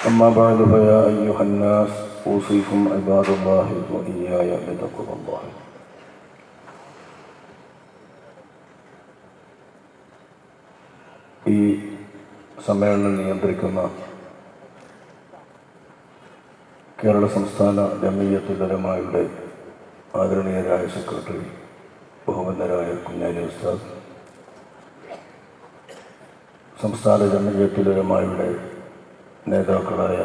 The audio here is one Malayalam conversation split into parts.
أما بعد فيا أيها الناس أوصيكم عباد الله وإياي بتقوى الله. ഈ സമ്മേളനം നിയന്ത്രിക്കുന്ന കേരള സംസ്ഥാന ജംഇയ്യത്തുൽ ഉലമായുടെ ആദരണീയരായ സെക്രട്ടറി ബഹുമാന്യരായ കുഞ്ഞാലി ഉസ്താദ്, സംസ്ഥാന ജംഇയ്യത്തുൽ ഉലമായുടെ നേതാക്കളായ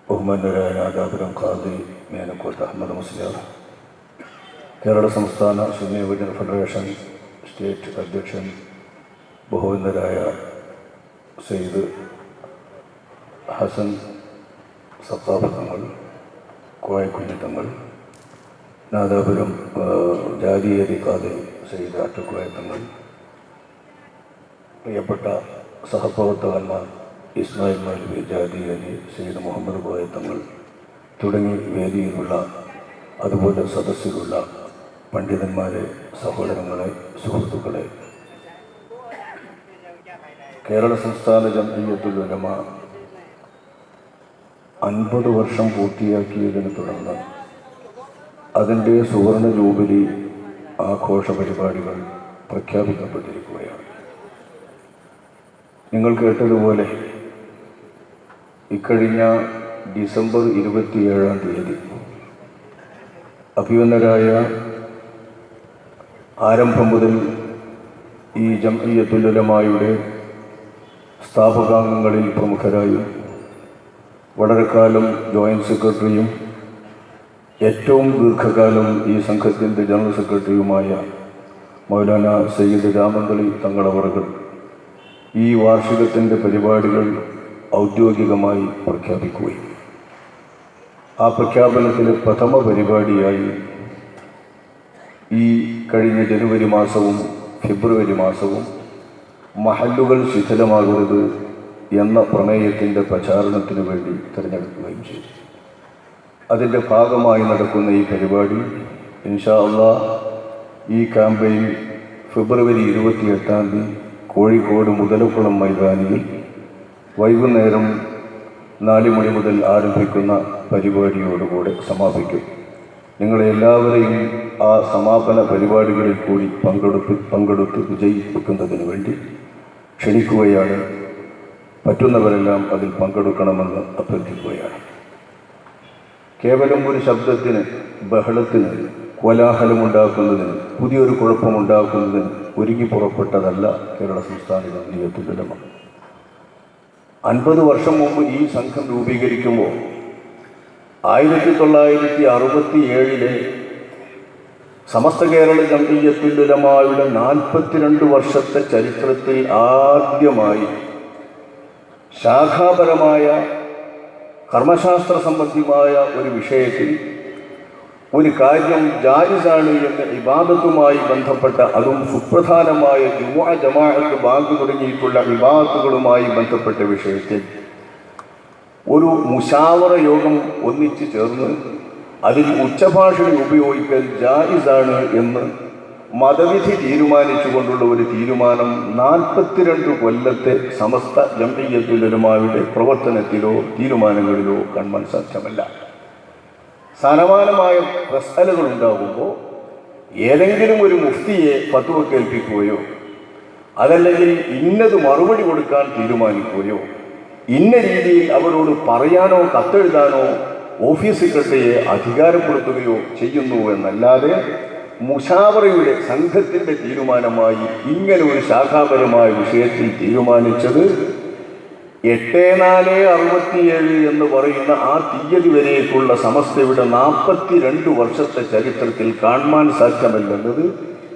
ബഹുമാന്യരായ നാദാപുരം ഖാദി മേനക്കോട്ട് അഹമ്മദ് മുസ്ലിയാർ, കേരള സംസ്ഥാന സുന്നി യുവജന ഫെഡറേഷൻ സ്റ്റേറ്റ് അധ്യക്ഷൻ ബഹുമാന്യരായ സയ്യിദ് ഹസൻ സഖാഫ് തങ്ങൾ, കോയക്കുഞ്ഞി തങ്ങൾ, നാദാപുരം ജാദിയരി ഖാദി സയ്യിദ് അറ്റക്കോയ തങ്ങൾ, പ്രിയപ്പെട്ട സഹപ്രവർത്തകന്മാർ ഇസ്മായിൽ മൗലവി ജാദിയരി, സയ്യിദ് മുഹമ്മദ് കോയ തങ്ങൾ തുടങ്ങി വേദിയിലുള്ള അതുപോലെ സദസ്സിലുള്ള പണ്ഡിതന്മാരെ, സഹോദരങ്ങളെ, സുഹൃത്തുക്കളെ, കേരള സംസ്ഥാന ജംഇയ്യത്തുൽ ഉലമ 50 വർഷം പൂർത്തിയാക്കിയതിനെ തുടർന്ന് അതിൻ്റെ സുവർണ ജൂബിലി ആഘോഷ പരിപാടികൾ പ്രഖ്യാപിക്കപ്പെട്ടിരിക്കുകയാണ്. നിങ്ങൾ കേട്ടതുപോലെ ഇക്കഴിഞ്ഞ ഡിസംബർ 27-ാം തീയതി അഭിമന്യരായ ആരംഭം മുതൽ ഈ ജംഇയ്യത്തുൽ ഉലമായുടെ സ്ഥാപകാംഗങ്ങളിൽ പ്രമുഖരായും വളരെ കാലം ജോയിൻറ്റ് സെക്രട്ടറിയും ഏറ്റവും ദീർഘകാലം ഈ സംഘത്തിൻ്റെ ജനറൽ സെക്രട്ടറിയുമായ മൗലാന സയ്യിദ് രാമന്തളി തങ്ങളവറുകൾ ഈ വാർഷികത്തിൻ്റെ പരിപാടികൾ ഔദ്യോഗികമായി പ്രഖ്യാപിക്കുകയും ആ പ്രഖ്യാപനത്തിലെ പ്രഥമ പരിപാടിയായി ഈ കഴിഞ്ഞ ജനുവരി മാസവും ഫെബ്രുവരി മാസവും മഹല്ലുകൾ ശിഥിലമാകരുത് എന്ന പ്രമേയത്തിൻ്റെ പ്രചാരണത്തിന് വേണ്ടി തിരഞ്ഞെടുക്കുകയും ചെയ്തു. അതിൻ്റെ ഭാഗമായി നടക്കുന്ന ഈ പരിപാടി ഇൻഷാ അല്ലാഹ് ഈ ക്യാമ്പയിൻ ഫെബ്രുവരി 28-ാം തീയതി കോഴിക്കോട് മുതലക്കുളം മൈതാനിയിൽ വൈകുന്നേരം 4 മണി മുതൽ ആരംഭിക്കുന്ന പരിപാടിയോടുകൂടെ സമാപിക്കും. നിങ്ങളെല്ലാവരെയും ആ സമാപന പരിപാടികളിൽ കൂടി പങ്കെടുത്ത് വിജയിപ്പിക്കുന്നതിന് വേണ്ടി ക്ഷണിക്കുകയാണ്. പറ്റുന്നവരെല്ലാം അതിൽ പങ്കെടുക്കണമെന്ന് അഭ്യർത്ഥിക്കുകയാണ്. കേവലം ഒരു ശബ്ദത്തിന്, ബഹളത്തിന്, കോലാഹലമുണ്ടാക്കുന്നതിന്, പുതിയൊരു കുഴപ്പമുണ്ടാക്കുന്നതിന് ഒരുങ്ങി പുറപ്പെട്ടതല്ല കേരള സംസ്ഥാന ജംഇയ്യത്തുൽ ഉലമ. 50 വർഷം മുമ്പ് ഈ സംഘം രൂപീകരിക്കുമ്പോൾ 1967-ലെ സമസ്ത കേരള ജംഇയ്യത്തുൽ ഉലമായുടെ 42 വർഷത്തെ ചരിത്രത്തിൽ ആദ്യമായി ശാഖാപരമായ കർമ്മശാസ്ത്ര സംബന്ധിമായ ഒരു വിഷയത്തിൽ ഒരു കാര്യം ജായിസാണ് എന്ന ഇബാദത്തുമായി ബന്ധപ്പെട്ട, അതും സുപ്രധാനമായ ജുമുഅ ജമാഅത്ത് ബാങ്ക് തുടങ്ങിയിട്ടുള്ള ഇബാദത്തുകളുമായി ബന്ധപ്പെട്ട വിഷയത്തിൽ ഒരു മുശാവറ യോഗം ഒന്നിച്ചു ചേർന്ന് അതിൽ ഉച്ചഭാഷണി ഉപയോഗിക്കൽ ജായിസാണ് എന്ന് മതവിധി തീരുമാനിച്ചുകൊണ്ടുള്ള ഒരു തീരുമാനം 42 കൊല്ലത്തെ സമസ്ത ജംഇയ്യത്തുൽ ഉലമായുടെ പ്രവർത്തനത്തിലോ തീരുമാനങ്ങളിലോ കാണാൻ സാധ്യമല്ല. സമാനമായ പ്രശ്നങ്ങൾ ഉണ്ടാകുമ്പോൾ ഏതെങ്കിലും ഒരു മുഫ്തിയെ ഫത്വ കേൾപ്പിക്കുകയോ അതല്ലെങ്കിൽ ഇന്നത് മറുപടി കൊടുക്കാൻ തീരുമാനിക്കുകയോ ഇന്ന രീതിയിൽ അവരോട് പറയാനോ കത്തെഴുതാനോ ഓഫീസ് സെക്രട്ടറിയെ അധികാരപ്പെടുത്തുകയോ ചെയ്യുന്നു എന്നല്ലാതെ മുശാവറയുടെ സംഘത്തിൻ്റെ തീരുമാനമായി ഇങ്ങനെ ഒരു ശാഖാപരമായ വിഷയത്തിൽ തീരുമാനിച്ചത് 8/4/67 എന്ന് പറയുന്ന ആ തീയതി വരേക്കുള്ള സമസ്തയുടെ 42 വർഷത്തെ ചരിത്രത്തിൽ കാണാൻ സാധ്യമല്ലെന്നത്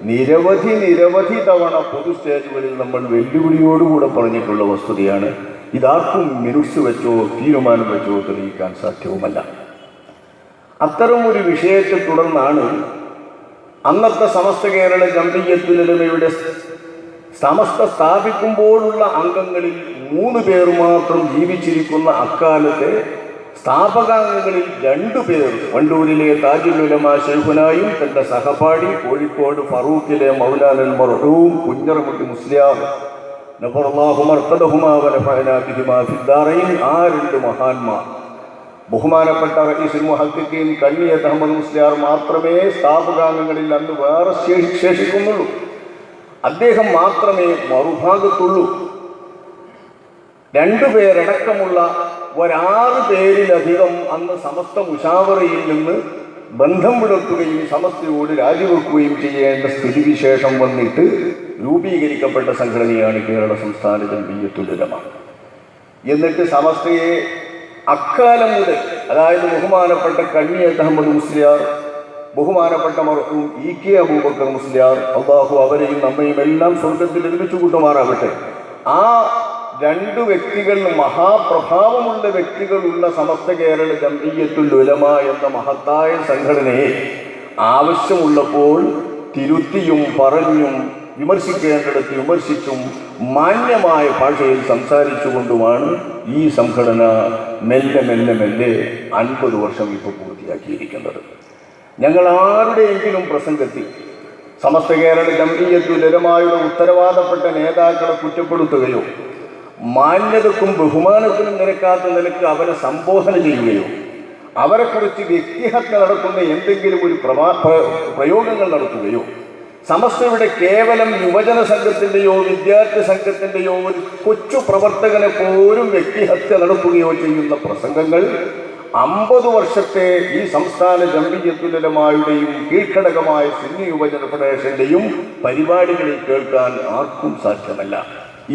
നിരവധി തവണ പൊതു സ്റ്റേജുകളിൽ നമ്മൾ വെല്ലുവിളിയോടുകൂടെ പറഞ്ഞിട്ടുള്ള വസ്തുതയാണ്. ഇതാർക്കും മിനുസ് വെച്ചോ തീരുമാനം വെച്ചോ തെളിയിക്കാൻ സാധ്യവുമല്ല. അത്തരം ഒരു വിഷയത്തെ തുടർന്നാണ് അന്നത്തെ സമസ്ത കേരള ജംഇയ്യത്തുൽ ഉലമയുടെ സമസ്ത സ്ഥാപിക്കുമ്പോഴുള്ള അംഗങ്ങളിൽ 3 പേർ മാത്രം ജീവിച്ചിരിക്കുന്ന അക്കാലത്തെ സ്ഥാപകാംഗങ്ങളിൽ 2 പേർ വണ്ടൂരിലെ താജുൽ ഉലമ ശൈഖുനായും തൻ്റെ സഹപാഠി കോഴിക്കോട് ഫറൂഖിലെ മൗലാനൽ മർഹൂം കുഞ്ഞറമുട്ടി മുസ്ലിയാർ നഫറല്ലാഹു മർഖദഹുമാ വനഫഅനാ ബിഹിമാ ഫിദ്ദാറൈൻ. ആ രണ്ട് മഹാന്മാർ, ബഹുമാനപ്പെട്ട റഈസുൽ മുഹഖഖീൻ കണ്ണിയത്ത് അഹമ്മദ് മുസ്ലിയാർ മാത്രമേ സ്ഥാപകാംഗങ്ങളിൽ അന്ന് വേറെ ശേഷിക്കുന്നുള്ളൂ. അദ്ദേഹം മാത്രമേ മറുഭാഗത്തുള്ളൂ. 2 പേരടക്കമുള്ള 6 പേരിലധികം അന്ന് സമസ്ത മുശാവറയിൽ നിന്ന് ബന്ധം പുലർത്തുകയും സമസ്തയോട് രാജിവെക്കുകയും ചെയ്യേണ്ട സ്ഥിതിവിശേഷം വന്നിട്ട് രൂപീകരിക്കപ്പെട്ട സംഘടനയാണ് കേരള സംസ്ഥാന ജംഇയ്യത്തുൽ ഉലമ. എന്നിട്ട് സമസ്തയെ അക്കാലം മുതൽ, അതായത് ബഹുമാനപ്പെട്ട കണ്ണിയത്ത് അഹമ്മദ് മുസ്ലിയാർ, ബഹുമാനപ്പെട്ട മർഹൂം ഇ.കെ. അബൂബക്കർ മുസ്ലിയാർ, അള്ളാഹു അവരെയും നമ്മയും എല്ലാം സ്വർഗത്തിൽ ഒരുമിച്ച് കൂട്ടുമാറാവട്ടെ, ആ 2 വ്യക്തികൾ, മഹാപ്രഭാവമുള്ള വ്യക്തികളുള്ള സമസ്ത കേരള ജംഇയ്യത്തുൽ ഉലമ എന്ന മഹത്തായ സംഘടനയെ ആവശ്യമുള്ളപ്പോൾ തിരുത്തിയും പറഞ്ഞും വിമർശിക്കേണ്ടിടത്ത് വിമർശിച്ചും മാന്യമായ ഭാഷയിൽ സംസാരിച്ചുകൊണ്ടുമാണ് ഈ സംഘടന മെല്ലെ 50 വർഷം ഇപ്പോൾ പൂർത്തിയാക്കിയിരിക്കുന്നത്. ഞങ്ങൾ ആരുടെയെങ്കിലും പ്രസംഗത്തിൽ സമസ്ത കേരള ജംഇയ്യത്തുൽ ഉലമയുടെ ഉത്തരവാദപ്പെട്ട നേതാക്കളെ കുറ്റപ്പെടുത്തുകയോ മാന്യതക്കും ബഹുമാനത്തിനും നിരക്കാത്ത നിലക്ക് അവരെ സംബോധന ചെയ്യുകയോ അവരെക്കുറിച്ച് വ്യക്തിഹത്യ നടത്തുന്ന എന്തെങ്കിലും ഒരു പ്രയോഗങ്ങൾ നടത്തുകയോ സമസ്തയുടെ കേവലം യുവജന സംഘത്തിൻ്റെയോ വിദ്യാർത്ഥി സംഘത്തിൻ്റെയോ ഒരു കൊച്ചു പ്രവർത്തകനെ പോലും വ്യക്തിഹത്യ നടത്തുകയോ ചെയ്യുന്ന പ്രസംഗങ്ങൾ 50 വർഷത്തെ ഈ സംസ്ഥാന ജംഇയ്യത്തുൽ ഉലമയുടെയും കീഴ്ഘടകമായ സുന്നി യുവജന ഫെഡറേഷൻ്റെയും പരിപാടികളിൽ കേൾക്കാൻ ആർക്കും സാധ്യമല്ല.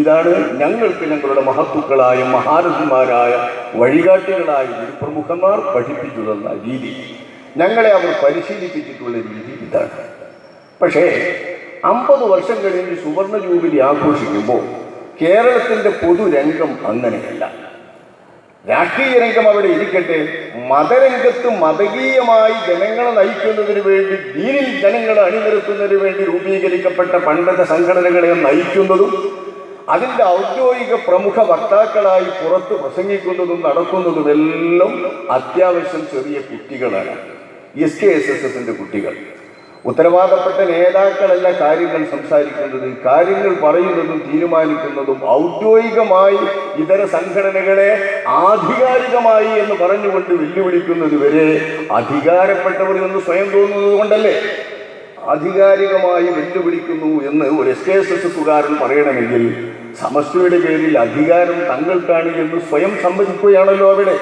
ഇതാണ് ഞങ്ങൾക്ക് ഞങ്ങളുടെ മഹത്തുക്കളായ മഹാരഥന്മാരായ വഴികാട്ടികളായ പ്രമുഖന്മാർ പഠിപ്പിച്ചു തന്ന രീതി, ഞങ്ങളെ അവർ പരിശീലിപ്പിച്ചിട്ടുള്ള രീതി ഇതാണ്. പക്ഷേ 50 വർഷം കഴിഞ്ഞ് സുവർണ ജൂബിലി ആഘോഷിക്കുമ്പോൾ കേരളത്തിൻ്റെ പൊതുരംഗം അങ്ങനെയല്ല. രാഷ്ട്രീയ രംഗം അവിടെ ഇരിക്കട്ടെ, മതരംഗത്ത് മതകീയമായി ജനങ്ങളെ നയിക്കുന്നതിന് വേണ്ടി, ദീനിൽ ജനങ്ങളെ അണിനിരത്തുന്നതിന് വേണ്ടി രൂപീകരിക്കപ്പെട്ട പണ്ടത്തെ സംഘടനകളെ നയിക്കുന്നതും അതിൻ്റെ ഔദ്യോഗിക പ്രമുഖ വക്താക്കളായി പുറത്ത് പ്രസംഗിക്കുന്നതും നടക്കുന്നതുമെല്ലാം അത്യാവശ്യം ചെറിയ കുട്ടികളാണ്. SKSSന്റെ കുട്ടികൾ. ഉത്തരവാദപ്പെട്ട നേതാക്കളല്ല കാര്യങ്ങൾ സംസാരിക്കുന്നത്, കാര്യങ്ങൾ പറയുന്നതും തീരുമാനിക്കുന്നതും ഔദ്യോഗികമായി ഇതര സംഘടനകളെ ആധികാരികമായി എന്ന് പറഞ്ഞുകൊണ്ട് വെല്ലുവിളിക്കുന്നത് വരെ അധികാരപ്പെട്ടവർ എന്ന് സ്വയം തോന്നുന്നത് കൊണ്ടല്ലേ. ആധികാരികമായി വെല്ലുവിളിക്കുന്നു എന്ന് ഒരു SKSSകാരൻ പറയണമെങ്കിൽ സമസ്തയുടെ പേരിൽ അധികാരം തങ്ങൾക്കാണ് എന്ന് സ്വയം സമ്മതിക്കുകയാണല്ലോ അവിടെ.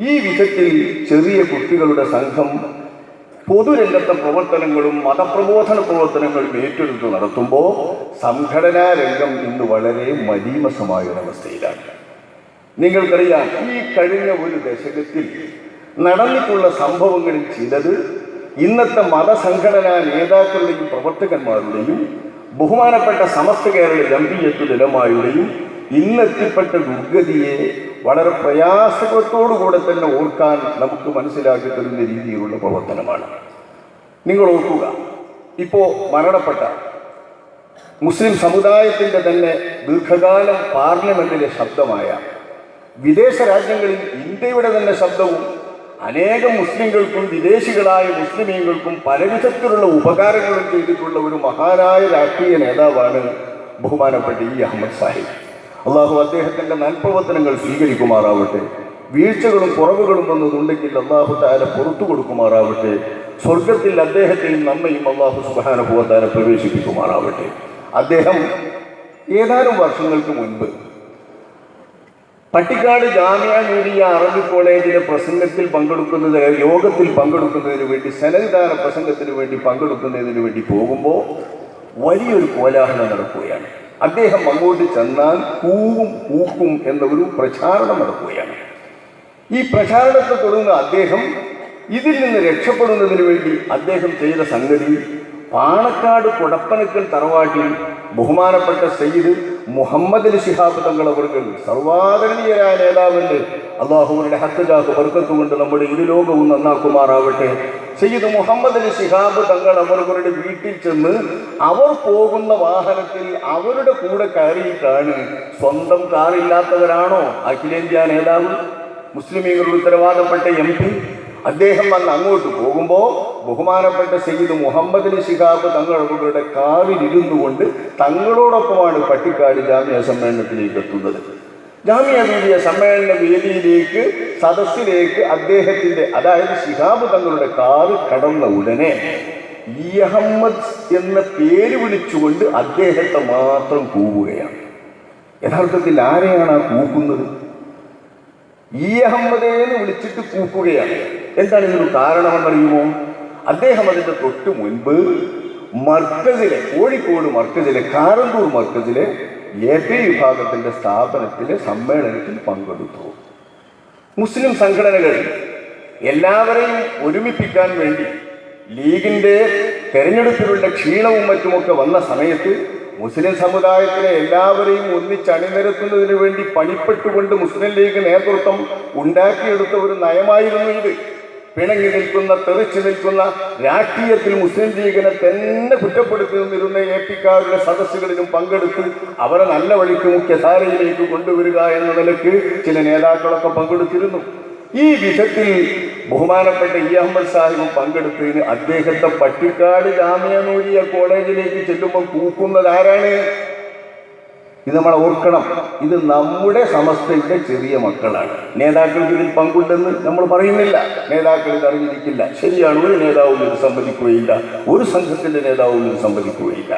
ഈ വിധത്തിൽ ചെറിയ കുട്ടികളുടെ സംഘം പൊതുരംഗത്തെ പ്രവർത്തനങ്ങളും മതപ്രബോധന പ്രവർത്തനങ്ങളും ഏറ്റെടുത്ത് നടത്തുമ്പോൾ സംഘടനാ രംഗം ഇന്ന് വളരെ മലീമസമായ ഒരവസ്ഥയിലാണ്. നിങ്ങൾക്കറിയാം, ഈ കഴിഞ്ഞ ഒരു ദശകത്തിൽ നടന്നിട്ടുള്ള സംഭവങ്ങളിൽ ചിലത് ഇന്നത്തെ മതസംഘടനാ നേതാക്കളുടെയും പ്രവർത്തകന്മാരുടെയും ബഹുമാനപ്പെട്ട സമസ്ത കേരള ജംഇയ്യത്തുൽ ഉലമയുടെയും ഇന്നെത്തിപ്പെട്ട ദുർഗതിയെ വളരെ പ്രയാസത്തോടുകൂടെ തന്നെ ഓർക്കാൻ നമുക്ക് മനസ്സിലാക്കി തരുന്ന രീതിയിലുള്ള പ്രവർത്തനമാണ്. നിങ്ങൾ ഓർക്കുക, ഇപ്പോൾ മരണപ്പെട്ട മുസ്ലിം സമുദായത്തിൻ്റെ തന്നെ ദീർഘകാലം പാർലമെന്റിലെ ശബ്ദമായ, വിദേശ രാജ്യങ്ങളിൽ ഇന്ത്യയുടെ തന്നെ ശബ്ദവും അനേകം മുസ്ലിങ്ങൾക്കും വിദേശികളായ മുസ്ലിമീങ്ങൾക്കും പലവിധത്തിലുള്ള ഉപകാരങ്ങളും ചെയ്തിട്ടുള്ള ഒരു മഹാനായ രാഷ്ട്രീയ നേതാവാണ് ബഹുമാനപ്പെട്ട ഇ. അഹമ്മദ് സാഹിബ്. അള്ളാഹു അദ്ദേഹത്തിൻ്റെ നൽപ്രവർത്തനങ്ങൾ സ്വീകരിക്കുമാറാവട്ടെ. വീഴ്ചകളും കുറവുകളും വന്നതുണ്ടെങ്കിൽ അള്ളാഹു തആല പുറത്തു കൊടുക്കുമാറാവട്ടെ. സ്വർഗത്തിൽ അദ്ദേഹത്തെയും നമ്മയും അള്ളാഹു സുബ്ഹാനഹു വ തആല പ്രവേശിപ്പിക്കുമാറാവട്ടെ. അദ്ദേഹം ഏതാനും വർഷങ്ങൾക്ക് മുൻപ് പട്ടിക്കാട് ജാമിഅ നൂരിയ അറബി കോളേജിലെ പ്രസംഗത്തിൽ യോഗത്തിൽ പങ്കെടുക്കുന്നതിന് വേണ്ടി, സനദ്ദാന പ്രസംഗത്തിന് വേണ്ടി പങ്കെടുക്കുന്നതിന് വേണ്ടി പോകുമ്പോൾ വലിയൊരു കോലാഹലം നടക്കുകയാണ്. അദ്ദേഹം അങ്ങോട്ട് ചെന്നാൽ കൂവും കൂക്കും എന്ന ഒരു പ്രചാരണം നടക്കുകയാണ്. ഈ പ്രചാരണത്തെ തുടർന്ന് അദ്ദേഹം ഇതിൽ നിന്ന് രക്ഷപ്പെടുന്നതിന് വേണ്ടി അദ്ദേഹം ചെയ്ത സംഗതി, പാണക്കാട് കൊടപ്പനക്കൽ തറവാട്ടിൽ ബഹുമാനപ്പെട്ട സയ്യിദ് മുഹമ്മദ് അലി ശിഹാബ് തങ്ങൾ അവർക്ക്, സർവാദരണീയരായ നേതാവിൻ്റെ അള്ളാഹുവിൻ്റെ ഹത്തജാഹ് ബർക്കത്ത് കൊണ്ട് നമ്മുടെ ഇരുലോകവും നന്നാക്കുമാറാവട്ടെ, സയ്യിദ് മുഹമ്മദ് അലി ശിഹാബ് തങ്ങൾ അവരുടെ വീട്ടിൽ ചെന്ന് അവർ പോകുന്ന വാഹനത്തിൽ അവരുടെ കൂടെ കയറിയിട്ടാണ്, സ്വന്തം കാറില്ലാത്തവരാണോ അഖിലേന്ത്യാ നേതാവ്, മുസ്ലിമീങ്ങളുടെ ഉത്തരവാദപ്പെട്ട MP, അദ്ദേഹം വന്ന് അങ്ങോട്ട് പോകുമ്പോൾ ബഹുമാനപ്പെട്ട സയ്യിദ് മുഹമ്മദ് അലി ശിഹാബ് തങ്ങളുടെ കാറിലിരുന്നു കൊണ്ട് തങ്ങളോടൊപ്പമാണ് പട്ടിക്കാട് ജാമിയ സമ്മേളനത്തിലേക്ക് എത്തുന്നത്. ജാമിയ മിലിയ സമ്മേളന വേദിയിലേക്ക്, സദസ്സിലേക്ക് അദ്ദേഹത്തിന്റെ, അതായത് ശിഹാബ് തങ്ങളുടെ കാറ് കടന്ന ഉടനെ ഈ അഹമ്മദ് എന്ന പേര് വിളിച്ചുകൊണ്ട് അദ്ദേഹത്തെ മാത്രം കൂവുകയാണ്. യഥാർത്ഥത്തിൽ ആരെയാണ് ആ കൂക്കുന്നത്? ഈ അഹമ്മദേ എന്ന് വിളിച്ചിട്ട് കൂക്കുകയാണ്. എന്താണ് ഇതിന് കാരണമെന്നറിയുമോ? അദ്ദേഹം അതിന്റെ തൊട്ട് മുൻപ് മർക്കസിലെ, കോഴിക്കോട് മർക്കസിലെ, കാരന്തൂർ മർക്കസിലെ AP വിഭാഗത്തിന്റെ സ്ഥാപനത്തിലെ സമ്മേളനത്തിൽ പങ്കെടുത്തു. മുസ്ലിം സംഘടനകൾ എല്ലാവരെയും ഒരുമിപ്പിക്കാൻ വേണ്ടി ലീഗിന്റെ തെരഞ്ഞെടുപ്പിലുള്ള ക്ഷീണവും മറ്റുമൊക്കെ വന്ന സമയത്ത് മുസ്ലിം സമുദായത്തിലെ എല്ലാവരെയും ഒന്നിച്ചണിനിരത്തുന്നതിന് വേണ്ടി പണിപ്പെട്ടുകൊണ്ട് മുസ്ലിം ലീഗ് നേതൃത്വം ഉണ്ടാക്കിയെടുത്ത ഒരു നയമായിരുന്നു ഇത്. പിണങ്ങി നിൽക്കുന്ന, തെറിച്ചു നിൽക്കുന്ന, രാഷ്ട്രീയത്തിൽ മുസ്ലിം ലീഗിനെ തന്നെ കുറ്റപ്പെടുത്തി നിന്നിരുന്ന AP-ക്കാരുടെ സദസ്സുകളിലും പങ്കെടുത്ത് അവരെ നല്ല വഴിക്ക് മുഖ്യധാരയിലേക്ക് കൊണ്ടുവരിക എന്ന നിലയ്ക്ക് ചില നേതാക്കളൊക്കെ പങ്കെടുത്തിരുന്നു. ഈ വിധത്തിൽ ബഹുമാനപ്പെട്ട ഇ അഹമ്മദ് സാഹിബ് പങ്കെടുത്തതിന് അദ്ദേഹത്തെ പട്ടിക്കാട് ജാമിയ നൂരിയ കോളേജിലേക്ക് ചെല്ലുമ്പോൾ കൂക്കുന്നത് ആരാണ്? ഇത് നമ്മൾ ഓർക്കണം. ഇത് നമ്മുടെ സമസ്തയുടെ ചെറിയ മക്കളാണ്. നേതാക്കൾക്ക് ഇതിൽ പങ്കുണ്ടെന്ന് നമ്മൾ പറയുന്നില്ല. നേതാക്കൾ ഇത് അറിഞ്ഞിരിക്കില്ല. ശരിയാണ്, ഒരു നേതാവും ഇത് സമ്മതിക്കുകയില്ല, ഒരു സംഘത്തിന്റെ നേതാവും ഇത് സമ്മതിക്കുകയില്ല.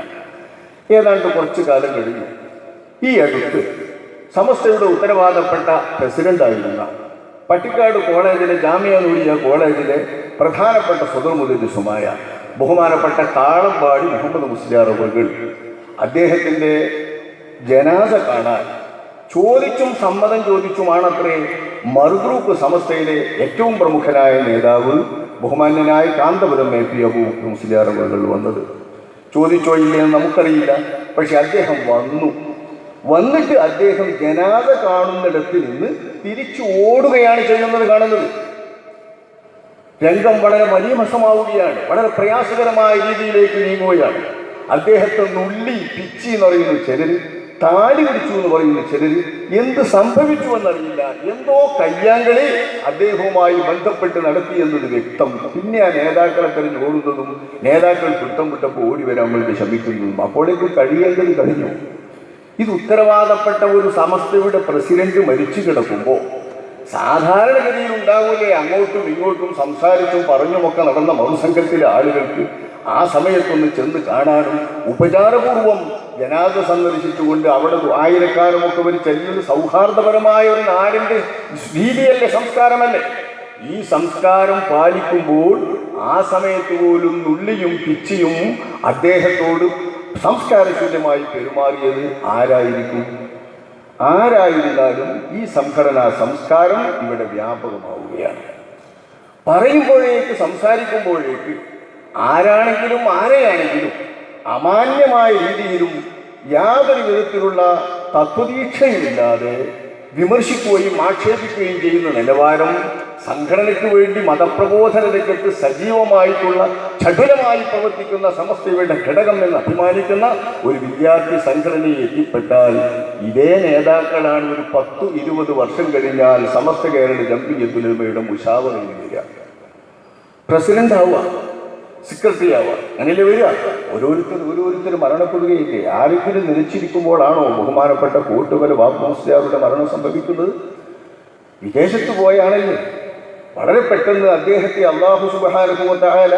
ഏതാണ്ട് കുറച്ചു കാലം കഴിഞ്ഞു ഈ അടുത്ത് സമസ്തയുടെ ഉത്തരവാദപ്പെട്ട പ്രസിഡന്റായിരുന്ന പട്ടിക്കാട് കോളേജിലെ, ജാമിയ നൂരിയ കോളേജിലെ പ്രധാനപ്പെട്ട സ്വതർമുദരിസുമായ ബഹുമാനപ്പെട്ട കാളമ്പാടി മുഹമ്മദ് മുസ്ലിയാർ അവர்கள் അദ്ദേഹത്തിൻ്റെ ജനാസ കാണാൻ ചോദിച്ചും സമ്മതം ചോദിച്ചുമാണത്രേ മറുഗ്രൂപ്പ് സമസ്തയിലെ ഏറ്റവും പ്രമുഖനായ നേതാവ് ബഹുമാന്യനായ കാന്തപുരം AP അബൂ മുസ്ലിയാർ അവர்கள் വന്നത്. ചോദിച്ചോ ഇല്ലെന്ന് നമുക്കറിയില്ല. പക്ഷെ അദ്ദേഹം വന്നിട്ട് അദ്ദേഹം ജനാസ കാണുന്നിടത്ത് നിന്ന് തിരിച്ചു ഓടുകയാണ് ചെയ്യുന്നത് കാണുന്നത്. രംഗം വളരെ മലീമസമാവുകയാണ്, വളരെ പ്രയാസകരമായ രീതിയിലേക്ക് നീങ്ങുകയാണ്. അദ്ദേഹത്തെ നുള്ളി, പിച്ചി എന്ന് പറയുന്ന ചിലര്, താടി പിടിച്ചു എന്ന് പറയുന്ന ചിലര്, എന്ത് സംഭവിച്ചു എന്നറിയില്ല, എന്തോ കയ്യാങ്കളി അദ്ദേഹവുമായി ബന്ധപ്പെട്ട് നടത്തിയെന്നത് വ്യക്തം. പിന്നെ ആ നേതാക്കളെ തെരഞ്ഞ് ഓടുന്നതും നേതാക്കൾ കുറ്റം വിട്ടപ്പോൾ ഓടി വരാൻ വേണ്ടി ശ്രമിക്കുന്നതും അപ്പോഴേക്ക് കഴിയേണ്ടത് കഴിഞ്ഞു. ഇത് ഉത്തരവാദപ്പെട്ട ഒരു സമസ്തയുടെ പ്രസിഡന്റ് മരിച്ചു കിടക്കുമ്പോൾ സാധാരണഗതിയിൽ ഉണ്ടാകൂലേ അങ്ങോട്ടും ഇങ്ങോട്ടും സംസാരിച്ചും പറഞ്ഞുമൊക്കെ നടന്ന മറുസംഘത്തിലെ ആളുകൾക്ക് ആ സമയത്തൊന്ന് ചെന്ന് കാണാനും ഉപചാരപൂർവം ജനാസ സന്ദർശിച്ചുകൊണ്ട് അവിടെ ആയിരക്കാരുമൊക്കെ ഒരു ചെല്ലുന്നത് സൗഹാർദ്ദപരമായ ഒരു നാടിൻ്റെ രീതിയല്ലേ, സംസ്കാരമല്ലേ? ഈ സംസ്കാരം പാലിക്കുമ്പോൾ ആ സമയത്ത് പോലും നുള്ളിയും പിച്ചിയും അദ്ദേഹത്തോട് സംസ്കാരശൂന്യമായി പെരുമാറിയത് ആരായിരിക്കും? ആരായിരുന്നാലും ഈ സംഘടനാ സംസ്കാരം ഇവിടെ വ്യാപകമാവുകയാണ്. പറയുമ്പോഴേക്ക്, സംസാരിക്കുമ്പോഴേക്ക് ആരാണെങ്കിലും ആരെയാണെങ്കിലും അമാന്യമായ രീതിയിലും യാതൊരു വിധത്തിലുള്ള തത്വദീക്ഷയുമില്ലാതെ വിമർശിക്കുകയും ആക്ഷേപിക്കുകയും ചെയ്യുന്ന നിലവാരം സംഘടനയ്ക്ക് വേണ്ടി മതപ്രബോധന രംഗത്ത് സജീവമായിട്ടുള്ള, ചടുലമായി പ്രവർത്തിക്കുന്ന സമസ്തയുടെ ഘടകം എന്ന് അഭിമാനിക്കുന്ന ഒരു വിദ്യാർത്ഥി സംഘടനയെ എത്തിപ്പെട്ടാൽ ഇതേ നേതാക്കളാണ് ഒരു 10-20 വർഷം കഴിഞ്ഞാൽ സമസ്ത കേരള ജംഇയ്യത്തുൽ ഉലമയുടെ മുശാവറയിൽ വരിക, പ്രസിഡന്റ് ആവുക, സെക്രട്ടറി ആവുക. അങ്ങനെയല്ലേ വരിക? ഓരോരുത്തർ മരണപ്പെടുകയില്ലേ? ആരെങ്കിലും നിലച്ചിരിക്കുമ്പോഴാണോ ബഹുമാനപ്പെട്ട കോട്ടുകൽ ബാപ്പു മുസ്ലിയാരുടെ മരണം സംഭവിക്കുന്നത്? വിദേശത്ത് പോയാണല്ലേ? വളരെ പെട്ടെന്ന് അദ്ദേഹത്തെ അല്ലാഹു സുബ്ഹാനഹു വ തആല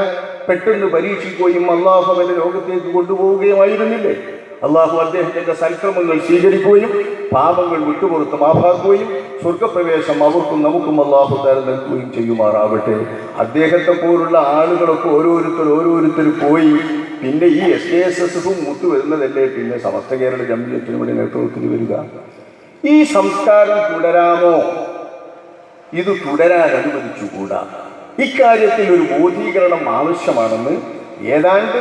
പെട്ടെന്ന് പരീക്ഷിക്കുകയും അല്ലാഹു അവന്റെ ലോകത്തേക്ക് കൊണ്ടുപോവുകയുമായിരുന്നില്ലേ? അല്ലാഹു അദ്ദേഹത്തിന്റെ സൽക്രമങ്ങൾ സ്വീകരിക്കുകയും പാപങ്ങൾ വിട്ടുപുറത്ത് മാഫാക്കുകയും സ്വർഗപ്രവേശം അവർക്കും നമുക്കും അല്ലാഹു തആല നൽകുകയും ചെയ്യുമാറാവട്ടെ. അദ്ദേഹത്തെ പോലുള്ള ആളുകളൊക്കെ ഓരോരുത്തർ പോയി പിന്നെ ഈ SKSS മൂത്തു വരുന്നതല്ലേ പിന്നെ സമസ്ത കേരള ജംഇയ്യത്തുൽ നേതൃത്വത്തിൽ വരിക? ഈ സംസ്കാരം തുടരാമോ? ഇത് തുടരാൻ അനുവദിച്ചുകൂടാ. ഇക്കാര്യത്തിൽ ഒരു ബോധീകരണം ആവശ്യമാണെന്ന് ഏതാണ്ട്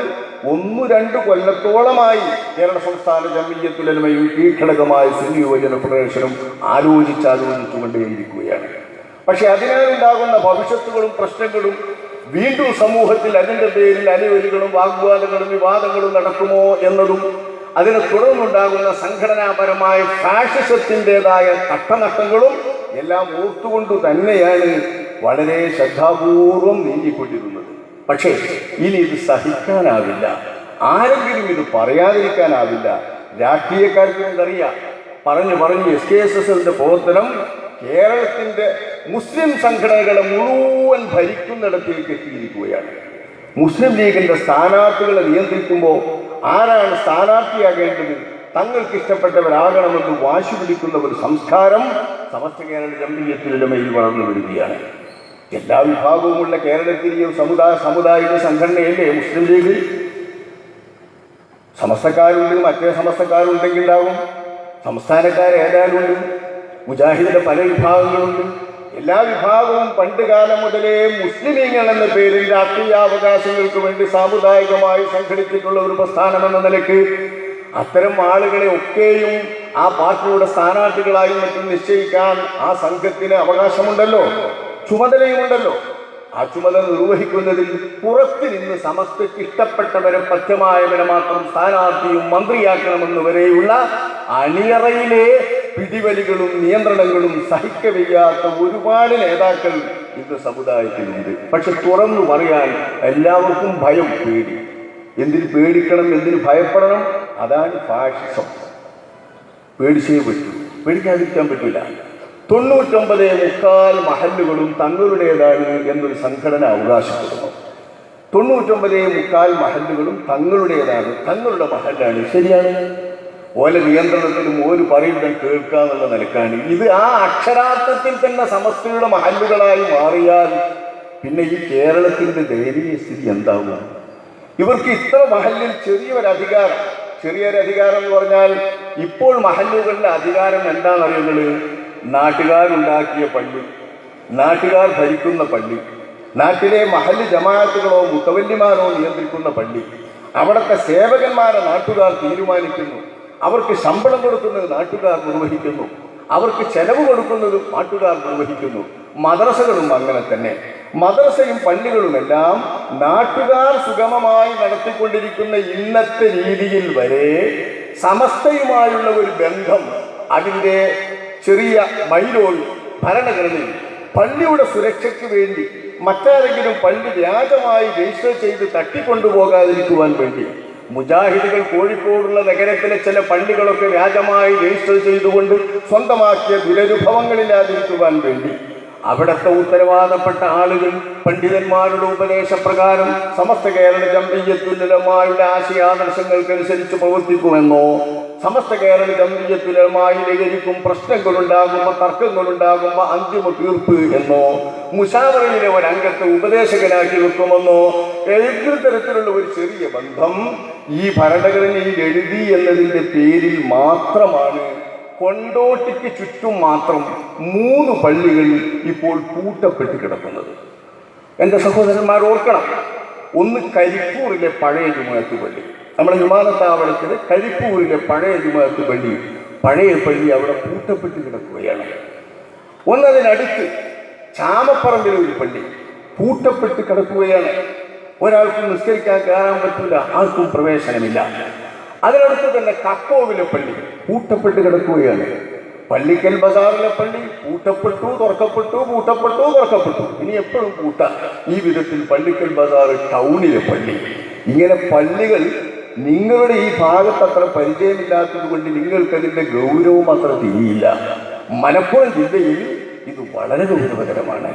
1-2 കൊല്ലത്തോളമായി കേരള സംസ്ഥാന ജംഇയ്യത്തുൽ ഉലമയും കീഴ്ഘടകമായ സുന്നി യുവജന ഫെഡറേഷനും ആലോചിച്ചുകൊണ്ടേയിരിക്കുകയാണ്. പക്ഷെ അതിനാലുണ്ടാകുന്ന ഭവിഷ്യത്തുകളും പ്രശ്നങ്ങളും വീണ്ടും സമൂഹത്തിൽ അതിൻ്റെ പേരിൽ അലയൊലികളും വാഗ്വാദങ്ങളും വിവാദങ്ങളും നടക്കുമോ എന്നതും അതിനെ തുടർന്നുണ്ടാകുന്ന സംഘടനാപരമായ ഫാഷിസത്തിൻ്റെതായ കട്ടനഷ്ടങ്ങളും എല്ലാം ഓർത്തുകൊണ്ട് തന്നെയാണ് വളരെ ശ്രദ്ധാപൂർവം നീങ്ങിക്കൊണ്ടിരുന്നത്. പക്ഷേ ഇനി ഇത് സഹിക്കാനാവില്ല, ആരെങ്കിലും ഇത് പറയാതിരിക്കാനാവില്ല. രാഷ്ട്രീയക്കാർക്ക് ഇതറിയാം. പറഞ്ഞു SKSSന്റെ പ്രവർത്തനം കേരളത്തിൻ്റെ മുസ്ലിം സംഘടനകളെ മുഴുവൻ ഭരിക്കുന്നിടത്തേക്ക് എത്തിയിരിക്കുകയാണ്. മുസ്ലിം ലീഗിൻ്റെ സ്ഥാനാർത്ഥികളെ നിയന്ത്രിക്കുമ്പോൾ ആരാണ് സ്ഥാനാർത്ഥിയാകേണ്ടത്, തങ്ങൾക്ക് ഇഷ്ടപ്പെട്ടവരാകണമെന്ന് വാശി പിടിക്കുന്ന ഒരു സംസ്കാരം സമസ്ത കേരള ജംഇയ്യത്തുൽ ഉലമയിൽ വളർന്നു വരികയാണ്. എല്ലാ വിഭാഗവുമുള്ള കേരളത്തിലെയും സമുദായിക സംഘടനയല്ലേ മുസ്ലിം ലീഗ്. സമസ്തക്കാരുണ്ട്, മറ്റേ സമസ്തക്കാരുണ്ടെങ്കിൽ ഉണ്ടാവും, സംസ്ഥാനക്കാരേതായാലും ഉണ്ട്, മുജാഹിദിന്റെ പല വിഭാഗങ്ങളുണ്ട്. എല്ലാ വിഭാഗവും പണ്ട് കാലം മുതലേ മുസ്ലിമീങ്ങൾ എന്ന പേരിൽ രാഷ്ട്രീയാവകാശങ്ങൾക്ക് വേണ്ടി സാമുദായികമായി സംഘടിച്ചിട്ടുള്ള ഒരു പ്രസ്ഥാനമെന്ന നിലയ്ക്ക് അത്തരം ആളുകളെ ഒക്കെയും ആ പാർട്ടിയുടെ സ്ഥാനാർത്ഥികളായി മറ്റും നിശ്ചയിക്കാൻ ആ സംഘത്തിന് അവകാശമുണ്ടല്ലോ, ചുമതലയുമുണ്ടല്ലോ. ആ ചുമതല നിർവഹിക്കുന്നതിൽ പുറത്തു നിന്ന് സമസ്തയ്ക്ക് ഇഷ്ടപ്പെട്ടവരെ പഥ്യമായവരെ മാത്രം സ്ഥാനാർത്ഥിയും മന്ത്രിയാക്കണമെന്ന് വരെയുള്ള അണിയറയിലെ പിടിവലികളും നിയന്ത്രണങ്ങളും സഹിക്കവയ്യാത്ത ഒരുപാട് നേതാക്കൾ ഇന്ന് സമുദായത്തിലുണ്ട്. പക്ഷെ തുറന്നു പറയാൻ എല്ലാവർക്കും ഭയം, പേടി. എന്തിന് പേടിക്കണം, എന്തിന് ഭയപ്പെടണം? അതാണ് ഫാഷിസം. പേടിച്ചേ പറ്റൂ, പേടിക്കാതിരിക്കാൻ പറ്റില്ല. 99.25 മഹല്ലുകളും തങ്ങളുടേതാണ് എന്നൊരു സംഘടന അവകാശപ്പെടുന്നു. 99.25 മഹല്ലുകളും തങ്ങളുടേതാണ്, തങ്ങളുടെ മഹല്ലാണ്. ശരിയാണ്. ഓല നിയന്ത്രണത്തിലും ഒരു പറയുന്നത് കേൾക്കാന്നുള്ള നിലക്കാണ് ഇത്. ആ അക്ഷരാർത്ഥത്തിൽ തന്നെ സമസ്തയുടെ മഹല്ലുകളായി മാറിയാൽ പിന്നെ ഈ കേരളത്തിൻ്റെ ദയനീയ സ്ഥിതി എന്താകും? ഇവർക്ക് ഇത്ര മഹല്ലിൽ ചെറിയൊരധികാരം എന്ന് പറഞ്ഞാൽ ഇപ്പോൾ മഹല്ലുകളിലെ അധികാരം എന്താണെന്നറിയുന്നത്? നാട്ടുകാരുണ്ടാക്കിയ പള്ളി, നാട്ടുകാർ ഭരിക്കുന്ന പള്ളി, നാട്ടിലെ മഹല്ല് ജമാഅത്തുകളോ മുത്തവല്ലിമാരോ നിയന്ത്രിക്കുന്ന പള്ളി, അവിടുത്തെ സേവകന്മാരെ നാട്ടുകാർ തീരുമാനിക്കുന്നു, അവർക്ക് ശമ്പളം കൊടുക്കുന്നത് നാട്ടുകാർ നിർവഹിക്കുന്നു, അവർക്ക് ചെലവ് കൊടുക്കുന്നതും നാട്ടുകാർ നിർവഹിക്കുന്നു. മദ്രസകളും അങ്ങനെ തന്നെ. മദ്രസയും പള്ളികളുമെല്ലാം നാട്ടുകാർ സുഗമമായി നടത്തിക്കൊണ്ടിരിക്കുന്ന ഇന്നത്തെ രീതിയിൽ വരെ സമസ്തയുമായുള്ള ഒരു ബന്ധം, അതിൻ്റെ ചെറിയ മൈലോയിൽ ഭരണഘടനയിൽ പള്ളിയുടെ സുരക്ഷയ്ക്ക് വേണ്ടി മറ്റാരെങ്കിലും പള്ളി വ്യാജമായി രജിസ്റ്റർ ചെയ്ത് തട്ടിക്കൊണ്ടുപോകാതിരിക്കുവാൻ വേണ്ടി മുജാഹിദുകൾ കോഴിക്കോടുള്ള നഗരത്തിലെ ചില പള്ളികളൊക്കെ വ്യാജമായി രജിസ്റ്റർ ചെയ്തുകൊണ്ട് സ്വന്തമാക്കിയ ദുരനുഭവങ്ങളില്ലാതിരിക്കുവാൻ വേണ്ടി അവിടുത്തെ ഉത്തരവാദപ്പെട്ട ആളുകൾ പണ്ഡിതന്മാരുടെ ഉപദേശപ്രകാരം സമസ്ത കേരള ജംഇയ്യത്തുൽ ഉലമായുടെ ആശയാദർശങ്ങൾക്കനുസരിച്ച് പ്രവർത്തിക്കുമെന്നോ, സമസ്ത കേരള ജംഇയ്യത്തുൽ ഉലമായിലേക്കും പ്രശ്നങ്ങളുണ്ടാകുമ്പോൾ തർക്കങ്ങളുണ്ടാകുമ്പോൾ അന്തിമ തീർപ്പ് എന്നോ, മുശാവറയിലെ ഒരംഗത്തെ ഉപദേശകനാക്കി വെക്കുമെന്നോ ഏതൊരു തരത്തിലുള്ള ഒരു ചെറിയ ബന്ധം ഈ ഭരണഘടനയിൽ എഴുതി എന്നതിൻ്റെ പേരിൽ മാത്രമാണ് കൊണ്ടോട്ടിക്ക് ചുറ്റും മാത്രം 3 പള്ളികൾ ഇപ്പോൾ പൂട്ടപ്പെട്ട് കിടക്കുന്നത്. എൻ്റെ സഹോദരന്മാർ ഓർക്കണം, ഒന്ന് കരിപ്പൂരിലെ പഴയ ജുമുഅത്ത് പള്ളി, നമ്മുടെ വിമാനത്താവളത്തിലെ കരിപ്പൂരിലെ പഴയ ജുമുഅത്ത് പള്ളി, പഴയ പള്ളി അവിടെ പൂട്ടപ്പെട്ട് കിടക്കുകയാണ്. ഒന്നതിനടുത്ത് ചാമപ്പറമ്പിലെ ഒരു പള്ളി പൂട്ടപ്പെട്ട് കിടക്കുകയാണ്. ഒരാൾക്കും നിസ്കരിക്കാൻ കയറാൻ പറ്റില്ല, ആർക്കും പ്രവേശനമില്ല. അതിനടുത്ത് തന്നെ കക്കോവിലെ പള്ളി പൂട്ടപ്പെട്ട് കിടക്കുകയാണ്. പള്ളിക്കൽ ബസാറിലെ പള്ളി പൂട്ടപ്പെട്ടു, തുറക്കപ്പെട്ടു, പൂട്ടപ്പെട്ടു, തുറക്കപ്പെട്ടു, ഇനി എപ്പോഴും പൂട്ടാം. ഈ വിധത്തിൽ പള്ളിക്കൽ ബസാർ ടൗണിലെ പള്ളി, ഇങ്ങനെ പള്ളികൾ നിങ്ങളുടെ ഈ ഭാഗത്ത് അത്ര പരിചയമില്ലാത്തത് കൊണ്ട് നിങ്ങൾക്കതിൻ്റെ ഗൗരവം അത്ര തിരിയില്ല. മലപ്പുറം ജില്ലയിൽ ഇത് വളരെ ഗൗരവകരമാണ്.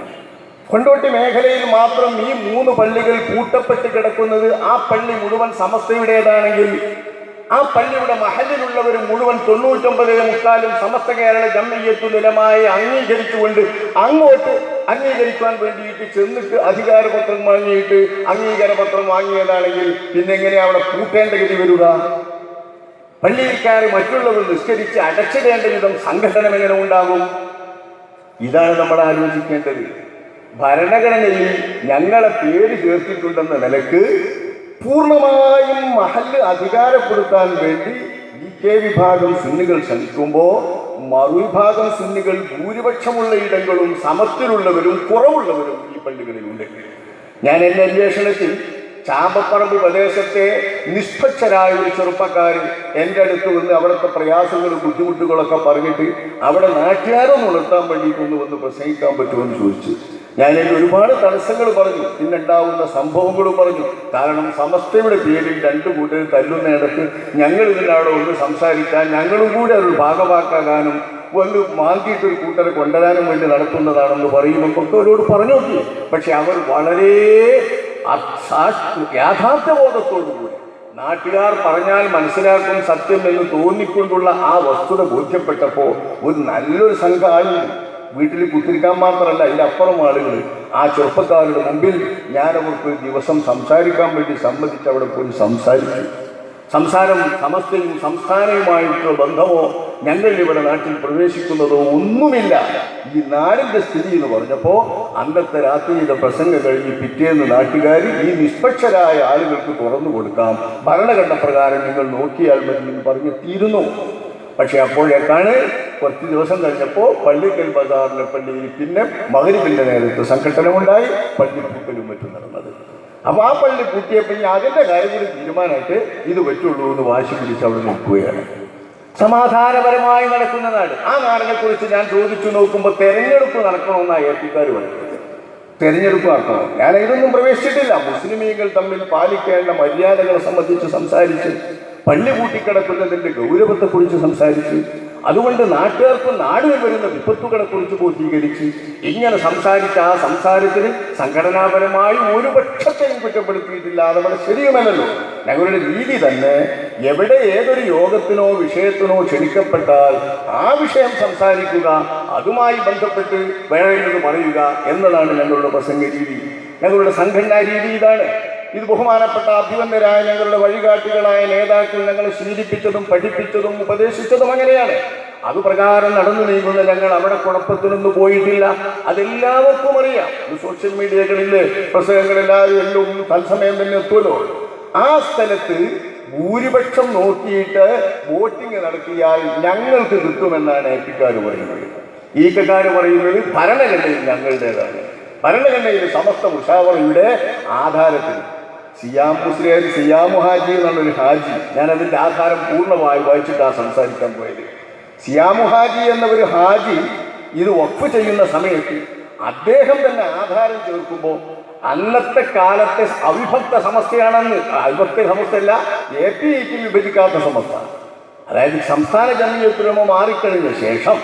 കൊണ്ടോട്ടി മേഖലയിൽ മാത്രം ഈ 3 പള്ളികൾ പൂട്ടപ്പെട്ട് കിടക്കുന്നത്, ആ പള്ളി മുഴുവൻ സമസ്തയുടേതാണെങ്കിൽ ആ പള്ളിയുടെ മഹല്ലിലുള്ളവർ മുഴുവൻ 99.25 സമസ്ത കേരള ജംഇയ്യത്തുൽ ഉലമയെ അംഗീകരിച്ചുകൊണ്ട് അങ്ങോട്ട് അംഗീകരിക്കാൻ വേണ്ടിയിട്ട് ചെന്നിട്ട് അധികാരപത്രം വാങ്ങിയിട്ട് അംഗീകാരപത്രം വാങ്ങിയതാണെങ്കിൽ പിന്നെ എങ്ങനെയാണ് അവിടെ പൂട്ടേണ്ട ഗതി വരിക? പള്ളിയിൽക്കാർ മറ്റുള്ളവർ നിസ്കരിച്ച് അടച്ചിടേണ്ട വിധം സംഘടന എങ്ങനെ ഉണ്ടാകും? ഇതാണ് നമ്മൾ ആലോചിക്കേണ്ടത്. ഭരണഘടനയിൽ ഞങ്ങളെ പേര് ചേർത്തിട്ടുണ്ടെന്ന നിലക്ക് പൂർണ്ണമായും മഹല്ല് അധികാരപ്പെടുത്താൻ വേണ്ടി കെ വിഭാഗം സുന്നികൾ ശ്രമിക്കുമ്പോൾ മറുവിഭാഗം സുന്നികൾ ഭൂരിപക്ഷമുള്ള ഇടങ്ങളും സമത്തിലുള്ളവരും കുറവുള്ളവരും ഈ പള്ളികളിലുണ്ട്. ഞാൻ എൻ്റെ അന്വേഷണത്തിൽ ചാമ്പപ്പറമ്പ് പ്രദേശത്തെ നിഷ്പക്ഷരായ ഒരു ചെറുപ്പക്കാർ എൻ്റെ അടുത്ത് വന്ന് അവിടുത്തെ പ്രയാസങ്ങളും ബുദ്ധിമുട്ടുകളൊക്കെ പറഞ്ഞിട്ട് അവിടെ നാട്ടുകാരൊന്ന് ഉണർത്താൻ വേണ്ടിയിട്ടൊന്ന് വന്ന് പ്രസംഗിക്കാൻ പറ്റുമെന്ന് ചോദിച്ചു. ഞാനതിൽ ഒരുപാട് തടസ്സങ്ങൾ പറഞ്ഞു, പിന്നുണ്ടാവുന്ന സംഭവങ്ങളും പറഞ്ഞു. കാരണം സമസ്തയുടെ പേരിൽ രണ്ടു കൂട്ടർ തല്ലുന്നിടത്ത് ഞങ്ങൾ ഇതിനവിടെ ഒന്ന് സംസാരിക്കാൻ, ഞങ്ങളും കൂടെ ഒരു ഭാഗമാക്കാനും ഒന്ന് മാന്തിയിട്ടൊരു കൂട്ടരെ കൊണ്ടുവരാനും വേണ്ടി നടത്തുന്നതാണെന്ന് പറയുമ്പോൾ അവരോട് പറഞ്ഞു നോക്കി. പക്ഷെ അവർ വളരെ യാഥാർത്ഥ്യബോധത്തോടുകൂടി നാട്ടുകാർ പറഞ്ഞാൽ മനസ്സിലാക്കും സത്യം എന്ന് തോന്നിക്കൊണ്ടുള്ള ആ വസ്തുത ബോധ്യപ്പെട്ടപ്പോൾ ഒരു നല്ലൊരു സംഘം ആളുകൾ വീട്ടിൽ കുത്തിരിക്കാൻ മാത്രമല്ല, ഇതിലപ്പുറം ആളുകൾ ആ ചെറുപ്പക്കാരുടെ മുമ്പിൽ ഞാൻ അവർക്ക് ദിവസം സംസാരിക്കാൻ വേണ്ടി സമ്മതിച്ച് അവിടെ പോയി സംസാരിച്ചു. സംസാരം സമസ്തയും സംസ്ഥാനവുമായിട്ടുള്ള ബന്ധമോ ഞങ്ങളിവിടെ നാട്ടിൽ പ്രവേശിക്കുന്നതോ ഒന്നുമില്ല. ഈ നാടിൻ്റെ സ്ഥിതി എന്ന് പറഞ്ഞപ്പോൾ അന്നത്തെ രാത്രിയുടെ പ്രസംഗം കഴിഞ്ഞ് പിറ്റേന്ന് നാട്ടുകാർ ഈ നിഷ്പക്ഷരായ ആളുകൾക്ക് തുറന്നു കൊടുക്കാം, ഭരണഘടന പ്രകാരം നിങ്ങൾ നോക്കിയാൽ മതി എന്ന് പറഞ്ഞെത്തിയിരുന്നു. പക്ഷെ അപ്പോഴേക്കാണ് കുറച്ച് ദിവസം കഴിഞ്ഞപ്പോൾ പള്ളിക്കൽ ബസാറിലെ പള്ളിയിൽ പിന്നെ മഗ്‌രിബിന്റെ നേരത്ത് സംഘടനമുണ്ടായി, പള്ളി പൂക്കലും മറ്റും നടന്നത്. അപ്പോൾ ആ പള്ളി പൂട്ടിയപ്പോൾ അതിൻ്റെ കാര്യത്തിൽ തീരുമാനമായിട്ട് ഇത് പറ്റുള്ളൂ എന്ന് വാശി പിടിച്ച് അവിടെ നിൽക്കുകയാണ്. സമാധാനപരമായി നടക്കുന്ന നാട്. ആ നാടിനെ കുറിച്ച് ഞാൻ ചോദിച്ചു നോക്കുമ്പോൾ തെരഞ്ഞെടുപ്പ് നടക്കണമെന്നാണ് ഏർപ്പിക്കാർ പറയുന്നത്. തെരഞ്ഞെടുപ്പ് നടക്കണം. ഞാൻ ഇതൊന്നും പ്രവേശിച്ചിട്ടില്ല. മുസ്ലിമീങ്ങൾ തമ്മിൽ പാലിക്കേണ്ട മര്യാദകളെ സംബന്ധിച്ച് സംസാരിച്ച്, പള്ളി പൂട്ടിക്കിടക്കുന്നതിൻ്റെ ഗൗരവത്തെക്കുറിച്ച് സംസാരിച്ച്, അതുകൊണ്ട് നാട്ടുകാർക്ക് നാടിൽ വരുന്ന വിപത്തുകളെക്കുറിച്ച് ബോധീകരിച്ച് ഇങ്ങനെ സംസാരിച്ച ആ സംസാരത്തിന് സംഘടനാപരമായി ഒരു പക്ഷത്തെയും കുറ്റപ്പെടുത്തിയിട്ടില്ല. അതവിടെ ശരിയുമല്ലല്ലോ. ഞങ്ങളുടെ രീതി തന്നെ എവിടെ ഏതൊരു യോഗത്തിനോ വിഷയത്തിനോ ക്ഷണിക്കപ്പെട്ടാൽ ആ വിഷയം സംസാരിക്കുക, അതുമായി ബന്ധപ്പെട്ട് വേണ്ടത് പറയുക എന്നതാണ് ഞങ്ങളുടെ പ്രസംഗ രീതി. ഞങ്ങളുടെ സംഘടനാ രീതി ഇതാണ്. ഇത് ബഹുമാനപ്പെട്ട അഭിവന്ദരായ ഞങ്ങളുടെ വഴികാട്ടികളായ നേതാക്കൾ ഞങ്ങളെ ശീലിപ്പിച്ചതും പഠിപ്പിച്ചതും ഉപദേശിച്ചതും അങ്ങനെയാണ്. അതുപ്രകാരം നടന്നു നീങ്ങുന്ന ഞങ്ങൾ അവിടെ കുഴപ്പത്തിനൊന്നും പോയിട്ടില്ല. അതെല്ലാവർക്കും അറിയാം. സോഷ്യൽ മീഡിയകളിൽ പ്രസംഗങ്ങളെല്ലാവരും എല്ലാം തത്സമയം തന്നെ എത്തുമല്ലോ. ആ സ്ഥലത്ത് ഭൂരിപക്ഷം നോക്കിയിട്ട് വോട്ടിംഗ് നടത്തിയാൽ ഞങ്ങൾക്ക് കിട്ടുമെന്നാണ് ഏപ്പിക്കാർ പറയുന്നത്. ഈക്കക്കാർ പറയുന്നത് ഭരണഘടനയിൽ ഞങ്ങളുടേതാണ്. ഭരണഘടനയിൽ സമസ്ത മുഷാവറയുടെ ആധാരത്തിൽ സിയാമു ഹാജി എന്നുള്ളൊരു ഹാജി, ഞാനതിൻ്റെ ആധാരം പൂർണ്ണമായി വായിച്ചിട്ടാണ് സംസാരിക്കാൻ പോയത്. സിയാമു ഹാജി എന്ന ഒരു ഹാജി ഇത് വഖഫ് ചെയ്യുന്ന സമയത്ത് അദ്ദേഹം തന്നെ ആധാരം ചേർക്കുമ്പോൾ അന്നത്തെ കാലത്തെ അവിഭക്ത സമസ്തയാണെന്ന്, അവിഭക്ത സമസ്തയല്ല, APക്ക് വിഭജിക്കാത്ത സമസ്ത, അതായത് സംസ്ഥാന ജംഇയ്യത്തുൽ ഉലമ മാറിക്കഴിഞ്ഞ ശേഷം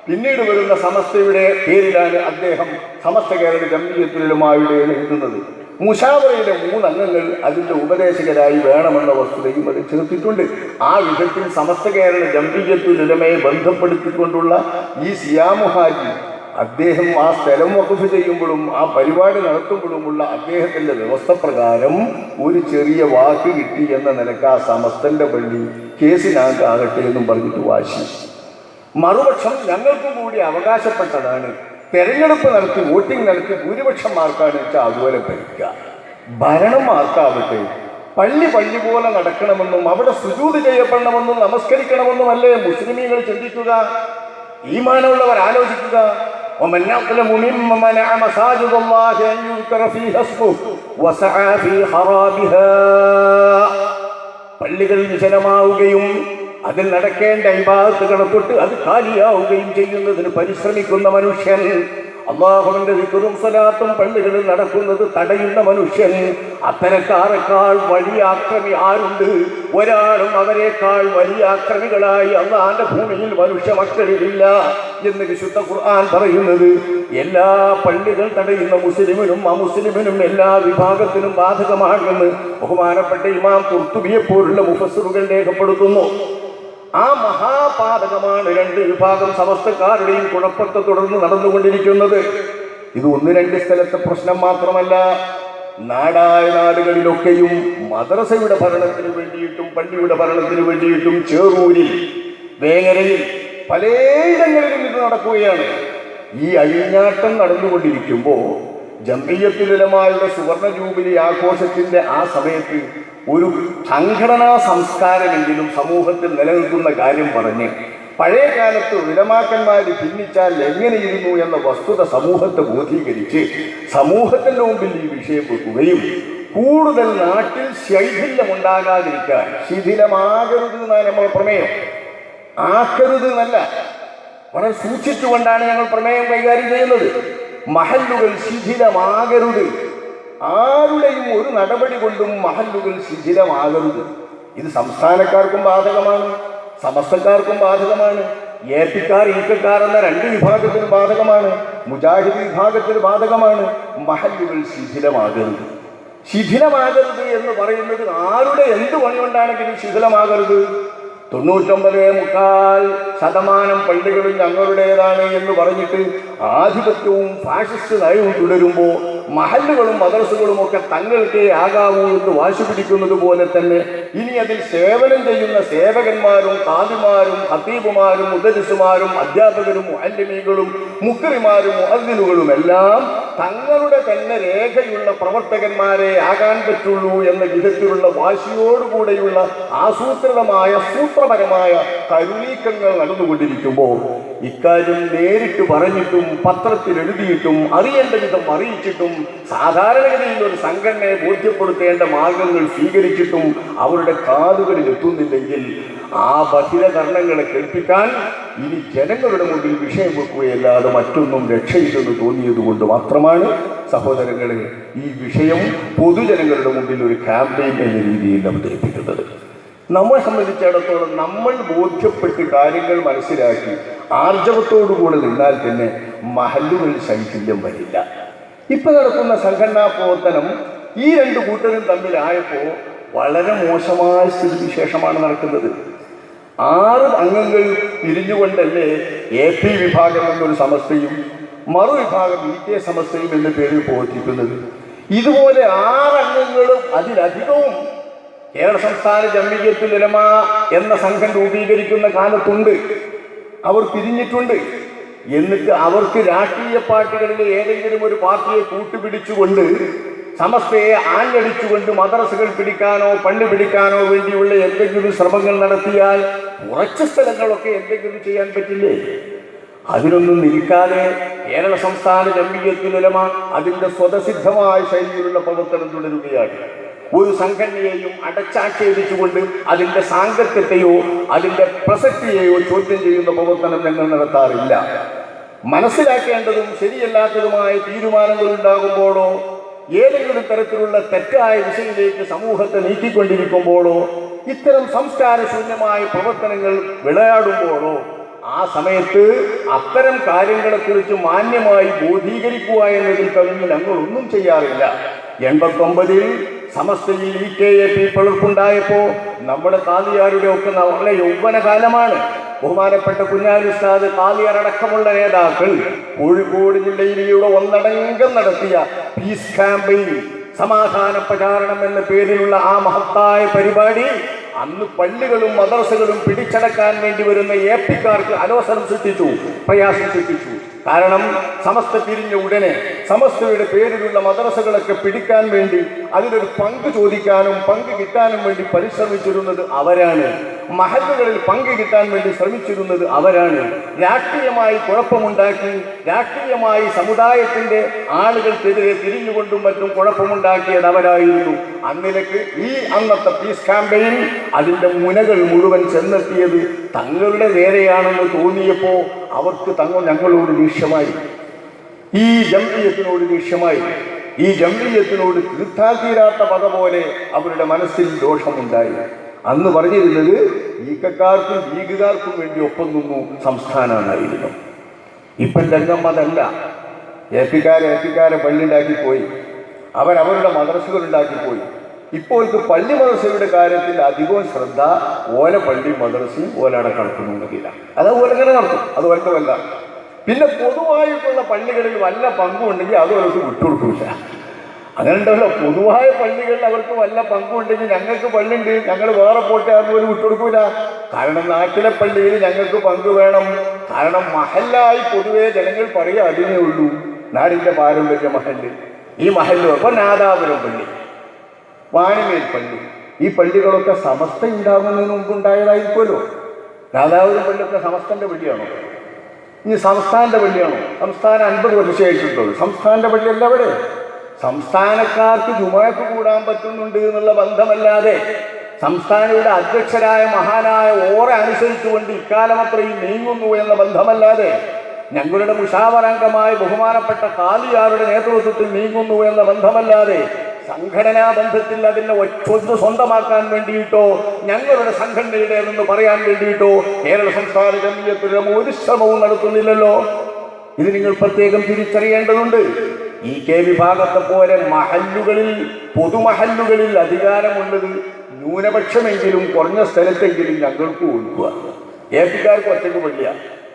പിന്നീട് വരുന്ന സമസ്തയുടെ പേരിലാണ് അദ്ദേഹം സമസ്ത കേരള ജംഇയ്യത്തുൽ ഉലമയുടെ എഴുതുന്നത്. മുശാവറയുടെ 3 അംഗങ്ങൾ അതിൻ്റെ ഉപദേശകരായി വേണമെന്ന വസ്തുതയും അത് ചേർത്തിട്ടുണ്ട്. ആ വിധത്തിൽ സമസ്ത കേരള ജംഇയ്യത്തുൽ ഉലമയെ ബന്ധപ്പെടുത്തിക്കൊണ്ടുള്ള ഈ സിയാമു ഹാജി അദ്ദേഹം ആ സ്ഥലം വഖഫ് ചെയ്യുമ്പോഴും ആ പരിപാടി നടത്തുമ്പോഴുമുള്ള അദ്ദേഹത്തിൻ്റെ വ്യവസ്ഥ പ്രകാരം ഒരു ചെറിയ വാക്ക് കിട്ടി എന്ന നിലക്ക് ആ സമസ്തൻ്റെ പള്ളി കേസിനാകട്ടെ എന്നും പറഞ്ഞിട്ട് വാശി. മറുപക്ഷം ഞങ്ങൾക്കും കൂടി അവകാശപ്പെട്ടതാണ്. തെരഞ്ഞെടുപ്പ് നടത്തി വോട്ടിംഗ് നടത്തി ഭൂരിപക്ഷം മാർക്കാണ് വെച്ചാൽ അതുപോലെ ഭരിക്കുക. ഭരണം മാർക്കാവട്ടെ. പള്ളി പോലെ നടക്കണമെന്നും അവിടെ സുജൂദ് ചെയ്യപ്പെടണമെന്നും നമസ്കരിക്കണമെന്നുമല്ലേ മുസ്ലിമീങ്ങൾ ചിന്തിക്കുക. ഈമാനുള്ളവർ ആലോചിക്കുക. പള്ളികൾ വിജനമാവുകയും അതിൽ നടക്കേണ്ട ഇബാദത്തുകളെ തൊട്ട് അത് കാലിയാവുകയും ചെയ്യുന്നതിന് പരിശ്രമിക്കുന്ന മനുഷ്യൻ, അല്ലാഹുവിന്റെ ദിക്റും സ്വലാത്തും പള്ളികളിൽ നടക്കുന്നത് തടയുന്ന മനുഷ്യൻ, അത്തരക്കാരെക്കാൾ വലിയ ആക്രമി ആരുണ്ട്? ഒരാളും അവരെക്കാൾ വലിയ ആക്രമികളായി അല്ലാഹുവിന്റെ ഭൂമിയിൽ മനുഷ്യ മക്കളിലില്ല എന്ന് വിശുദ്ധ ഖുർആൻ പറയുന്നത് എല്ലാ പള്ളികൾ തടയുന്ന മുസ്ലിമിനും അമുസ്ലിമിനും എല്ലാ വിഭാഗത്തിനും ബാധകമാണെന്ന് ബഹുമാനപ്പെട്ട ഇമാം ഖുർത്തുബിയെ പോലുള്ള മുഫസ്സിറുകൾ രേഖപ്പെടുത്തുന്നു. ആ മഹാപാതകമാണ് 2 വിഭാഗം സമസ്തക്കാരുടെയും കുഴപ്പത്തെ തുടർന്ന് നടന്നുകൊണ്ടിരിക്കുന്നത്. ഇത് 1-2 സ്ഥലത്തെ പ്രശ്നം മാത്രമല്ല. നാടായ നാടുകളിലൊക്കെയും മദ്രസയുടെ ഭരണത്തിന് വേണ്ടിയിട്ടും പള്ളിയുടെ ഭരണത്തിന് വേണ്ടിയിട്ടും ചേറൂരിൽ, വേങ്ങരയിൽ പലയിടങ്ങളിലും ഇത് നടക്കുകയാണ്. ഈ അഴിഞ്ഞാട്ടം നടന്നുകൊണ്ടിരിക്കുമ്പോൾ ജംഇയ്യത്തുൽ ഉലമായുടെ സുവർണ ജൂബിലി ആഘോഷത്തിൻ്റെ ആ സമയത്ത് ഒരു സംഘടനാ സംസ്കാരമെങ്കിലും സമൂഹത്തിൽ നിലനിൽക്കുന്ന കാര്യം പറഞ്ഞ് പഴയ കാലത്ത് ഉലമാക്കന്മാർ ഭിന്നിച്ചാൽ എങ്ങനെയിരുന്നു എന്ന വസ്തുത സമൂഹത്തെ ബോധീകരിച്ച് സമൂഹത്തിൻ്റെ മുമ്പിൽ ഈ വിഷയം വെക്കുകയും കൂടുതൽ നാട്ടിൽ ശൈഥില്യമുണ്ടാകാതിരിക്കാൻ, ശിഥിലമാകരുത് എന്നാണ് നമ്മൾ പ്രമേയം, ആക്കരുത് എന്നല്ല, വളരെ സൂക്ഷിച്ചുകൊണ്ടാണ് ഞങ്ങൾ പ്രമേയം കൈകാര്യം ചെയ്യുന്നത്. മഹല്ലുകൾ ശിഥിലമാകരുത്. ആരുടെയും ഒരു നടപടി കൊണ്ടും മഹല്ലുകൾ ശിഥിലമാകരുത്. ഇത് സംസ്ഥാനക്കാർക്കും ബാധകമാണ്, സമസ്തക്കാർക്കും ബാധകമാണ്, ഏപ്പിക്കാർ ഈക്കക്കാർ എന്ന രണ്ട് വിഭാഗത്തിന് ബാധകമാണ്, മുജാഹിദ് വിഭാഗത്തിന് ബാധകമാണ്. മഹല്ലുകൾ ശിഥിലമാകരുത്. ശിഥിലമാകരുത് എന്ന് പറയുന്നത് ആരുടെ എന്ത് പണികൊണ്ടാണെങ്കിലും ശിഥിലമാകരുത്. 99.25% പള്ളികളും ഞങ്ങളുടേതാണ് എന്ന് പറഞ്ഞിട്ട് ആധിപത്യവും ഫാഷിസ്റ്റ് നയവും തുടരുമ്പോൾ മഹല്ലുകളും മദ്രസകളും ഒക്കെ തങ്ങൾക്കേ ആകാവൂ എന്ന് വാശി പിടിക്കുന്നത് പോലെ തന്നെ ഇനി അതിൽ സേവനം ചെയ്യുന്ന സേവകന്മാരും ഖാദിമാരും ഖതീബുമാരും മുദരിസുമാരും അധ്യാപകരും മുഅല്ലിമീങ്ങളും മുഖ്രിമാരും മുഅദ്ദിനുകളും എല്ലാം തങ്ങളുടെ തന്നെ രേഖയുള്ള പ്രവർത്തകന്മാരെ ആകാൻ പറ്റുള്ളൂ എന്ന വിധത്തിലുള്ള വാശിയോടുകൂടെയുള്ള ആസൂത്രിതമായ സൂത്രപരമായ കരുനീക്കങ്ങൾ നടന്നുകൊണ്ടിരിക്കുമ്പോൾ ഇക്കാര്യം നേരിട്ട് പറഞ്ഞിട്ടും പത്രത്തിൽ എഴുതിയിട്ടും അറിയേണ്ട വിധം അറിയിച്ചിട്ടും സാധാരണഗതിയിൽ ഒരു സംഘടനയെ ബോധ്യപ്പെടുത്തേണ്ട മാർഗങ്ങൾ സ്വീകരിച്ചിട്ടും അവരുടെ കാതുകളിൽ എത്തുന്നില്ലെങ്കിൽ ആ ബഹിരകർണങ്ങളെ കേൾപ്പിക്കാൻ ഇനി ജനങ്ങളുടെ മുമ്പിൽ വിഷയം വെക്കുകയല്ലാതെ മറ്റൊന്നും രക്ഷയില്ലെന്ന് തോന്നിയതുകൊണ്ട് മാത്രമാണ് സഹോദരങ്ങളെ ഈ വിഷയം പൊതുജനങ്ങളുടെ മുമ്പിൽ ഒരു ക്യാമ്പയിൻ എന്ന രീതിയിൽ അവതരിപ്പിക്കുന്നത്. നമ്മളെ സംബന്ധിച്ചിടത്തോളം നമ്മൾ ബോധ്യപ്പെട്ട് കാര്യങ്ങൾ മനസ്സിലാക്കി ആർജവത്തോടുകൂടെ നിന്നാൽ തന്നെ മഹല്ലുകളിൽ ശൈഥില്യം വരില്ല. ഇപ്പൊ നടക്കുന്ന സംഘടനാ പ്രവർത്തനം ഈ രണ്ട് കൂട്ടരും തമ്മിലായപ്പോൾ വളരെ മോശമായ സ്ഥിതിവിശേഷമാണ് നടക്കുന്നത്. 6 അംഗങ്ങൾ പിരിഞ്ഞുകൊണ്ടല്ലേ AP വിഭാഗം എന്നൊരു സമസ്തയും മറുവിഭാഗം EK സമസ്തയും എന്ന പേരിൽ പ്രവർത്തിക്കുന്നത്. ഇതുപോലെ 6 അംഗങ്ങളും അതിലധികവും കേരള സംസ്ഥാന ജംഇയ്യത്തുൽ ഉലമ എന്ന സംഘം രൂപീകരിക്കുന്ന കാലത്തുണ്ട്. അവർ പിരിഞ്ഞിട്ടുണ്ട്. എന്നിട്ട് അവർക്ക് രാഷ്ട്രീയ പാർട്ടികളിലെ ഏതെങ്കിലും ഒരു പാർട്ടിയെ കൂട്ടുപിടിച്ചുകൊണ്ട് സമസ്തയെ ആഞ്ഞടിച്ചുകൊണ്ട് മദ്രസകൾ പിടിക്കാനോ പള്ളി പിടിക്കാനോ വേണ്ടിയുള്ള എന്തെങ്കിലും ശ്രമങ്ങൾ നടത്തിയാൽ കുറച്ച് സ്ഥലങ്ങളൊക്കെ എന്തെങ്കിലും ചെയ്യാൻ പറ്റില്ലേ? അതിനൊന്നും നിൽക്കാതെ കേരള സംസ്ഥാന ജംഇയ്യത്തുൽ ഉലമ അതിൻ്റെ സ്വതസിദ്ധമായ ശൈലിയിലുള്ള പ്രവർത്തനം തുടരുകയാണ്. ഒരു സംഘടനയെയും അടച്ചാക്ഷേപിച്ചുകൊണ്ട് അതിൻ്റെ സാങ്കത്യത്തെയോ അതിൻ്റെ പ്രസക്തിയെയോ ചോദ്യം ചെയ്യുന്ന പ്രവർത്തനം ഞങ്ങൾ നടത്താറില്ല. മനസ്സിലാക്കേണ്ടതും ശരിയല്ലാത്തതുമായ തീരുമാനങ്ങൾ ഉണ്ടാകുമ്പോഴോ ഏതെങ്കിലും തരത്തിലുള്ള തെറ്റായ ദിശയിലേക്ക് സമൂഹത്തെ നീക്കിക്കൊണ്ടിരിക്കുമ്പോഴോ ഇത്തരം സംസ്കാരശൂന്യമായ പ്രവർത്തനങ്ങൾ വിളയാടുമ്പോഴോ ആ സമയത്ത് അത്തരം കാര്യങ്ങളെക്കുറിച്ച് മാന്യമായി ബോധീകരിക്കുക എന്നതിൽ കവിഞ്ഞ് ഞങ്ങളൊന്നും ചെയ്യാറില്ല. 89-ൽ സമസ്തയിൽ EKAP പിളർപ്പുണ്ടായപ്പോൾ നമ്മുടെ കാദിയാരുടെ ഒക്കെ വളരെ യൗവനകാലമാണ്. ബഹുമാനപ്പെട്ട കുഞ്ഞാലി ഉസ്താദ്, കാദിയാർ അടക്കമുള്ള നേതാക്കൾ കോഴിക്കോട് ജില്ലയിലൂടെ ഒന്നടങ്കം നടത്തിയ പീസ് ക്യാമ്പയിൻ, സമാധാന പ്രചാരണം എന്ന പേരിലുള്ള ആ മഹത്തായ പരിപാടി അന്ന് പള്ളികളും മദ്രസകളും പിടിച്ചടക്കാൻ വേണ്ടി വരുന്ന ഏപ്പിക്കാർക്ക് അലോസരം സൃഷ്ടിച്ചു, പ്രയാസം സൃഷ്ടിച്ചു. കാരണം സമസ്ത പിരിഞ്ഞ ഉടനെ സമസ്തയുടെ പേരിലുള്ള മദ്രസകളൊക്കെ പിടിക്കാൻ വേണ്ടി അതിലൊരു പങ്ക് ചോദിക്കാനും പങ്ക് കിട്ടാനും വേണ്ടി പരിശ്രമിച്ചിരുന്നത് അവരാണ്. മഹല്ലുകളിൽ പങ്ക് കിട്ടാൻ വേണ്ടി ശ്രമിച്ചിരുന്നത് അവരാണ്. രാഷ്ട്രീയമായി കുഴപ്പമുണ്ടാക്കി രാഷ്ട്രീയമായി സമുദായത്തിൻ്റെ ആളുകൾക്കെതിരെ തിരിഞ്ഞുകൊണ്ടും മറ്റും കുഴപ്പമുണ്ടാക്കിയത് അവരായിരുന്നു. അന്നിലേക്ക് ഈ അന്നത്തെ പീസ് ക്യാമ്പയിൻ അതിൻ്റെ മുനകൾ മുഴുവൻ ചെന്നെത്തിയത് തങ്ങളുടെ നേരെയാണെന്ന് തോന്നിയപ്പോൾ അവർക്ക് ഞങ്ങളോട് ദേഷ്യമായി, ഈ ജംഇയ്യത്തിനോട് ദേഷ്യമായി. ഈ ജംഇയ്യത്തിനോട് തീർത്താൽ തീരാത്ത പക പോലെ അവരുടെ മനസ്സിൽ ദോഷമുണ്ടായി. അന്ന് പറഞ്ഞിരുന്നത് ഈക്കക്കാർക്കും ലീഗുകാർക്കും വേണ്ടി ഒപ്പം നിന്നു സംസ്ഥാനമായിരുന്നു. ഇപ്പം രംഗം അതല്ല. ഏപ്പിക്കാരെ പള്ളി ഉണ്ടാക്കിപ്പോയി, അവരവരുടെ മദ്രസകൾ ഉണ്ടാക്കിപ്പോയി. ഇപ്പോഴത്തെ പള്ളി മദ്രസയുടെ കാര്യത്തിൽ അധികവും ശ്രദ്ധ ഓല പള്ളി മദ്രസയും ഓലയുടെ കണക്കുന്നില്ല. അത് ഓലങ്ങനെ നടത്തും, അത് വല്ലതല്ല. പിന്നെ പൊതുവായിട്ടുള്ള പള്ളികളിൽ വല്ല പങ്കുണ്ടെങ്കിൽ അത് അവർക്ക് വിട്ടുകൊടുക്കില്ല. അങ്ങനെ ഉണ്ടല്ലോ, പൊതുവായ പള്ളികളിൽ അവർക്ക് വല്ല പങ്കുണ്ടെങ്കിൽ ഞങ്ങൾക്ക് പള്ളിയുണ്ട്, ഞങ്ങൾ വേറെ പോട്ടെ അതുപോലെ വിട്ടുകൊടുക്കൂല. കാരണം നാട്ടിലെ പള്ളിയിൽ ഞങ്ങൾക്ക് പങ്ക് വേണം. കാരണം മഹല്ലായി പൊതുവേ ജനങ്ങൾ പറയുക അതിനേ ഉള്ളൂ. നാടിൻ്റെ പാരമ്പര്യ മഹല്ല്, ഈ മഹല്ല് അപ്പോൾ നാദാപുരം പള്ളി, വാണിമേൽ പള്ളി, ഈ പള്ളികളൊക്കെ സമസ്ത ഉണ്ടാകുന്നതിന് മുമ്പുണ്ടായതായിരിക്കുമല്ലോ. നാദാപുരം പള്ളിയൊക്കെ സമസ്തൻ്റെ പള്ളിയാണോ? ഇനി സംസ്ഥാനൻ്റെ പള്ളിയാണോ? സംസ്ഥാനം 50 വർഷമായിട്ടുള്ളൂ. സംസ്ഥാനൻ്റെ പള്ളിയല്ല അവിടെ. സംസ്ഥാനക്കാർക്ക് ജുമാക്ക് കൂടാൻ പറ്റുന്നുണ്ട് എന്നുള്ള ബന്ധമല്ലാതെ സംസ്ഥാനയുടെ അധ്യക്ഷരായ മഹാനായ ഓറെ അനുസരിച്ചുകൊണ്ട് ഇക്കാലം അത്രയും നീങ്ങുന്നു എന്ന ബന്ധമല്ലാതെ ഞങ്ങളുടെ മുഷാവറാംഗമായി ബഹുമാനപ്പെട്ട കാലിയാരുടെ നേതൃത്വത്തിൽ നീങ്ങുന്നു എന്ന ബന്ധമല്ലാതെ സംഘടനാ ബന്ധത്തിൽ അതിനെ ഒറ്റ സ്വന്തമാക്കാൻ വേണ്ടിയിട്ടോ ഞങ്ങളുടെ സംഘടനയുടേതെന്ന് പറയാൻ വേണ്ടിയിട്ടോ കേരള സംസ്ഥാന ജംഇയ്യത്തുൽ ഒരു ശ്രമവും നടത്തുന്നില്ലല്ലോ. ഇത് നിങ്ങൾ പ്രത്യേകം തിരിച്ചറിയേണ്ടതുണ്ട്. ഈ കെ വിഭാഗത്തെ പോലെ മഹല്ലുകളിൽ പൊതുമഹല്ലുകളിൽ അധികാരമുള്ളത് ന്യൂനപക്ഷമെങ്കിലും കുറഞ്ഞ സ്ഥലത്തെങ്കിലും ഞങ്ങൾക്ക് കൊടുക്കുക. ഏപ്പിക്കാർക്ക് ഒറ്റയ്ക്ക് പള്ളിയ,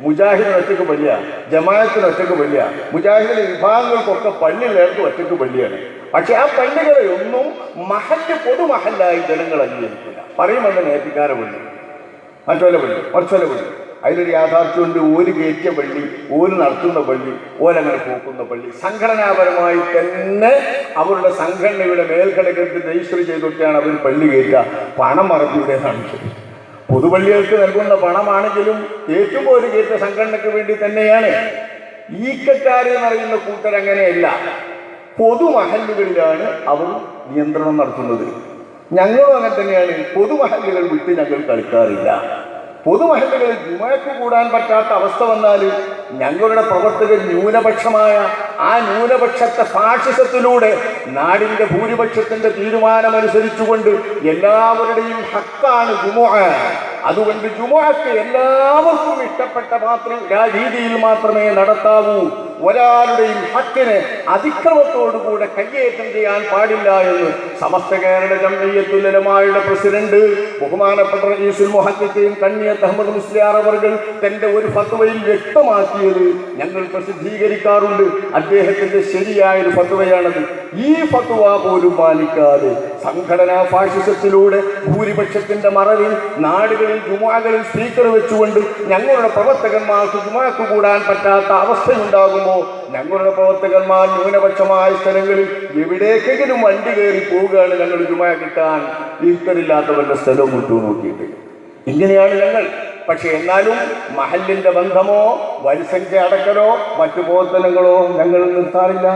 മുജാഹിദിന് ഒറ്റയ്ക്ക് പള്ളിയ, ജമാഅത്തിന് ഒറ്റയ്ക്ക് പള്ളിയ, മുജാഹിദിലെ വിഭാഗങ്ങൾക്കൊക്കെ പള്ളികളേർക്ക് ഒറ്റയ്ക്ക് പള്ളിയാണ്. പക്ഷെ ആ പള്ളികളെ ഒന്നും പൊതുമഹല്ലായി ജനങ്ങൾ അംഗീകരിക്കില്ല. പറയുമെന്ന് ഏപ്പിക്കാരെ പള്ളി, മറ്റൊരു പള്ളി, മറിച്ചൊരു പള്ളി. അതിലൊരു യാഥാർത്ഥ്യമുണ്ട്. ഓര് കയറ്റിയ പള്ളി, ഓര് നടത്തുന്ന പള്ളി, ഓരങ്ങനെ പോക്കുന്ന പള്ളി സംഘടനാപരമായി തന്നെ അവരുടെ സംഘടനയുടെ മേൽഘടകത്തിൽ രജിസ്റ്റർ ചെയ്തൊക്കെയാണ് അവർ പള്ളി കയറ്റുക. പണം മറപ്പിയുടേതാണ്. പൊതുപള്ളികൾക്ക് നൽകുന്ന പണമാണെങ്കിലും ഏറ്റവും ഒരു കയറ്റ സംഘടനയ്ക്ക് വേണ്ടി തന്നെയാണ്. ഈക്കക്കാര് എന്ന് പറയുന്ന കൂട്ടരങ്ങനെയല്ല. പൊതുമഹല്ലുകളിലാണ് അവർ നിയന്ത്രണം നടത്തുന്നത്. ഞങ്ങളും അങ്ങനെ തന്നെയാണ്. പൊതുമഹല്ലുകൾ വിട്ട് ഞങ്ങൾ കളിക്കാറില്ല. പൊതുമഹല്ലുകളിൽ ജുമഅക്ക് കൂടാൻ പറ്റാത്ത അവസ്ഥ വന്നാൽ ഞങ്ങളുടെ പ്രവർത്തകർ ന്യൂനപക്ഷമായ ആ ന്യൂനപക്ഷത്തെ ഫാഷിസത്തിലൂടെ നാടിൻ്റെ ഭൂരിപക്ഷത്തിൻ്റെ തീരുമാനമനുസരിച്ചുകൊണ്ട് എല്ലാവരുടെയും ഹക്കാണ് ജുമുഅ. അതുകൊണ്ട് ജുമുഅക്ക് എല്ലാവർക്കും ഇഷ്ടപ്പെട്ട രീതിയിൽ മാത്രമേ നടത്താവൂ. ഒരാളുടെയും ഹക്കിന് അതിക്രമത്തോടുകൂടെ കയ്യേറ്റം ചെയ്യാൻ പാടില്ല എന്ന് സമസ്ത കേരള ജംഇയ്യത്തുൽ ഉലമായുടെ പ്രസിഡന്റ് ബഹുമാനപ്പെട്ട റഈസുൽ മുഹദ്ദിഖീൻ കണ്ണിയത്ത് അഹ്മദ് മുസ്ലിയാർ അവർകൾ തന്റെ ഒരു ഫത്വയിൽ വ്യക്തമാക്കിയത് ഞങ്ങൾ പ്രസിദ്ധീകരിക്കാറുണ്ട്. അദ്ദേഹത്തിന്റെ ശരിയായൊരു ഫത്വയാണത്. ഈ ഫത്വ പോലും പാലിക്കാതെ സംഘടനാ ഫാഷിസത്തിലൂടെ ഭൂരിപക്ഷത്തിന്റെ മറവിൽ നാടുകളിൽ ജുമുഅകളിൽ സ്പീക്കർ വെച്ചുകൊണ്ട് ഞങ്ങളുടെ പ്രവർത്തകന്മാർക്ക് ജുമുഅക്ക് കൂടാൻ പറ്റാത്ത അവസ്ഥയുണ്ടാകുമോ? ഞങ്ങളുടെ പ്രവർത്തകന്മാർ ന്യൂനപക്ഷമായ സ്ഥലങ്ങളിൽ എവിടേക്കെങ്കിലും വണ്ടി കയറി പോവുകയാണ് ഞങ്ങൾ ജുമുഅ കിട്ടാൻ ഈസ്റ്ററില്ലാത്തവരുടെ സ്ഥലവും വിട്ടു നോക്കിയിട്ട്. ഇങ്ങനെയാണ് ഞങ്ങൾ. പക്ഷെ എന്നാലും മഹല്ലിന്റെ ബന്ധമോ വരിസംഖ്യ അടക്കലോ മറ്റു പ്രവർത്തനങ്ങളോ ഞങ്ങൾ നിർത്താറില്ല.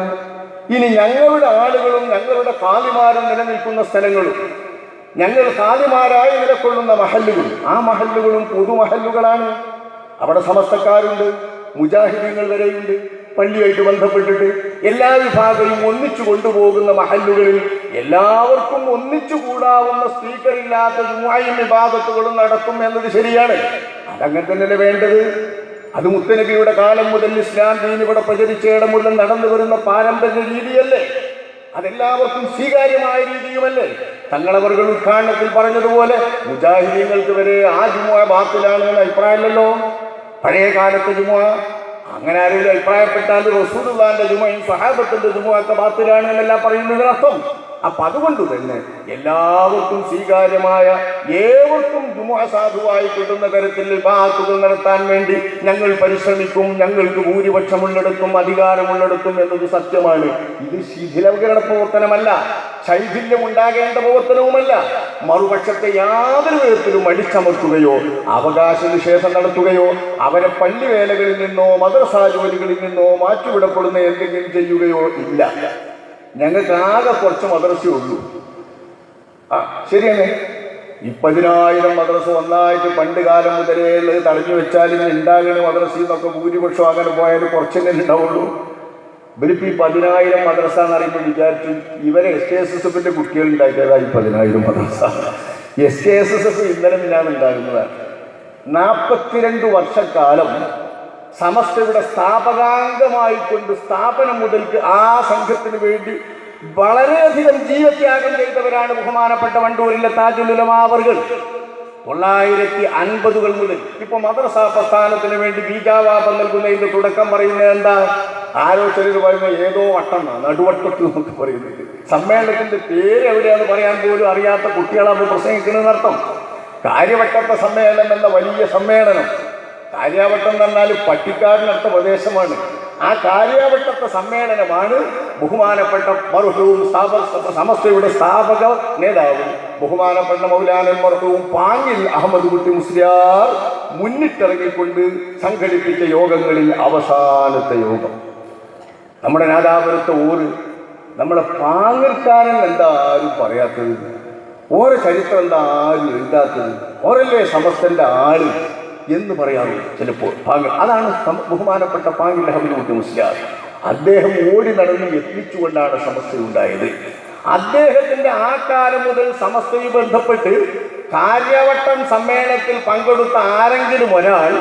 ഇനി ഞങ്ങളുടെ ആളുകളും ഞങ്ങളുടെ ഖാദിമാരും നിലനിൽക്കുന്ന സ്ഥലങ്ങളും ഞങ്ങൾ ഖാദിമാരായി നിലകൊള്ളുന്ന മഹല്ലുകളും ആ മഹല്ലുകളും പൊതുമഹല്ലുകളാണ്. അവിടെ സമസ്തക്കാരുണ്ട്, മുജാഹിദീങ്ങൾ വരെയുണ്ട്. പള്ളിയായിട്ട് ബന്ധപ്പെട്ടിട്ട് എല്ലാ വിഭാഗവും ഒന്നിച്ചു കൊണ്ടുപോകുന്ന മഹല്ലുകളിൽ എല്ലാവർക്കും ഒന്നിച്ചു കൂടാവുന്ന സ്പീക്കറില്ലാത്ത ജുമുഅയും ഇബാദത്തുകളും നടക്കും എന്നത് ശരിയാണ്. അതങ്ങനെ തന്നെയല്ലേ വേണ്ടത്. അത് മുത്തനബിയുടെ കാലം മുതൽ ഇസ്ലാം ദീൻ ഇവിടെ പ്രചരിച്ചയിടം മുതൽ നടന്നു വരുന്ന പാരമ്പര്യ രീതിയല്ലേ? അതെല്ലാവർക്കും സ്വീകാര്യമായ രീതിയുമല്ലേ? തങ്ങളവர்கள் ഉദ്ഘാടനത്തിൽ പറഞ്ഞതുപോലെ മുജാഹിദീങ്ങൾക്ക് വരെ ആ ജുമുഅ ബാത്തിലാണ് എന്ന അഭിപ്രായമില്ലല്ലോ. പഴയ കാലത്തെ ജുമുഅ അങ്ങനെ ആരെങ്കിലും അഭിപ്രായപ്പെട്ടാൽ റസൂലുള്ളാഹിന്റെ ജുമുഅയും സ്വഹാബത്തിന്റെ ജുമുഅയൊക്കെ ബാത്തിലാണ് എന്നല്ല പറയുന്നതിനർത്ഥം. അപ്പൊ അതുകൊണ്ട് തന്നെ എല്ലാവർക്കും സ്വീകാര്യമായ ഏവർക്കും ജുമുഅ സാധുവായി കിട്ടുന്ന തരത്തിൽ ഇബാദത്തുകൾ നടത്താൻ വേണ്ടി ഞങ്ങൾ പരിശ്രമിക്കും. ഞങ്ങൾക്ക് ഭൂരിപക്ഷമുള്ളിടത്തും അധികാരമുള്ളിടത്തും എന്നത് സത്യമാണ്. ഇത് ശിഥിലവകരണ പ്രവർത്തനമല്ല, ശൈഥില്യം ഉണ്ടാകേണ്ട പ്രവർത്തനവുമല്ല. മറുപക്ഷത്തെ യാതൊരു വിധത്തിലും അടിച്ചമർത്തുകയോ അവകാശ നിഷേധം നടത്തുകയോ അവരെ പള്ളിവേലകളിൽ നിന്നോ മദ്രസാ ജോലികളിൽ നിന്നോ മാറ്റിവിടപ്പെടുന്ന എന്തെങ്കിലും ചെയ്യുകയോ ഇല്ല. ഞങ്ങൾക്ക് ആകെ കുറച്ച് മദ്രസയേ ഉള്ളൂ. ശരിയാണ്. ഈ 10,000 മദ്രസ ഒന്നായിട്ട് പണ്ട് കാലം മുതലേ ഉള്ളത് തടഞ്ഞു വെച്ചാൽ ഇനി ഉണ്ടാകണ മദ്രസയിൽ നിന്നൊക്കെ ഭൂരിപക്ഷം അങ്ങനെ പോയാൽ കുറച്ചെന്നെ ഉണ്ടാവുള്ളൂ. ഇവരിപ്പോൾ ഈ 10,000 മദ്രസ എന്ന് പറയുമ്പോൾ വിചാരിച്ചു ഇവരെ SKSSFിൻ്റെ കുട്ടികൾ ഉണ്ടാക്കിയതായി 10,000 മദ്രസ. SKSSF ഇന്നലെ മിന്നാണ് ഉണ്ടാകുന്നതാണ്. 42 വർഷക്കാലം സമസ്തയുടെ സ്ഥാപകാംഗമായിക്കൊണ്ട് സ്ഥാപനം മുതൽക്ക് ആ സംഘത്തിന് വേണ്ടി വളരെയധികം ജീവത്യാഗം ചെയ്തവരാണ് ബഹുമാനപ്പെട്ട വണ്ടൂരിലെ താജുൽ ഉലമാ അവർകൾ. 1950 മുതൽ ഇപ്പൊ മദ്രസ പ്രസ്ഥാനത്തിന് വേണ്ടി ബീജാവാപം നൽകുന്നതിന്റെ തുടക്കം പറയുന്നത് എന്താ? ആരോ ചിലർ പറയുന്നത് ഏതോ വട്ടം നടുവട്ടത്ത് എന്നൊക്കെ പറയുന്നത്. സമ്മേളനത്തിന്റെ പേര് എവിടെയാന്ന് പറയാൻ പോലും അറിയാത്ത കുട്ടികളാണ് പ്രസംഗിക്കുന്നതിനർത്ഥം. കാര്യവട്ടത്തെ സമ്മേളനം എന്ന വലിയ സമ്മേളനം, കാര്യവട്ടം എന്ന് പറഞ്ഞാൽ പട്ടിക്കാടിനടുത്ത പ്രദേശമാണ്. ആ കാര്യവട്ടത്തെ സമ്മേളനമാണ് ബഹുമാനപ്പെട്ട മർഹൂം സമസ്തയുടെ സ്ഥാപക നേതാവ് ബഹുമാനപ്പെട്ട മൗലാന മർഹൂം പാങ്ങിൽ അഹമ്മദ് കുട്ടി മുസ്ലിയാർ മുന്നിട്ടിറങ്ങിക്കൊണ്ട് സംഘടിപ്പിച്ച യോഗങ്ങളിൽ അവസാനത്തെ യോഗം. നമ്മുടെ നാദാപുരത്തെ ഊര് നമ്മുടെ പാങ്ങിൽക്കാരൻ എന്താ ആരും പറയാത്തത്? ഓരോ ചരിത്രം എന്താ ആരും എഴുതാത്തത്? ഓരല്ലേ സമസ്തന്റെ ആള്? എന്ന് പറയാറുണ്ട് ചിലപ്പോൾ. അതാണ് ബഹുമാനപ്പെട്ട പാങ്ങിൽ അഹമ്മദ് കുട്ടി മുസ്ലിയാർ. അദ്ദേഹം ഓടി നടന്ന് എത്തിച്ചുകൊണ്ടാണ് സമസ്തയുണ്ടായത്. അദ്ദേഹത്തിന്റെ ആ കാലം മുതൽ സമസ്തയുമായി ബന്ധപ്പെട്ട് കാര്യവട്ടം സമ്മേളനത്തിൽ പങ്കെടുത്ത ആരെങ്കിലും ഒരാൾ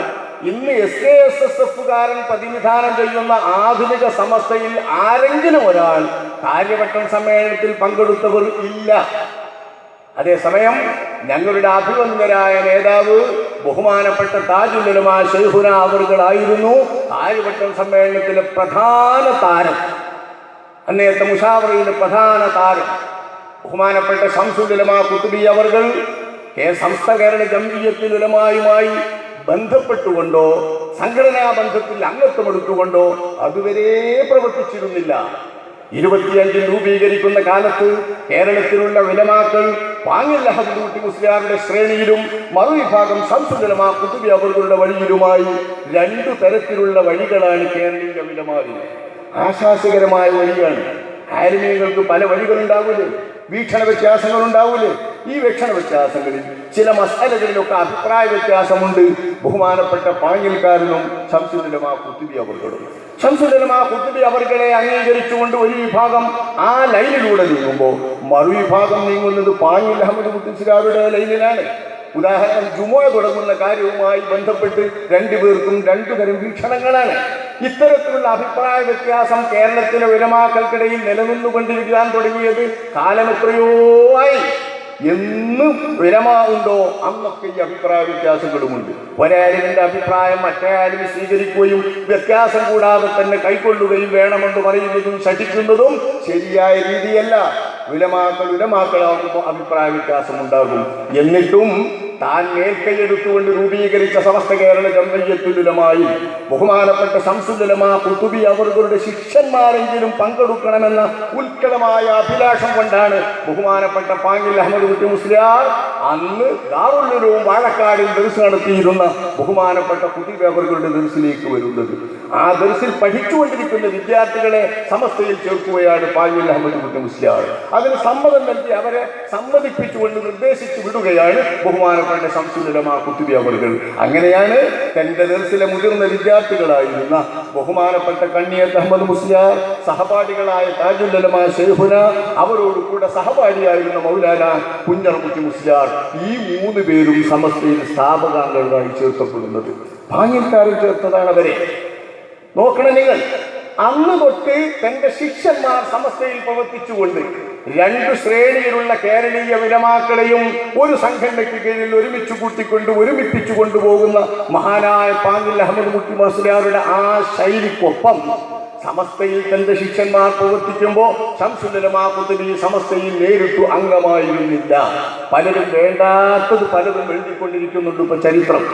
ഇന്ന് SKSSF-കാരൻ പ്രതിനിധാനം ചെയ്യുന്ന ആധുനിക സമസ്തയിൽ ആരെങ്കിലും ഒരാൾ കാര്യവട്ടം സമ്മേളനത്തിൽ പങ്കെടുത്തവർ ഇല്ല. അതേസമയം ഞങ്ങളുടെ അഭിവന്ദരായ നേതാവ് ബഹുമാനപ്പെട്ട താജുൽ ഉലമാ ശൈഖുന അവറുകളായിരുന്നു കാര്യവട്ടം സമ്മേളനത്തിലെ പ്രധാന താരം, അന്നേരത്തെ മുഷാവറയിലെ പ്രധാന താരം. ബഹുമാനപ്പെട്ട ശംസുൽ ഉലമാ ഖുത്ബി അവർകൾ സംസ്ഥ കേരള ജംഇയ്യത്തുൽ ഉലമായുമായി ബന്ധപ്പെട്ടുകൊണ്ടോ സംഘടനാ ബന്ധത്തിൽ അംഗത്വമെടുത്തുകൊണ്ടോ അതുവരെ പ്രവർത്തിച്ചിരുന്നില്ല. 25 രൂപീകരിക്കുന്ന കാലത്ത് കേരളത്തിലുള്ള ഉലമാക്കൾ പാങ്ങിൽ അഹമ്മദ് കുട്ടി മുസ്ലിയാരുടെ ശ്രേണിയിലും മറുവിഭാഗം ശംസുൽ ഉലമാ ഖുത്ബി അവരുടെ വഴിയിലുമായി 2 തരത്തിലുള്ള വഴികളാണ് കേരളീയ ഉലമാവിൽ. ആശാസ്യകരമായ വഴിയാണ്. ആലിമീങ്ങൾക്ക് പല വഴികളുണ്ടാവൂലേ, വീക്ഷണ വ്യത്യാസങ്ങൾ ഉണ്ടാവൂലേ. ഈ വീക്ഷണ വ്യത്യാസങ്ങളിൽ ചില മസാലകളിലൊക്കെ അഭിപ്രായ വ്യത്യാസമുണ്ട് ബഹുമാനപ്പെട്ട പാങ്ങിൽക്കാരനും ശംസുൽ ഉലമാ ഖുത്ബി അവർകളും. ശംസുൽ ഉലമാ ഖുത്ബി അവർകളെ അംഗീകരിച്ചുകൊണ്ട് ഒരു വിഭാഗം ആ ലൈനിലൂടെ നീങ്ങുമ്പോൾ മറുവിഭാഗം നീങ്ങുന്നത് പാങ്ങിൽ അഹമ്മദ് കുട്ടി മുസ്ലിയാരുടെ ലൈനിലാണ്. ഉദാഹരണം, ജുമുഅ തുടങ്ങുന്ന കാര്യവുമായി ബന്ധപ്പെട്ട് 2 പേർക്കും 2 തരം വീക്ഷണങ്ങളാണ്. ഇത്തരത്തിലുള്ള അഭിപ്രായ വ്യത്യാസം കേരളത്തിലെ ഉലമാക്കൾക്കിടയിൽ നിലനിന്നുകൊണ്ടിരിക്കാൻ തുടങ്ങിയത് കാലമെത്രയോ ആയി. എന്ന് ഉലമാ ഉണ്ടോ അന്നൊക്കെ ഈ അഭിപ്രായ വ്യത്യാസങ്ങളുമുണ്ട്. ഒരാലിമിന്റെ അഭിപ്രായം മറ്റേ ആലിമി സ്വീകരിക്കുകയും വ്യത്യാസം കൂടാതെ തന്നെ കൈക്കൊള്ളുകയും വേണമെന്ന് പറയുന്നതും ശഠിക്കുന്നതും ശരിയായ രീതിയല്ല. ഉലമാക്കളാകുമ്പോൾ അഭിപ്രായ വ്യത്യാസം ഉണ്ടാകും. എന്നിട്ടും താൻ മേൽക്കൈയെടുത്തുകൊണ്ട് രൂപീകരിച്ച സമസ്ത കേരള ജംഇയ്യത്തുൽ ഉലമായിൽ ബഹുമാനപ്പെട്ട ശംസുൽ ഉലമാ ഖുത്ബി അവരുടെ ശിഷ്യന്മാരെങ്കിലും പങ്കെടുക്കണമെന്ന ഉത്കടമായ അഭിലാഷം കൊണ്ടാണ് ബഹുമാനപ്പെട്ട പാങ്ങിൽ അഹമ്മദ് കുട്ടി മുസ്ലിയാർ അന്ന് ദാറുൽ ഉലൂം വാഴക്കാടിൽ ദർസ് നടത്തിയിരുന്ന ബഹുമാനപ്പെട്ട ഖുത്ബി അവരുടെ ദർസിലേക്ക് വരുന്നത്. ആ ദർസിൽ പഠിച്ചുകൊണ്ടിരിക്കുന്ന വിദ്യാർത്ഥികളെ സമസ്തയിൽ ചേർക്കുകയാണ് പാങ്ങിൽ അഹമ്മദ് കുട്ടി മുസ്ലിയാർ. അതിന് സമ്മതം നൽകി അവരെ സമ്മതിപ്പിച്ചുകൊണ്ട് നിർദ്ദേശിച്ചു വിടുകയാണ് ബഹുമാനപ്പെട്ട ശംസുൽ ഉലമാ ഖുത്ബി അവർകൾ. അങ്ങനെയാണ് തന്റെ ദർസിലെ മുതിർന്ന വിദ്യാർത്ഥികളായിരുന്ന ബഹുമാനപ്പെട്ട കണ്ണിയത്ത് അഹമ്മദ് മുസ്ലിയാർ, സഹപാഠികളായ താജുൽ ഉലമാ ശൈഖുന, അവരോട് കൂടെ സഹപാഠിയായിരുന്ന മൗലാന കുഞ്ഞർ കുട്ടി മുസ്ലിയാർ, ഈ 3 പേരും സമസ്തയിൽ സ്ഥാപകാംഗങ്ങളായി ചേർക്കപ്പെടുന്നത്. ഭാഗ്യക്കാരിൽ ചേർത്തതാണ് അവരെ. നോക്കണം നിങ്ങൾ, അന്ന് തൊട്ട് തന്റെ ശിഷ്യന്മാർ സമസ്തയിൽ പ്രവർത്തിച്ചുകൊണ്ട് 2 ശ്രേണിയിലുള്ള കേരളീയ ഉലമാക്കളെയും ഒരു സംഘടനയ്ക്ക് കീഴിൽ ഒരുമിച്ച് കൂട്ടിക്കൊണ്ട് ഒരുമിപ്പിച്ചു കൊണ്ടുപോകുന്ന മഹാനായ പാങ്ങിൽ അഹമ്മദ് കുട്ടി മുസ്ലിയാരുടെ ആ ശൈലിക്കൊപ്പം സമസ്തയിൽ തന്റെ ശിഷ്യന്മാർ പ്രവർത്തിക്കുമ്പോൾ ശംസുൽ ഉലമാ ഖുത്ബി സമസ്തയിൽ നേരിട്ടു അംഗമായിരുന്നില്ല. പലരും വേണ്ടാത്തത് പലതും എഴുതിക്കൊണ്ടിരിക്കുന്നുണ്ട്. ഇപ്പൊ ചരിത്രം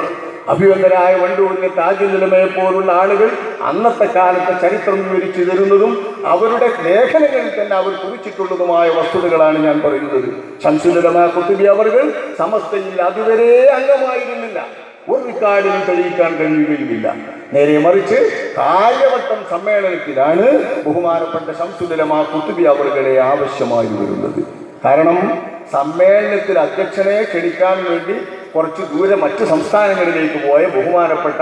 അഭിവന്ദരായ വണ്ടൂരിലെ താജുൽ ഉലമയെ പോലുള്ള ആളുകൾ അന്നത്തെ കാലത്തെ ചരിത്രം വിവരിച്ചു തരുന്നതും അവരുടെ ലേഖനങ്ങളിൽ തന്നെ അവർ കുറിച്ചിട്ടുള്ളതുമായ വസ്തുതകളാണ് ഞാൻ പറയുന്നത്. ശംസുൽ ഉലമാ ഖുത്ബി അവർകൾ സമസ്തയിൽ അതുവരെ അംഗമായിരുന്നില്ല. ഒരു റിക്കാർഡിനും തെളിയിക്കാൻ കഴിയുകയുമില്ല. നേരെ മറിച്ച് കാര്യവട്ടം സമ്മേളനത്തിലാണ് ബഹുമാനപ്പെട്ട ശംസുൽ ഉലമാ ഖുത്ബി അവർകളെ ആവശ്യമായി വരുന്നത്. കാരണം സമ്മേളനത്തിൽ അധ്യക്ഷനെ ക്ഷണിക്കാൻ വേണ്ടി കുറച്ച് ദൂരെ മറ്റ് സംസ്ഥാനങ്ങളിലേക്ക് പോയ ബഹുമാനപ്പെട്ട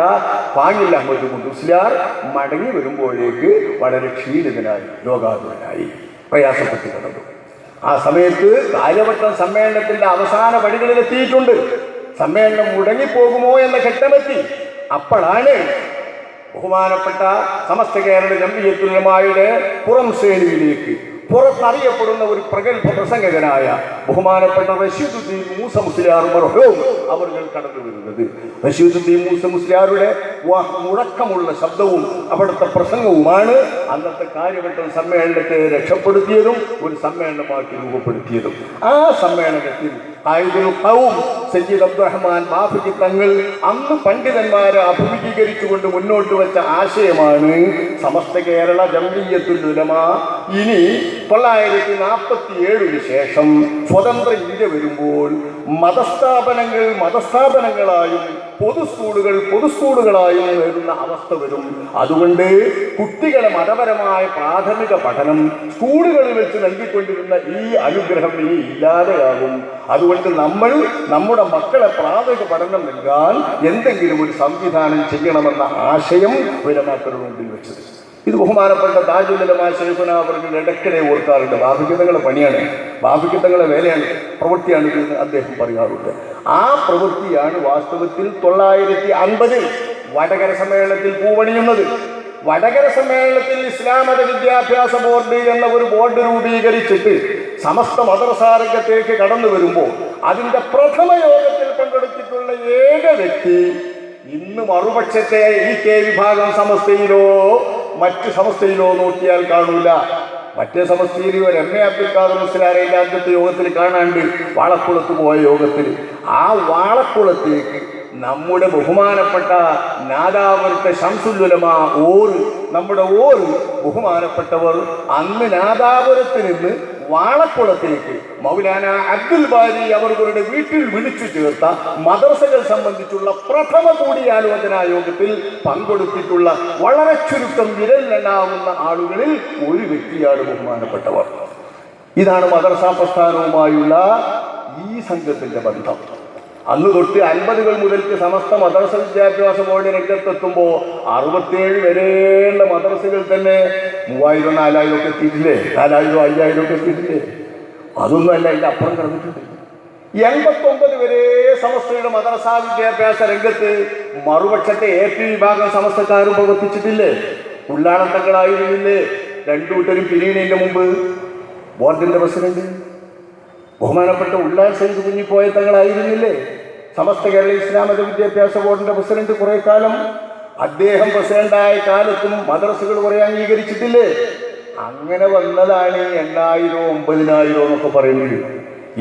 പാങ്ങിൽ അഹമ്മദ് കുട്ടി മുസ്ലിയാർ മടങ്ങി വരുമ്പോഴേക്ക് വളരെ ക്ഷീണിതനായി, രോഗാതുരനായി, പ്രയാസപ്പെട്ടു കിടന്നു. ആ സമയത്ത് കാര്യവട്ടം സമ്മേളനത്തിന്റെ അവസാന പടികളിലെത്തിയിട്ടുണ്ട്. സമ്മേളനം മുടങ്ങിപ്പോകുമോ എന്ന ഘട്ടമെത്തി. അപ്പോഴാണ് ബഹുമാനപ്പെട്ട സമസ്ത കേരള ജംഇയ്യത്തുൽ ഉലമായുടെ പുറം ശ്രേണിയിലേക്ക് പുറത്തറിയപ്പെടുന്ന ഒരു പ്രഗത്ഭ പ്രസംഗകനായ ബഹുമാനപ്പെട്ട റഷീദുദ്ദീൻ മൂസ മുസ്ലിയാർ മർഹൂം അവർ കടന്നു വരുന്നത്. റഷീദുദ്ദീൻ മൂസ മുസ്ലിയാരുടെ മുഴക്കമുള്ള ശബ്ദവും അവിടുത്തെ പ്രസംഗവുമാണ് അന്നത്തെ കാര്യവട്ടം സമ്മേളനത്തെ രക്ഷപ്പെടുത്തിയതും ഒരു സമ്മേളനമാക്കി രൂപപ്പെടുത്തിയതും. ആ സമ്മേളനത്തിൽ സയ്യിദ് അബ്ദുറഹ്മാൻ ബാഫഖി തങ്ങൾ അന്ന് പണ്ഡിതന്മാരെ അഭിമുഖീകരിച്ചുകൊണ്ട് മുന്നോട്ട് വെച്ച ആശയമാണ് സമസ്ത കേരള ജംഇയ്യത്തുൽ ഉലമാ ഇനി 1947 ശേഷം സ്വതന്ത്ര ഇന്ത്യ വരുമ്പോൾ മതസ്ഥാപനങ്ങളായും പൊതുസ്കൂളുകളായും വരുന്ന അവസ്ഥ വരും. അതുകൊണ്ട് കുട്ടികളെ മതപരമായ പ്രാഥമിക പഠനം സ്കൂളുകളിൽ വെച്ച് നൽകിക്കൊണ്ടിരുന്ന ഈ അനുഗ്രഹം ഇനി ഇല്ലാതെയാകും. അതുകൊണ്ട് നമ്മൾ നമ്മുടെ മക്കളെ പ്രാഥമിക പഠനം നൽകാൻ എന്തെങ്കിലും ഒരു സംവിധാനം ചെയ്യണമെന്ന ആശയം ഉലമാക്കളുടെ മുമ്പിൽ വെച്ചത്. ഇത് ബഹുമാനപ്പെട്ട താജുൽ ഉലമാ ശൈഖുനാ അവർക്ക് ഇടയ്ക്കിടെ ഓർക്കാറുണ്ട്. ബാഫിക്കത്തങ്ങളെ പണിയാണ്, ബാഫിക്കത്തങ്ങളെ വേലയാണ്, പ്രവൃത്തിയാണ് എന്ന് അദ്ദേഹം പറയാറുണ്ട്. ആ പ്രവൃത്തിയാണ് വാസ്തവത്തിൽ 1950 വടകര സമ്മേളനത്തിൽ പൂവണിയുന്നത്. വടകര സമ്മേളനത്തിൽ ഇസ്ലാം മത വിദ്യാഭ്യാസ ബോർഡ് എന്ന ഒരു ബോർഡ് രൂപീകരിച്ചിട്ട് സമസ്ത മദ്രസാ രംഗത്തേക്ക് കടന്നു വരുമ്പോൾ അതിൻ്റെ പ്രഥമ യോഗത്തിൽ പങ്കെടുത്തിട്ടുള്ള ഏക വ്യക്തി ഇന്ന് മറുപക്ഷത്തെ കെ വിഭാഗം സമസ്തയിലോ മറ്റ് സമസ്തയിലോ നോക്കിയാൽ കാണൂല. മറ്റേ സമസ്തയിൽ ഒരു MA അബ്ദുൽ ഖാദർ മുസ്ലിയാറിന്റെ ആദ്യത്തെ യോഗത്തിൽ കാണാണ്ട് വാളക്കുളത്ത് പോയ യോഗത്തിൽ ആ വാളക്കുളത്തേക്ക് നമ്മുടെ ബഹുമാനപ്പെട്ട നാദാപുരത്തെ ശംസുൽ ഉലമാ നമ്മുടെ ബഹുമാനപ്പെട്ടവർ അന്ന് നാദാപുരത്ത് നിന്ന് വാളക്കുളത്തേക്ക് മൗലാന അബ്ദുൽ ബാരി അവരുടെ വീട്ടിൽ വിളിച്ചു ചേർത്ത മദ്രസകൾ സംബന്ധിച്ചുള്ള പ്രഥമ കൂടിയാലോചനാ യോഗത്തിൽ പങ്കെടുത്തിട്ടുള്ള വളരെ ചുരുക്കം വിരലിലെണ്ണാവുന്ന ആളുകളിൽ ഒരു വ്യക്തിയാണ് ബഹുമാനപ്പെട്ടവർ. ഇതാണ് മദ്രസാ പ്രസ്ഥാനവുമായുള്ള ഈ സംഘത്തിന്റെ ബന്ധം. അന്ന് തൊട്ട് 50 മുതൽക്ക് സമസ്ത മദ്രസ വിദ്യാഭ്യാസ ബോർഡ് രംഗത്തെത്തുമ്പോൾ 67 വരെയുള്ള മദ്രസകൾ തന്നെ 3000 4000 ഒക്കെ എത്തിയിട്ടില്ലേ, 4000 5000 ഒക്കെ എത്തിയിട്ടില്ലേ? അതൊന്നും അല്ല, അതിൻ്റെ അപ്പുറം കിടന്നിട്ടുണ്ട്. 89 വരെ സമസ്തയുടെ മദ്രസാ വിദ്യാഭ്യാസ രംഗത്ത് മറുപക്ഷത്തെ AP വിഭാഗം സമസ്തക്കാരും പ്രവർത്തിച്ചിട്ടില്ലേ? ഉള്ളാണത്തങ്ങളായിരുന്നില്ലേ രണ്ടുകൂട്ടരും പിരിയുന്നതിൻ്റെ മുമ്പ് ബോർഡിൻ്റെ പ്രസിഡന്റ്? ബഹുമാനപ്പെട്ട ഉള്ളാൻ സയ്യിദ് കുഞ്ഞിപ്പോയ തങ്ങളായിരുന്നില്ലേ സമസ്ത കേരള ഇസ്ലാം മത വിദ്യാഭ്യാസ ബോർഡിന്റെ പ്രസിഡന്റ്? കുറെ കാലം അദ്ദേഹം പ്രസിഡന്റായ കാലത്തും മദ്രസകൾ കുറെ അംഗീകരിച്ചിട്ടില്ലേ? അങ്ങനെ വന്നതാണ് 8000 9000 എന്നൊക്കെ പറയുന്നത്.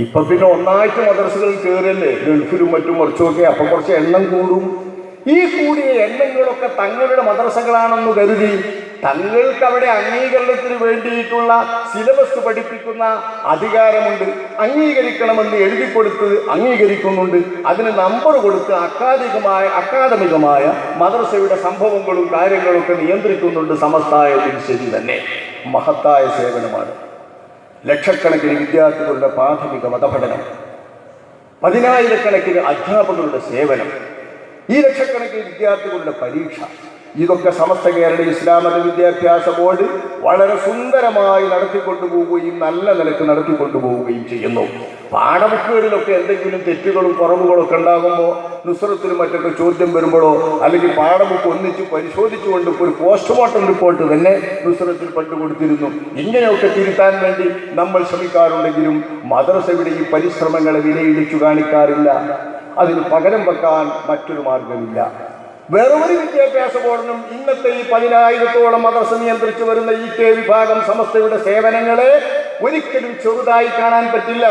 ഇപ്പൊ പിന്നെ ഒന്നായിട്ട് മദ്രസകൾ കയറല്ലേ, ഗൾഫിലും മറ്റും കുറച്ചൊക്കെ. അപ്പൊ കുറച്ച് എണ്ണം കൂടും. ഈ കൂടിയ എണ്ണങ്ങളൊക്കെ തങ്ങളുടെ മദ്രസകളാണെന്ന് കരുതി തങ്ങൾക്ക് അവിടെ അംഗീകരണത്തിന് വേണ്ടിയിട്ടുള്ള സിലബസ് പഠിപ്പിക്കുന്ന അധികാരമുണ്ട്, അംഗീകരിക്കണമെന്ന് എഴുതി കൊടുത്ത് അംഗീകരിക്കുന്നുണ്ട്, അതിന് നമ്പർ കൊടുത്ത് അക്കാദമികമായ മദ്രസയുടെ സംഭവങ്ങളും കാര്യങ്ങളൊക്കെ നിയന്ത്രിക്കുന്നുണ്ട്. സമസ്തായത്തിൽ ശരി തന്നെ മഹത്തായ സേവനമാണ്. ലക്ഷക്കണക്കിന് വിദ്യാർത്ഥികളുടെ പ്രാഥമിക മതപഠനം, 10000കണക്കിന് അധ്യാപകരുടെ സേവനം, ഈ ലക്ഷക്കണക്കിന് വിദ്യാർത്ഥികളുടെ പരീക്ഷ, ഇതൊക്കെ സമസ്ത കേരള ഇസ്ലാം മത വിദ്യാഭ്യാസ ബോർഡ് വളരെ സുന്ദരമായി നടത്തിക്കൊണ്ടുപോവുകയും നല്ല നിലക്ക് നടത്തിക്കൊണ്ടുപോവുകയും ചെയ്യുന്നു. പാഠബുക്കുകളിലൊക്കെ എന്തെങ്കിലും തെറ്റുകളും കുറവുകളൊക്കെ ഉണ്ടാകുമ്പോൾ നുസ്രത്തിലും മറ്റൊക്കെ ചോദ്യം വരുമ്പോഴോ അല്ലെങ്കിൽ പാഠബുക്ക് ഒന്നിച്ച് പരിശോധിച്ചുകൊണ്ട് ഒരു പോസ്റ്റ്മോർട്ടം റിപ്പോർട്ട് തന്നെ നുസ്രത്തിൽ പണ്ടുകൊടുത്തിരുന്നു. ഇങ്ങനെയൊക്കെ തിരുത്താൻ വേണ്ടി നമ്മൾ ശ്രമിക്കാറുണ്ടെങ്കിലും മദ്രസയുടെ ഈ പരിശ്രമങ്ങളെ വിലയിടിച്ചു കാണിക്കാറില്ല. അതിന് പകരം വെക്കാൻ മറ്റൊരു മാർഗമില്ല. വേറെ ഒരു വിദ്യാഭ്യാസ ബോർഡിനും ഇന്നത്തെ ഈ 10000ഓളം മദ്രസ നിയന്ത്രിച്ചു വരുന്ന കെ വിഭാഗം സമസ്തയുടെ സേവനങ്ങളെ ഒരിക്കലും ചെറുതായി കാണാൻ പറ്റില്ല.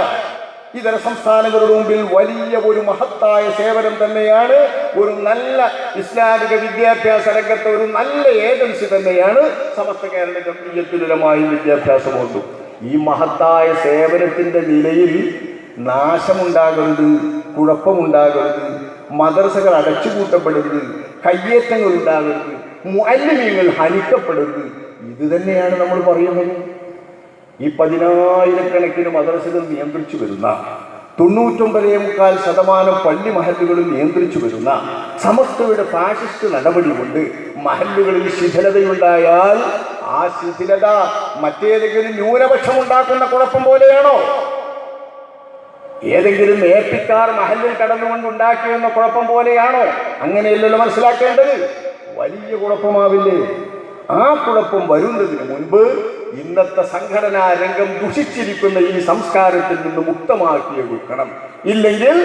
ഇതര സംസ്ഥാനങ്ങളുടെ മുമ്പിൽ വലിയ ഒരു മഹത്തായ സേവനം തന്നെയാണ്. ഒരു നല്ല ഇസ്ലാമിക വിദ്യാഭ്യാസ രംഗത്തെ ഒരു നല്ല ഏജൻസി തന്നെയാണ് സമസ്ത കേരള ജംഇയ്യത്തുൽ ഉലമാ വിദ്യാഭ്യാസ ബോർഡ്. ഈ മഹത്തായ സേവനത്തിന്റെ നിലയിൽ നാശമുണ്ടാകരുത്, കുഴപ്പമുണ്ടാകരുത്, മദ്രസകൾ അടച്ചുപൂട്ടപ്പെടരുത്, കയ്യേറ്റങ്ങൾ ഉണ്ടാകരുത്, മുഅല്ലിമീങ്ങൾ ഹനിക്കപ്പെടരുത്. ഇത് തന്നെയാണ് നമ്മൾ പറയുന്നത്. ഈ 10000കണക്കിന് മദ്രസകൾ നിയന്ത്രിച്ചു വരുന്ന, 99.25% പള്ളി മഹല്ലുകളും നിയന്ത്രിച്ചു വരുന്ന സമസ്തയുടെ ഫാഷിസ്റ്റ് നടപടി കൊണ്ട് മഹല്ലുകളിൽ ശിഥിലതയുണ്ടായാൽ ആ ശിഥിലത മറ്റേതെങ്കിലും ന്യൂനപക്ഷം ഉണ്ടാക്കുന്ന കുഴപ്പം പോലെയാണോ? ഏതെങ്കിലും ഏപ്പിക്കാർ മഹല്ലിൽ കടന്നുകൊണ്ടുണ്ടാക്കിയെന്ന കുഴപ്പം പോലെയാണോ? അങ്ങനെയല്ലല്ലോ മനസ്സിലാക്കേണ്ടത്. വലിയ കുഴപ്പമാവില്ലേ? ആ കുഴപ്പം വരുന്നതിന് മുൻപ് ഇന്നത്തെ സംഘടനാ രംഗം ദുഷിച്ചിരിക്കുന്ന ഈ സംസ്കാരത്തിൽ നിന്ന് മുക്തമാക്കിയെടുക്കണം. ഇല്ലെങ്കിൽ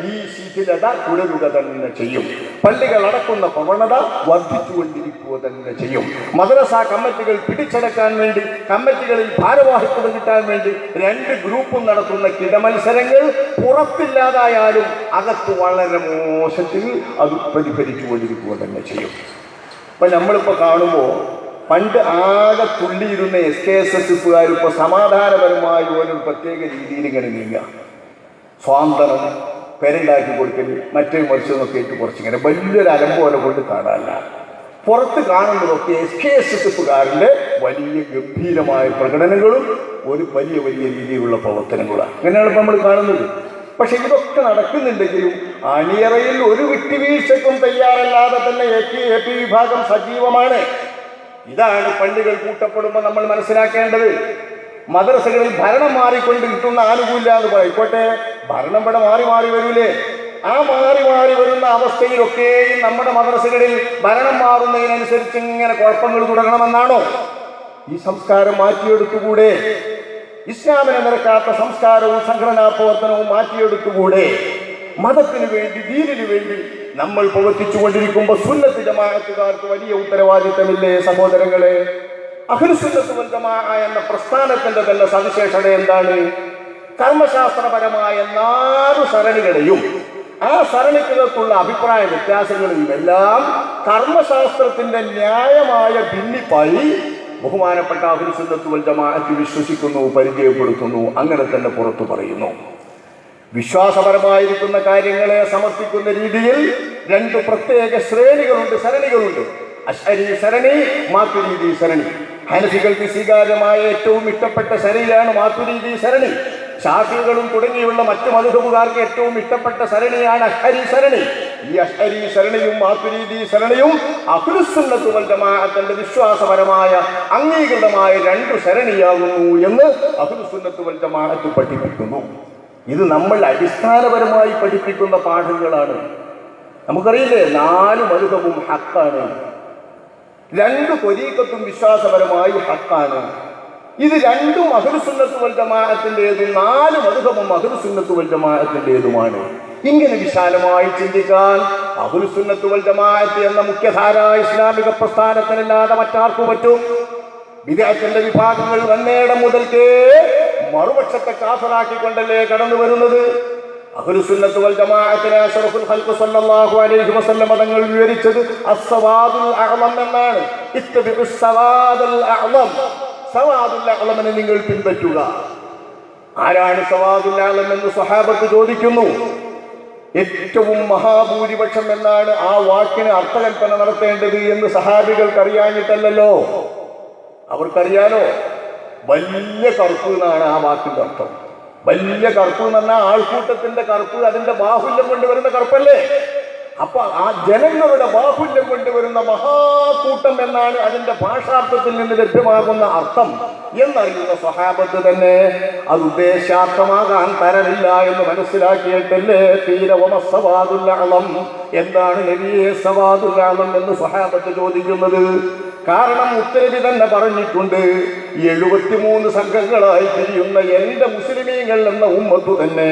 ഈ ശിഥിലത തുടരുക തന്നെ ചെയ്യും. പള്ളികൾ അടക്കുന്ന പ്രവണത വർദ്ധിച്ചുകൊണ്ടിരിക്കുക തന്നെ ചെയ്യും. മദ്രസ കമ്മിറ്റികൾ പിടിച്ചടക്കാൻ വേണ്ടി, കമ്മിറ്റികളിൽ ഭാരവാഹിത്വം കിട്ടാൻ വേണ്ടി 2 ഗ്രൂപ്പും നടത്തുന്ന കിടമത്സരങ്ങൾ പുറത്തില്ലാതായാലും അകത്ത് വളരെ മോശത്തിൽ അത് പ്രതിഫലിച്ചു കൊണ്ടിരിക്കുക തന്നെ ചെയ്യും. ഇപ്പം നമ്മളിപ്പോൾ കാണുമ്പോൾ പണ്ട് ആകെ തുള്ളിയിരുന്ന SKSSFുകാർ ഇപ്പോൾ സമാധാനപരമായി ഓരോ പ്രത്യേക രീതിയിൽ ഇങ്ങനെ നീങ്ങുക. സ്വാതന്ത്ര്യം, പേരുണ്ടാക്കി കൊടുക്കൽ, മറ്റേ മറിച്ചതൊക്കെ ആയിട്ട് കുറച്ചിങ്ങനെ വലിയൊരു അലമ്പോല കൊണ്ട് കാണാനല്ല. പുറത്ത് കാണുന്നതൊക്കെ SKSSFുകാരുടെ വലിയ ഗംഭീരമായ പ്രകടനങ്ങളും ഒരു വലിയ വലിയ രീതിയിലുള്ള പ്രവർത്തനങ്ങളാണ്. അങ്ങനെയാണ് ഇപ്പം നമ്മൾ കാണുന്നത്. പക്ഷെ ഇതൊക്കെ നടക്കുന്നുണ്ടെങ്കിലും അണിയറയിൽ ഒരു വിട്ടുവീഴ്ചക്കും തയ്യാറല്ലാതെ തന്നെ AP വിഭാഗം സജീവമാണ്. ഇതാണ് പള്ളികൾ കൂട്ടപ്പെടുമ്പോൾ നമ്മൾ മനസ്സിലാക്കേണ്ടത്. മദ്രസകളിൽ ഭരണം മാറിക്കൊണ്ട് കിട്ടുന്ന ആനുകൂല്യ എന്ന് പറയിക്കോട്ടെ, ഭരണം ഇവിടെ മാറി മാറി വരൂലേ? ആ മാറി മാറി വരുന്ന അവസ്ഥയിലൊക്കെയും നമ്മുടെ മദ്രസകളിൽ ഭരണം മാറുന്നതിനനുസരിച്ച് ഇങ്ങനെ കുഴപ്പങ്ങൾ തുടങ്ങണമെന്നാണോ? ഈ സംസ്കാരം മാറ്റിയെടുത്തുകൂടെ? ഇസ്ലാമിനെ നിരക്കാത്ത സംസ്കാരവും സംഘടനാ പ്രവർത്തനവും മാറ്റിയെടുത്തുകൂടെ? മതത്തിന് വേണ്ടി, ദീനിന് വേണ്ടി നമ്മൾ പ്രവർത്തിച്ചുകൊണ്ടിരിക്കുമ്പോൾ സുന്നത്ത് ജമാഅത്തുകാർക്ക് വലിയ ഉത്തരവാദിത്തമില്ലേ സഹോദരങ്ങളെ? അഹ്ലുസുന്നത്ത് വൽ ജമാഅ എന്ന പ്രസ്ഥാനത്തിന്റെ തന്നെ സവിശേഷത എന്താണ്? കർമ്മശാസ്ത്രപരമായ 4 സരണികളെയും ആ സരണിക്കകത്തുള്ള അഭിപ്രായ വ്യത്യാസങ്ങളെയും എല്ലാം കർമ്മശാസ്ത്രത്തിന്റെ ന്യായമായ ഭിന്നിപ്പായി ബഹുമാനപ്പെട്ട അഹ്ലുസുന്നത്ത് വൽ ജമാഅത്ത് വിശ്വസിക്കുന്നു, പരിചയപ്പെടുത്തുന്നു, അങ്ങനെ തന്നെ പുറത്തു പറയുന്നു. വിശ്വാസപരമായിരിക്കുന്ന കാര്യങ്ങളെ സമർപ്പിക്കുന്ന രീതിയിൽ 2 പ്രത്യേക ശ്രേണികളുണ്ട്, സരണികളുണ്ട്. അശ്അരി സരണി, മാതുരീദി സരണി. ഹനഫികൾക്ക് സ്വീകാര്യമായ ഏറ്റവും ഇഷ്ടപ്പെട്ട സരണിയാണ് മാതുരീദി സരണി. ശാഫികളും തുടങ്ങിയുള്ള മറ്റു മദ്ഹബുകാർക്ക് ഏറ്റവും ഇഷ്ടപ്പെട്ട സരണിയാണ് അശ്അരി സരണി. ഈ അശ്അരി സരണിയും മാതുരീദി സരണിയും അഹ്ലുസുന്നത്ത് വൽ ജമാഅത്തിന്റെ വിശ്വാസപരമായ അംഗീകൃതമായ 2 സരണിയാകുന്നു എന്ന് അഹ്ലുസുന്നത്ത് വൽ ജമാഅത്ത് പഠിപ്പിക്കുന്നു. ഇത് നമ്മൾ അടിസ്ഥാനപരമായി പഠിപ്പിക്കുന്ന പാഠങ്ങളാണ്. നമുക്കറിയില്ലേ, 4 മദ്ഹബും ഹക്കാണ്, 2 ത്വരീഖത്തും വിശ്വാസപരമായി ഹക്കാണ്. ഇത് 2ഉം അഹ്ലുസുന്നത്ത് വൽ ജമാഅത്തിൻ്റെതും 4 മദ്ഹബും അഹ്ലുസുന്നത്ത് വൽ ജമാഅത്തിൻ്റെതുമാണ്. ഇങ്ങനെ വിശാലമായി ചിന്തിക്കാൻ അഹ്ലുസുന്നത്ത് വൽ ജമാഅത്ത് എന്ന മുഖ്യധാര ഇസ്ലാമിക പ്രസ്ഥാനത്തിനല്ലാതെ മറ്റാർക്കും പറ്റും? ബിദ്അത്തിന്റെ വിഭാഗങ്ങൾ വന്നേടം മുതൽക്കേ മറുപക്ഷത്തെ കാഫിറാക്കിക്കൊണ്ടല്ലേ കടന്നു വരുന്നത്. അഹ്ലുസുന്നത്ത് വൽ ജമാഅത്തിനെ അഷ്റഫുൽ ഖൽഖ് സ്വല്ലല്ലാഹു അലൈഹി വസല്ലം തങ്ങൾ വിവരിച്ചത് അസ്സവാദുൽ അഅ്ളം എന്നാണ്. ഇത്തബിഉസ് സവാദുൽ അഅ്ളം, സവാദുൽ അഅ്ലമിനെ നിങ്ങൾ പിൻപറ്റുക. ആരാണ് സവാദുൽ അഅ്ലം എന്ന് സ്വഹാബത്ത് ചോദിക്കുന്നു. ഏറ്റവും മഹാഭൂരിപക്ഷം എന്നാണ് ആ വാക്കിന് അർത്ഥകൽപ്പന നടത്തേണ്ടത് എന്ന് സഹാബികൾക്ക് അറിയാഞ്ഞിട്ടല്ലോ, അവർക്കറിയാലോ. വലിയ കറുപ്പ് എന്നാണ് ആ വാക്കിന്റെ അർത്ഥം. വലിയ കറുപ്പ് എന്ന് പറഞ്ഞാൽ ആൾക്കൂട്ടത്തിന്റെ കറുപ്പ്, അതിന്റെ ബാഹുല്യം കൊണ്ടുവരുന്ന കറുപ്പല്ലേ? അപ്പൊ ആ ജനങ്ങളുടെ ബാഹുല്യം കൊണ്ടുവരുന്ന മഹാകൂട്ടം എന്നാണ് അതിന്റെ ഭാഷാർത്ഥത്തിൽ നിന്ന് ലഭ്യമാകുന്ന അർത്ഥം എന്നറിയുന്ന സ്വഹാബത്ത് തന്നെ അത് ഉദ്ദേശാർത്ഥമാകാൻ തരമില്ല എന്ന് മനസ്സിലാക്കിയിട്ടല്ലേ തീരവമസ്സവാദുൽ അഅ്ളം, എന്താണ് നബിയെ സവാദുൽ അഅ്ളം എന്ന് സ്വഹാബത്ത് ചോദിക്കുന്നത്? കാരണം ഉത്തരവി തന്നെ പറഞ്ഞിട്ടുണ്ട്, 73 സംഘങ്ങളായി പിരിയുന്ന എന്റെ മുസ്ലിമീങ്ങൾ എന്ന ഉമ്മത്തു തന്നെ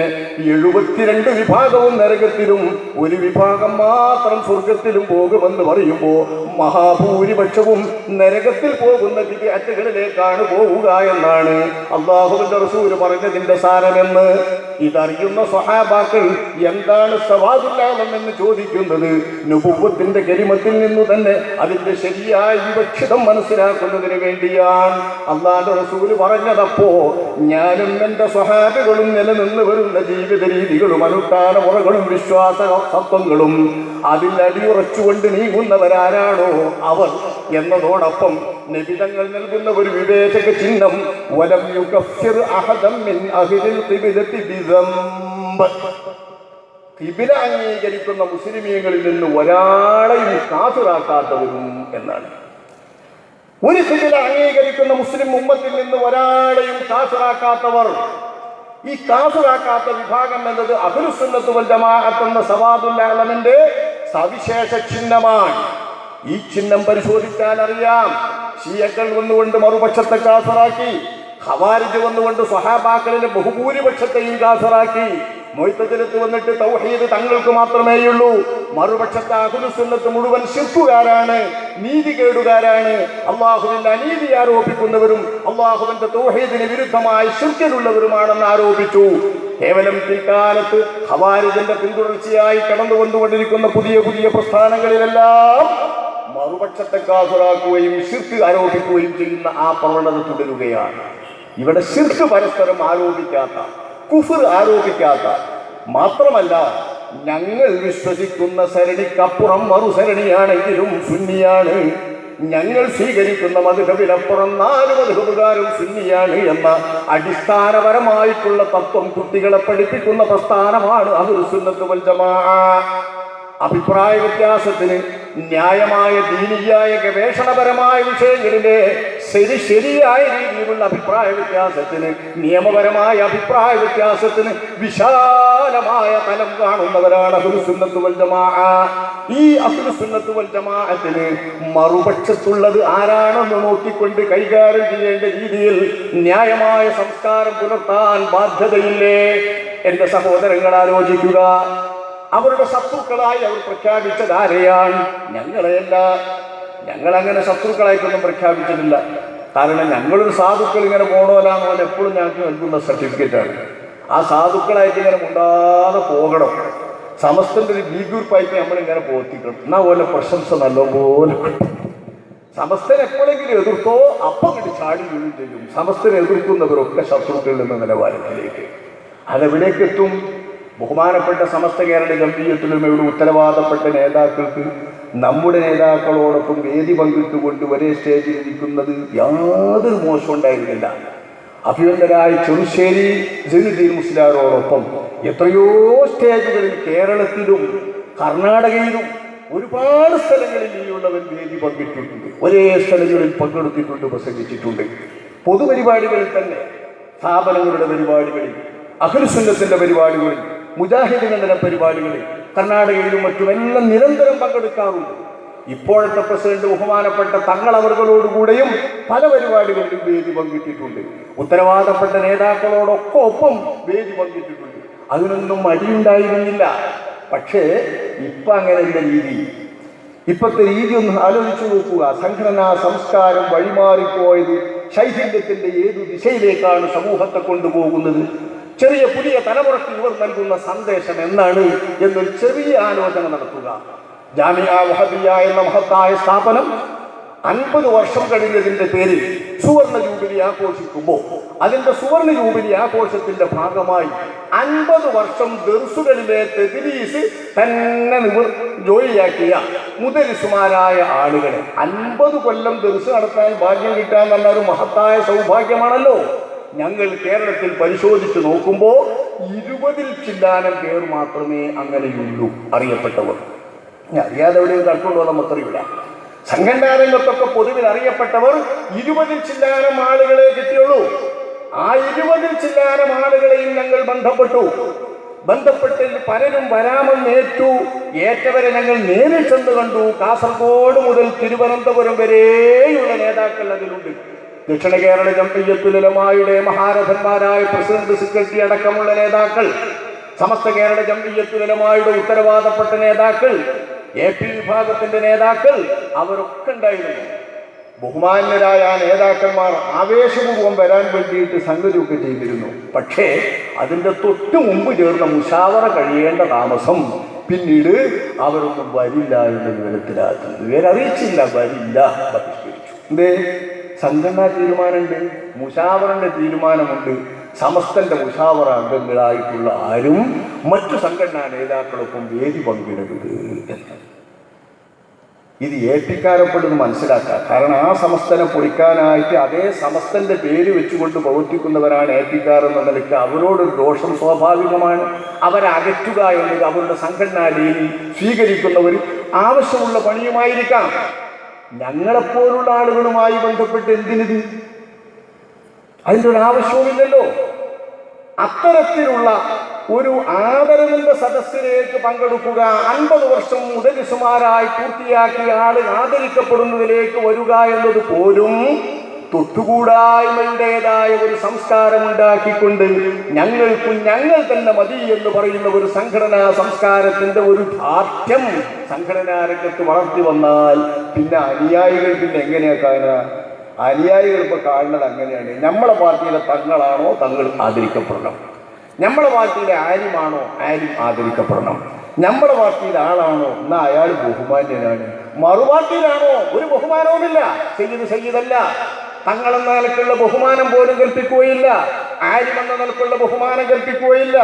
72 വിഭാഗവും നരകത്തിലും 1 വിഭാഗം മാത്രം സ്വർഗത്തിലും പോകുമെന്ന് പറയുമ്പോൾ മഹാഭൂരിപക്ഷവും നരകത്തിൽ പോകുന്ന ബിദ്അത്തുകളിലേക്കാണ് പോവുക എന്നാണ് അല്ലാഹുവിന്റെ റസൂൽ പറഞ്ഞതിന്റെ സാരമെന്ന്. ഇതറിയുന്ന സ്വഹാബാക്കൾ എന്താണ് സവാദുൽ അഅ്ലം എന്ന് ചോദിക്കുന്നത് നുബുവ്വത്തിന്റെ കലിമത്തിൽ നിന്നു തന്നെ അതിന്റെ ശരിയായ വിവക്ഷിതം മനസ്സിലാക്കുന്നതിന് വേണ്ടിയാണ്. അല്ലാഹുവിന്റെ റസൂൽ പറഞ്ഞതപ്പോ ഞാനും എന്റെ സ്വഹാബികളും നിലനിന്ന് വരുന്ന ജീവിത രീതികളും അനുഷ്ഠാന മുറകളും വിശ്വാസ തത്വങ്ങളും അതിൽ അടിയുറച്ചുകൊണ്ട് നീങ്ങുന്നവരാരാണോ അവർ എന്നതോടൊപ്പം നബിതങ്ങൾ നൽകുന്ന ഒരു വിവേചക ചിഹ്നം വലം യുകഫിർ അഹദൻ മിൻ അഹ്ലിൽ ഖിബ്ലതി ബിദംബ്, ഖിബ്ല അംഗീകരിക്കുന്ന മുസ്ലിമീങ്ങളിൽ നിന്ന് ഒരാളെയും കാഫിറാക്കാത്തവരും എന്നാണ്. ഒരു ഖിബ്ല അംഗീകരിക്കുന്ന മുസ്ലിം ഉമ്മത്തിൽ നിന്ന് ഒരാളെയും കാഫിറാക്കാത്തവർ. ഈ കാഫിറാക്കാത്ത വിഭാഗം എന്നത് അഹ്ലുസുന്നത്ത് വൽ ജമാഅത്ത് എന്ന സവാദുൽ അഅ്ലമിന്റെ സവിശേഷ ചിഹ്നമാണ്. ഈ ചിഹ്നം പരിശോധിച്ചാൽ അറിയാം, ഷിയകൾ വന്നുകൊണ്ട് മറുപക്ഷത്തെ കാഫിറാക്കി, ഖവാരിജ് വന്നുകൊണ്ട് സ്വഹാബാക്കളിലെ ബഹുഭൂരിപക്ഷത്തെയും കാഫിറാക്കി, മുഅ്തസിലത്ത് വന്നിട്ട് തൗഹീദ് തങ്ങൾക്ക് മാത്രമേയുള്ളൂ, മറുപക്ഷത്തെ അഹ്ലുസുന്നത്ത് മുഴുവൻ ശിർക്കുകാരാണ്, നീതികേടുകാരാണ്, അള്ളാഹുവിന്റെ അനീതി ആരോപിക്കുന്നവരും അള്ളാഹുവിന്റെ തൗഹീദിന് വിരുദ്ധമായി ശിർക്കിലുള്ളവരുമാണെന്ന് ആരോപിച്ചു. കേവലം പിൽക്കാലത്ത് ഖവാരിജിന്റെ പിന്തുടർച്ചയായി കടന്നു വന്നുകൊണ്ടിരിക്കുന്ന പുതിയ പുതിയ പ്രസ്ഥാനങ്ങളിലെല്ലാം മറുപക്ഷത്തെ കാഫിറാക്കുകയും ശിർക്ക് ആരോപിക്കുകയും ചെയ്യുന്ന ആ പ്രവണത തുടരുകയാണ്. ഇവിടെ ശിർക്ക് പരസ്പരം ആരോപിക്കാത്ത, കുഫർ ആരോപിക്കാത്ത, മാത്രമല്ല ഞങ്ങൾ വിശ്വസിക്കുന്ന സരണിക്കപ്പുറം മറുസരണിയാണെങ്കിലും സുന്നിയാണ്, ഞങ്ങൾ സ്വീകരിക്കുന്ന മദ്ഹബിനപ്പുറം 4 മദ്ഹബുകാരും സുന്നിയാണ് എന്ന അടിസ്ഥാനപരമായിട്ടുള്ള തത്വം കുട്ടികളെ പഠിപ്പിക്കുന്ന പ്രസ്ഥാനമാണ് അഹ്ലുസ് സുന്നത്ത് വൽ ജമാഅ. അഭിപ്രായ വ്യത്യാസത്തിന്, ന്യായമായ ദീനിയായ ഗവേഷണപരമായ വിഷയങ്ങളിലെ ശരിയായ രീതിയിലുള്ള അഭിപ്രായ വ്യത്യാസത്തിന്, നിയമപരമായ അഭിപ്രായ വ്യത്യാസത്തിന് വിശാലമായ തലം കാണുന്നവരാണ് അഹ്ലുസ് സുന്നത്ത് വൽ ജമാഅ. ഈ അഹ്ലുസ് സുന്നത്ത് വൽ ജമാഅത്തിന് മറുപക്ഷത്തുള്ളത് ആരാണെന്ന് നോക്കിക്കൊണ്ട് കൈകാര്യം ചെയ്യേണ്ട രീതിയിൽ ന്യായമായ സംസ്കാരം പുലർത്താൻ ബാധ്യതയില്ലേ? എന്റെ സഹോദരങ്ങൾ ആലോചിക്കുക. അവരുടെ ശത്രുക്കളായി അവർ പ്രഖ്യാപിച്ചത് ആരെയാണ്? ഞങ്ങളെയല്ല. ഞങ്ങളങ്ങനെ ശത്രുക്കളായിട്ടൊന്നും പ്രഖ്യാപിച്ചിട്ടില്ല. കാരണം ഞങ്ങളൊരു സാധുക്കൾ ഇങ്ങനെ പോണോലാന്ന് പോലെ എപ്പോഴും ഞങ്ങൾക്ക് നൽകുന്ന സർട്ടിഫിക്കറ്റാണ്. ആ സാധുക്കളായിട്ട് ഇങ്ങനെ മുണ്ടാതെ പോകണം. സമസ്തന്റെ ഒരു ബി ഗ്രൂപ്പായിട്ട് നമ്മളിങ്ങനെ പോത്തിക്കണം. എന്നാ പോലെ പ്രശംസ നല്ലപോലെ. സമസ്തനെ എപ്പോഴെങ്കിലും എതിർത്തോ അപ്പം കണ്ട് ചാടി വീഴും ചെയ്യും. സമസ്തനെ എതിർക്കുന്നവരൊക്കെ ശത്രുക്കളിൽ എന്ന നിലവാരത്തിലേക്ക്. അതെവിടേക്ക് എത്തും? ബഹുമാനപ്പെട്ട സമസ്ത കേരള ജംഇയ്യത്തുലമയുടെ ഉത്തരവാദപ്പെട്ട നേതാക്കൾക്ക് നമ്മുടെ നേതാക്കളോടൊപ്പം വേദി പങ്കിട്ടുകൊണ്ട് ഒരേ സ്റ്റേജിൽ ഇരിക്കുന്നത് യാതൊരു മോശം ഉണ്ടായിരുന്നില്ല. അഭിനന്ദനായ ചെറുശ്ശേരി സൈനുദ്ദീൻ മുസ്ലിയാരോടൊപ്പം എത്രയോ സ്റ്റേജുകളിൽ കേരളത്തിലും കർണാടകയിലും ഒരുപാട് സ്ഥലങ്ങളിൽ ഇനിയുള്ളവൻ വേദി പങ്കിട്ടിട്ടുണ്ട്. ഒരേ സ്ഥലങ്ങളിൽ പങ്കെടുത്തിട്ടുണ്ട്, പ്രസംഗിച്ചിട്ടുണ്ട്. പൊതുപരിപാടികളിൽ തന്നെ, സ്ഥാപനങ്ങളുടെ പരിപാടികളിൽ, അഹ്ലുസ് സുന്നത്തിന്റെ പരിപാടികളിൽ, മുജാഹിദുകളുടെ പരിപാടികളിൽ, കർണാടകയിലും മറ്റുമെല്ലാം നിരന്തരം പങ്കെടുക്കാറുണ്ട്. ഇപ്പോഴത്തെ പ്രസിഡന്റ് ബഹുമാനപ്പെട്ട തങ്ങളവറുകളോടുകൂടെയും പല പരിപാടികളിലും വേദി പങ്കിട്ടിട്ടുണ്ട്. ഉത്തരവാദപ്പെട്ട നേതാക്കളോടൊക്കെ ഒപ്പം വേദി പങ്കിട്ടിട്ടുണ്ട്. അതിനൊന്നും മടിയുണ്ടായിരുന്നില്ല. പക്ഷേ ഇപ്പൊ അങ്ങനെയുള്ള രീതി, ഇപ്പോഴത്തെ രീതി ഒന്ന് ആലോചിച്ചു നോക്കുക. സംഘടനാ സംസ്കാരം വഴിമാറിപ്പോയത് ശൈഥില്യത്തിന്റെ ഏതു ദിശയിലേക്കാണ് സമൂഹത്തെ കൊണ്ടുപോകുന്നത്? ചെറിയ പുതിയ തലമുറയ്ക്ക് ഇവർ നൽകുന്ന സന്ദേശം എന്താണ് എന്നൊരു ചെറിയ ആലോചന നടത്തുക. ജാമിഅ വഹബിയ്യ എന്ന മഹത്തായ സ്ഥാപനം 50 വർഷം കഴിഞ്ഞതിന്റെ പേരിൽ സുവർണ ജൂബിലി ആഘോഷിക്കുമ്പോൾ അതിന്റെ സുവർണ ജൂബിലി ആഘോഷത്തിന്റെ ഭാഗമായി 50 വർഷം ദർസുകളിലെ തദ്രീസ് തന്നെ ജോലിയാക്കിയ മുദരിസുമാരായ ആളുകളെ 50 കൊല്ലം ദർസ് നടത്താൻ ഭാഗ്യം കിട്ടാൻ പറഞ്ഞ ഒരു മഹത്തായ സൗഭാഗ്യമാണല്ലോ. ഞങ്ങൾ കേരളത്തിൽ പരിശോധിച്ച് നോക്കുമ്പോൾ 20-ൽ ചില്ലാനം പേർ മാത്രമേ അങ്ങനെയുള്ളൂ അറിയപ്പെട്ടവർ. അറിയാതെ എവിടെയും കണ്ടുകൊണ്ടോ നമുക്കറിയില്ല. സംഘടനാ രംഗത്തൊക്കെ പൊതുവിൽ അറിയപ്പെട്ടവർ 20-ൽ ചില്ലാനം ആളുകളെ കിട്ടിയുള്ളൂ. ആ 20-ൽ ചില്ലാനം ആളുകളെയും ഞങ്ങൾ ബന്ധപ്പെട്ട് പലരും വരാമെന്നേറ്റു. ഏറ്റവരെ ഞങ്ങൾ നേരിൽ ചെന്ന് കണ്ടു. കാസർഗോഡ് മുതൽ തിരുവനന്തപുരം വരെയുള്ള നേതാക്കൾ അതിലുണ്ട്. ദക്ഷിണ കേരള ജംഇയ്യത്തുലമായുടെ മഹാരഥന്മാരായ പ്രസിഡന്റ്, സെക്രട്ടറി അടക്കമുള്ള നേതാക്കൾ, സമസ്ത കേരള ജംഇയ്യത്തുലമായുടെ ഉത്തരവാദപ്പെട്ട നേതാക്കൾ, AP വിഭാഗത്തിന്റെ നേതാക്കൾ, അവരൊക്കെ ഉണ്ടായിരുന്നു. ബഹുമാന്യരായ ആ നേതാക്കന്മാർ ആവേശപൂർവ്വം വരാൻ വേണ്ടിയിട്ട് സംഗതിയൊക്കെ ചെയ്തിരുന്നു. പക്ഷേ അതിൻ്റെ തൊട്ട് മുമ്പ് ചേർന്ന മുശാവറ കഴിയേണ്ട താമസം പിന്നീട് അവരൊന്നും വരില്ല എന്ന വിവരത്തിലാക്കി. ഇവരറിയിച്ചില്ല, വരില്ല, ബഹിഷ്കരിച്ചു. എന്തേ? സംഘടനാ തീരുമാനമുണ്ട്, മുശാവറന്റെ തീരുമാനമുണ്ട്. സമസ്തന്റെ മുശാവറ അംഗങ്ങളായിട്ടുള്ള ആരും മറ്റു സംഘടനാ നേതാക്കളൊപ്പം വേദി പങ്കിടരുത് എന്ന്. ഇത് ഏൽപ്പിക്കാരപ്പെടുന്നു മനസ്സിലാക്കുക. കാരണം ആ സമസ്തനെ പൊളിക്കാനായിട്ട് അതേ സമസ്തന്റെ പേര് വെച്ചുകൊണ്ട് പ്രവർത്തിക്കുന്നവരാണ് ഏൽപ്പിക്കാർ എന്ന നിലയ്ക്ക് അവരോടൊരു ദോഷം സ്വാഭാവികമാണ്. അവരെ അകറ്റുക എന്നത് അവരുടെ സംഘടനാ രീതി സ്വീകരിക്കുന്നവർ ആവശ്യമുള്ള പണിയുമായിരിക്കാം. ഞങ്ങളെപ്പോലുള്ള ആളുകളുമായി ബന്ധപ്പെട്ട് എന്തിനിത്? അതിൻ്റെ ഒരു ആവശ്യവുമില്ലല്ലോ. അത്തരത്തിലുള്ള ഒരു ആദരവിന്റെ സദസ്സിലേക്ക് പങ്കെടുക്കുക, 50 വർഷം മുദരിസുമാരായി പൂർത്തിയാക്കിയ ആൾ ആദരിക്കപ്പെടുന്നതിലേക്ക് വരിക എന്നത് പോലും തൊട്ടുകൂടായ്മയുടേതായ ഒരു സംസ്കാരമുണ്ടാക്കിക്കൊണ്ട് ഞങ്ങൾ തന്നെ മതി എന്ന് പറയുന്ന ഒരു സംഘടനാ സംസ്കാരത്തിന്റെ ഒരു ധാർഷ്ട്യം സംഘടനാ രംഗത്ത് വളർത്തി വന്നാൽ പിന്നെ അനുയായികൾ പിന്നെ എങ്ങനെയാക്കാനാ? അനുയായികൾ ഇപ്പോൾ കാണുന്നത് അങ്ങനെയാണ്. നമ്മളെ പാർട്ടിയിലെ തങ്ങളാണോ തങ്ങൾ ആദരിക്കപ്പെടണം, നമ്മളെ പാർട്ടിയിലെ ആലിമാണോ ആലിം ആദരിക്കപ്പെടണം, നമ്മുടെ പാർട്ടിയിലെ ആളാണോ എന്നാൽ അയാൾ ബഹുമാന്യനാണ്, മറുപാർട്ടിയിലാണോ? ഒരു ബഹുമാനവുമില്ല. സയ്യിദ് സയ്യിദല്ല. തങ്ങളെന്ന നിലക്കുള്ള ബഹുമാനം പോലും കൽപ്പിക്കുകയില്ല. ആലിം എന്ന നിലക്കുള്ള ബഹുമാനം കൽപ്പിക്കുകയില്ല.